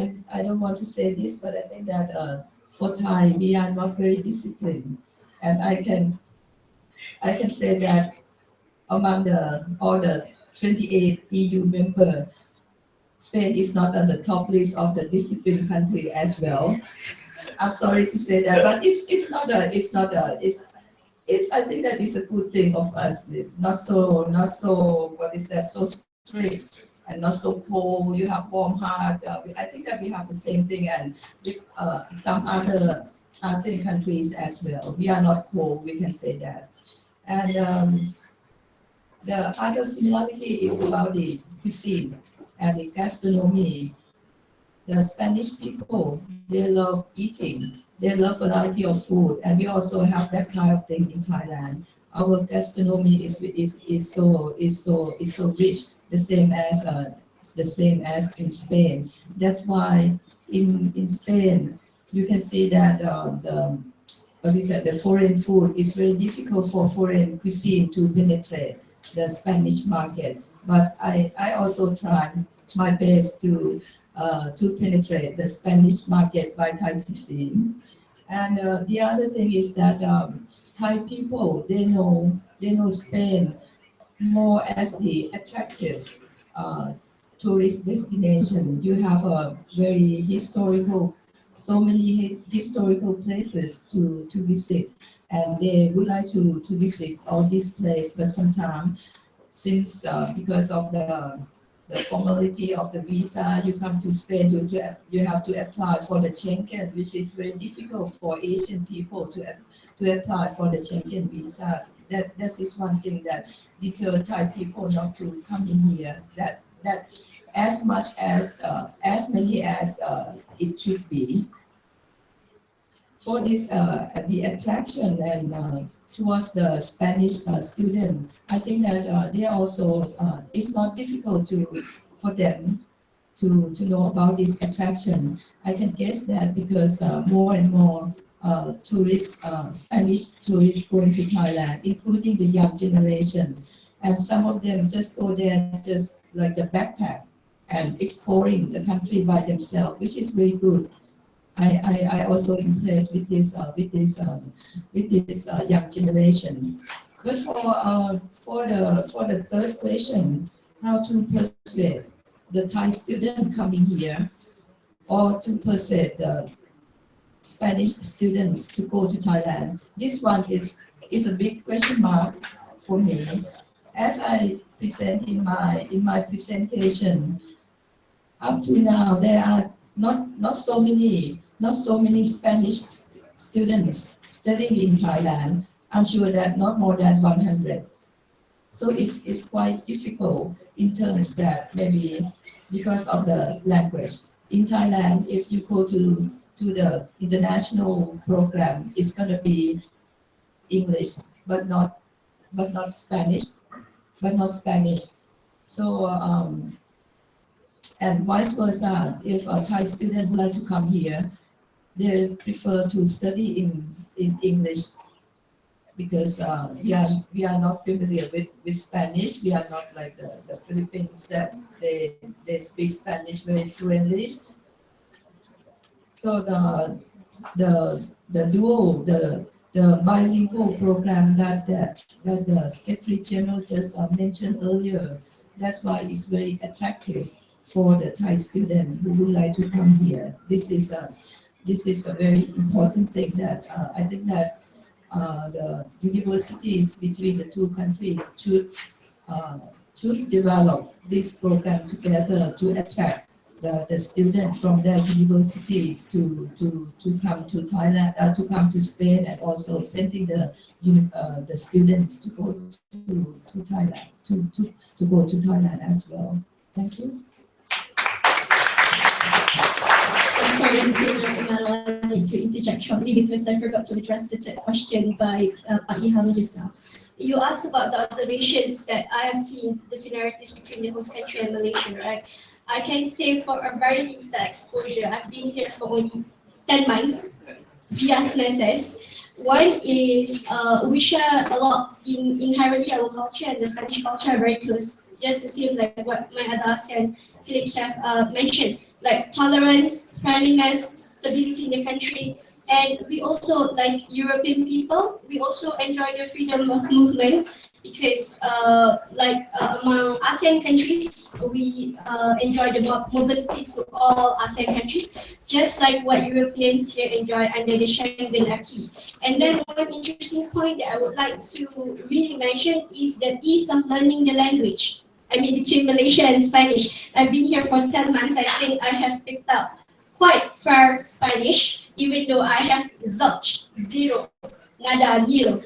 don't want to say this, but I think that for Thai, we are not very disciplined. And I can say that among all the 28 EU members, Spain is not on the top list of the disciplined country as well. I'm sorry to say that, but I think that is a good thing of us. Not so what is that, so strict and not so cold. You have warm heart. I think that we have the same thing, and with some other ASEAN countries as well. We are not cold, we can say that. And the other similarity is about the cuisine and the gastronomy. The Spanish people, they love eating. They love variety of food, and we also have that kind of thing in Thailand. Our gastronomy is so rich, the same as in Spain. That's why in Spain you can see that the foreign food is very difficult for foreign cuisine to penetrate the Spanish market. But I also try my best to penetrate the Spanish market by Thai cuisine. And the other thing is that Thai people, they know Spain more as the attractive tourist destination. You have a very so many historical places to visit, and they would like to visit all these places, but sometimes since because of the formality of the visa, you come to Spain, you have to apply for the Schengen, which is very difficult for Asian people to apply for the Schengen visas. That is one thing that deters Thai people not to come in here. That as much as many as it should be. For this, the attraction and towards the Spanish student, I think that they also, it's not difficult for them to know about this attraction. I can guess that because more and more Spanish tourists going to Thailand, including the young generation, and some of them just go there just like a backpack and exploring the country by themselves, which is very good. I also impressed with this young generation. But for the third question, how to persuade the Thai student coming here, or to persuade the Spanish students to go to Thailand, this one is a big question mark for me. As I present in my presentation, up to now there are not so many Spanish students studying in Thailand. I'm sure that not more than 100. So it's quite difficult in terms that maybe because of the language. In Thailand, if you go to the international program, it's going to be English, but not Spanish. So And vice versa, if a Thai student would like to come here, they prefer to study in English because we are not familiar with Spanish. We are not like the Philippines that they speak Spanish very fluently. So the dual, the bilingual program that the Secretary General just mentioned earlier, that's why it's very attractive for the Thai student who would like to come here. This is a very important thing that I think that the universities between the two countries should develop this program together to attract the students from their universities to come to Thailand, to come to Spain, and also sending the students to go to Thailand, to go to Thailand as well. Thank you. I'm sorry, Mr. Manuel, to interject shortly because I forgot to address the third question by Pak Ilham just now. You asked about the observations that I have seen the similarities between the host country and Malaysia, right? I can say for a very limited exposure, I've been here for only 10 months via semesters. One is we share a lot inherently our culture and the Spanish culture are very close. Just the same like what my other ASEAN colleagues have mentioned, like tolerance, friendliness, stability in the country. And we also, like European people, we also enjoy the freedom of movement because among ASEAN countries, we enjoy the mobility to all ASEAN countries, just like what Europeans here enjoy under the Schengen acquis. And then one interesting point that I would like to really mention is the ease of learning the language. I mean, between Malaysia and Spanish. I've been here for 10 months. I think I have picked up quite fair Spanish, even though I have zilch, zero, nada, nil,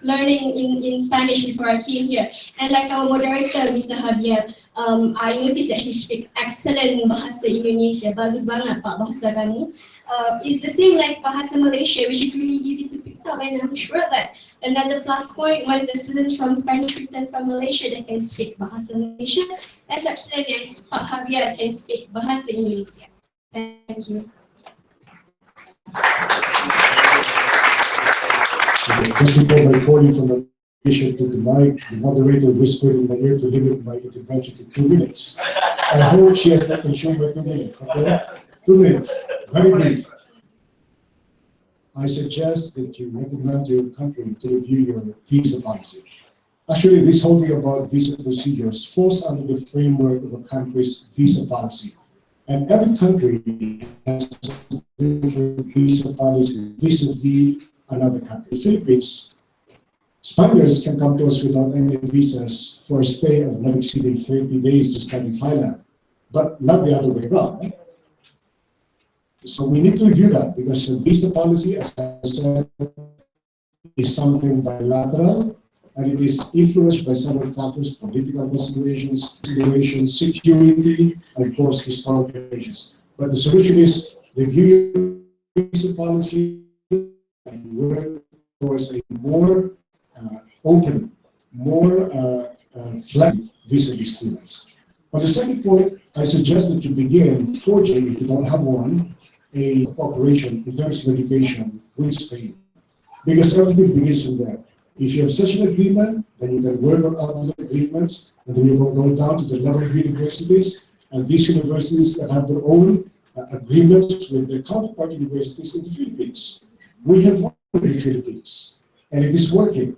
learning in Spanish before I came here. And like our moderator, Mr. Javier, I noticed that he speaks excellent bahasa Indonesia. Bagus banget Pak bahasa kamu. It's the same like bahasa Malaysia, which is really easy to pick up. And I'm sure that another plus point when the students from Spanish return from Malaysia, they can speak bahasa Malaysia as excellent as Pak Javier can speak bahasa Indonesia. Thank you. Just before my colleague from the patient took the mic, the moderator whispered in my ear to limit my intervention to 2 minutes. I hope she has not consumed my 2 minutes, okay? 2 minutes, very brief. I suggest that you recommend your country to review your visa policy. Actually, this whole thing about visa procedures falls under the framework of a country's visa policy. And every country has different visa policy vis-a-vis another country. The Philippines, Spaniards can come to us without any visas for a stay of not exceeding 30 days to study in Thailand, but not the other way around. Right? So we need to review that because the visa policy, as I said, is something bilateral and it is influenced by several factors: political considerations, security, and of course historical issues. But the solution is review your visa policy and work towards a more open, more flexible visa students. On the second point, I suggest that you begin forging, if you don't have one, a cooperation in terms of education with Spain, because everything begins from there. If you have such an agreement, then you can work on other agreements, and then you will go down to the level of universities, and these universities can have their own agreements with their counterpart universities in the Philippines. We have one in the Philippines, and it is working.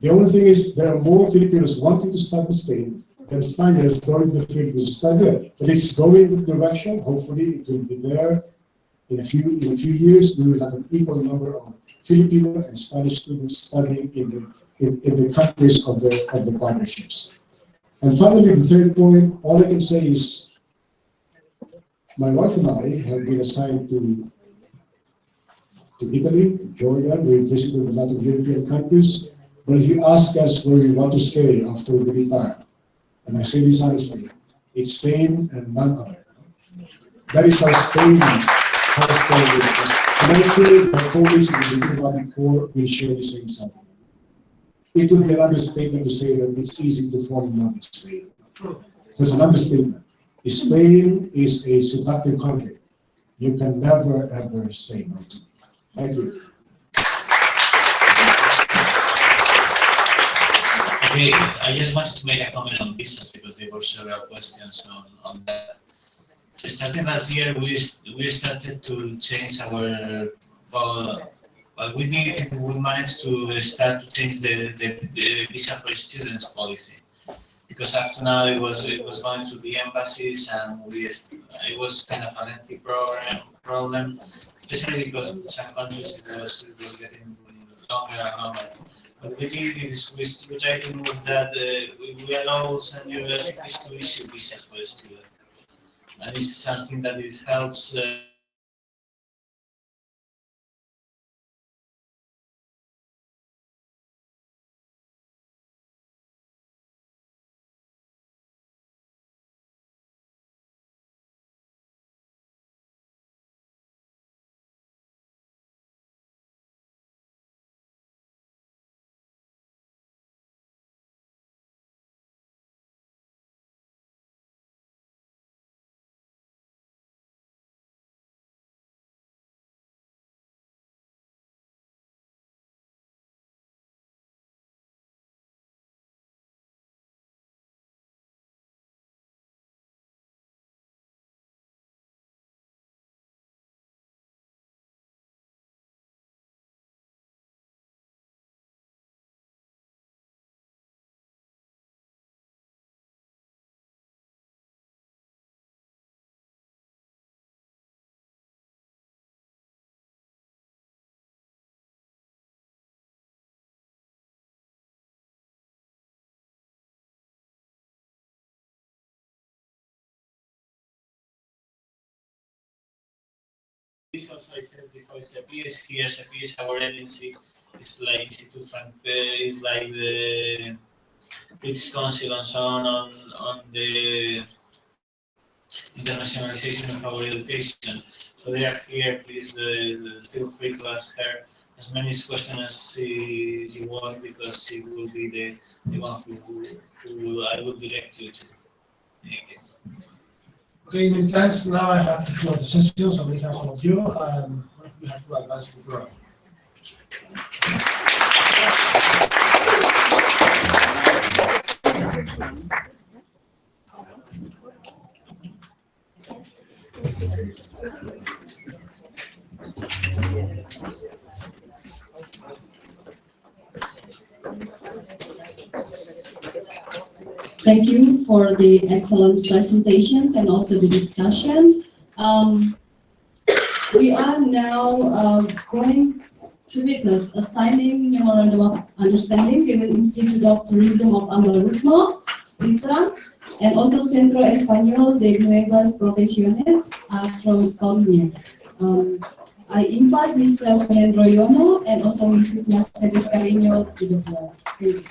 The only thing is there are more Filipinos wanting to study in Spain than Spaniards going to the Philippines to study there. But it's going in the direction. Hopefully, it will be there in a few years. We will have an equal number of Filipino and Spanish students studying in the countries of the partnerships. And finally, the third point, all I can say is my wife and I have been assigned to Italy, to Jordan. We've visited a lot of European countries. But if you ask us where we want to stay after we retire, and I say this honestly, it's Spain and none other. That is how Spain is. And I'm sure my colleagues in the diplomatic corps will share the same sentiment. It would be an understatement to say that it's easy to fall in love with Spain. There's an understatement. Spain is a seductive country. You can never ever say no to it. Thank you. Okay, I just wanted to make a comment on visas because there were several questions on that. Starting last year, we started to change our, what we did is we managed to start to change the visa for students policy. Because up to now it was going through the embassies and it was kind of a lengthy problem, especially because some countries it was getting longer and longer. What we did is we tried to move that we allow some universities to issue visas for students, and it's something that it helps. This also I said before, it's appears here, it appears our agency. It's like Institute it's like the British Council and so on the internationalization of our education. So they are here. Please feel free to ask her as many questions as you want, because she will be the one who I will direct you to. Okay. Okay, many thanks. Now I have to close the session, so many thanks all of you, and we have to advance the program. Thank you for the excellent presentations and also the discussions. We are now going to witness a signing memorandum of understanding with the Institute of Tourism of Ambarukmo, Estarán, and also Centro Español de Nuevas Profesiones from Colombia. I invite Mr. Alejandro Yono and also Mrs. Mercedes Carreño to the floor. Thank you.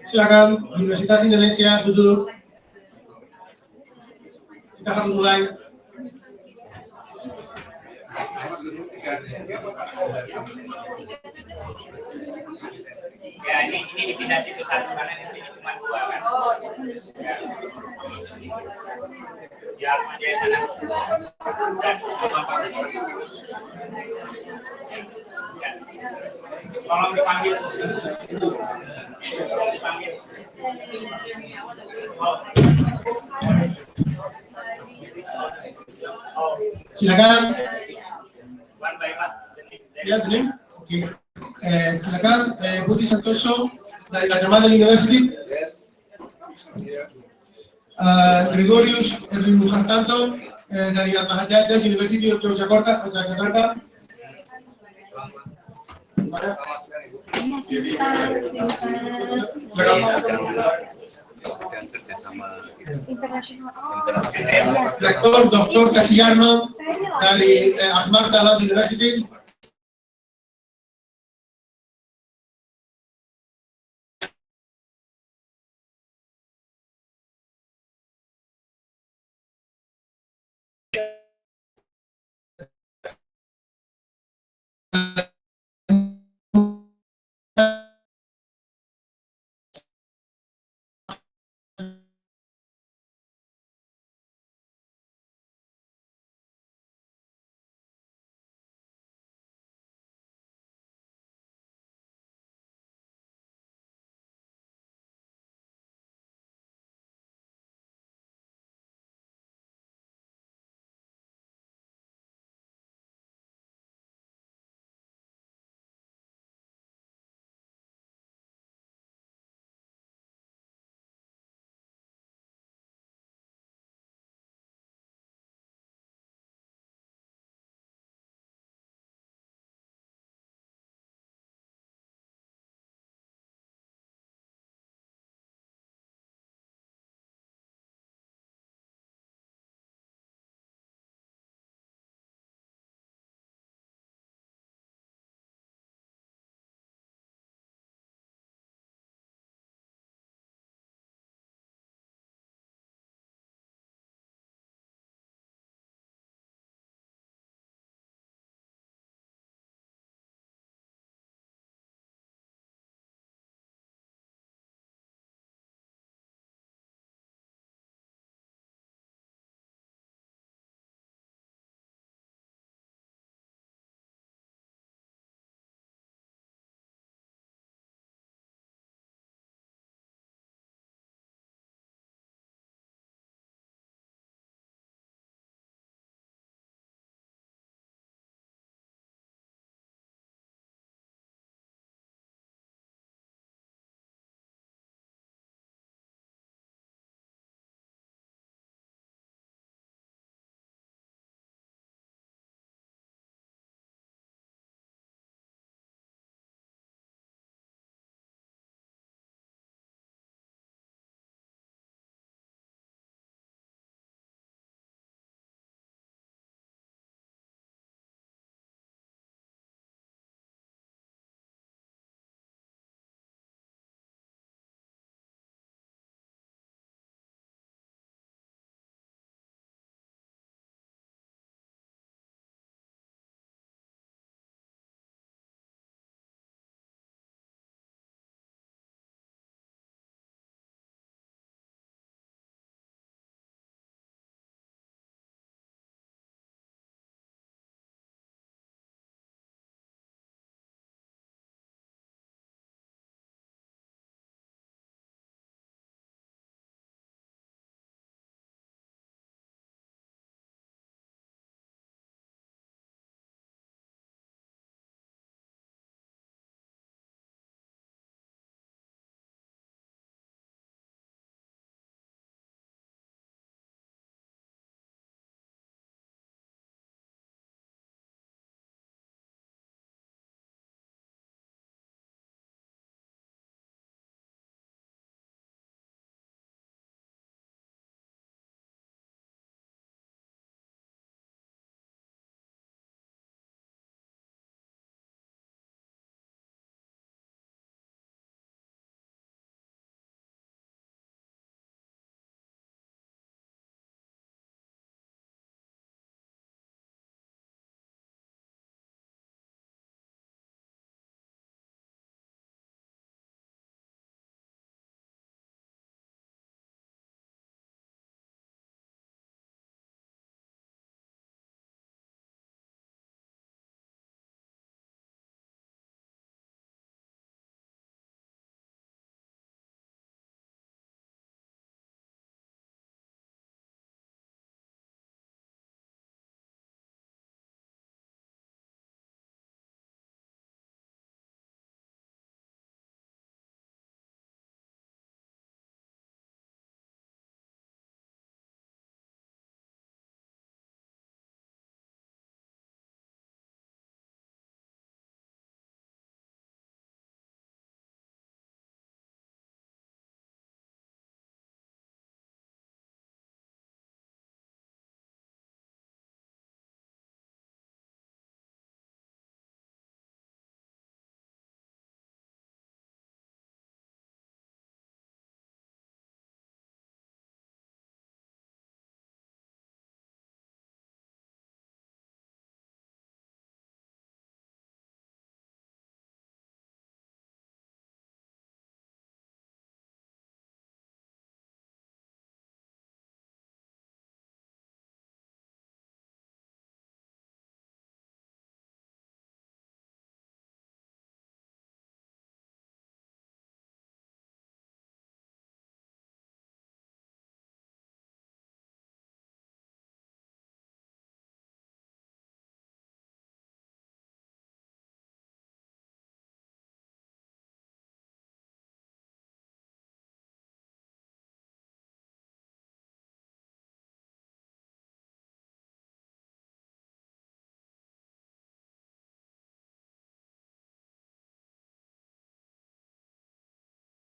Silakan Universitas Indonesia duduk. Kita akan mulai. Ya, ini dipindah situ satu karena di sini cuma dua kan. Ya, aja sana. Dan Bapak. Tolong dipanggil. Dipanggil. Silakan. One by one. Ya, benar. Oke. Silakan Budi Santoso dari Además University. Gregorius Erwin Muhartanto dari Agastia University of Jakarta. Rektor Dr. Kasiarno dari Ahmad University.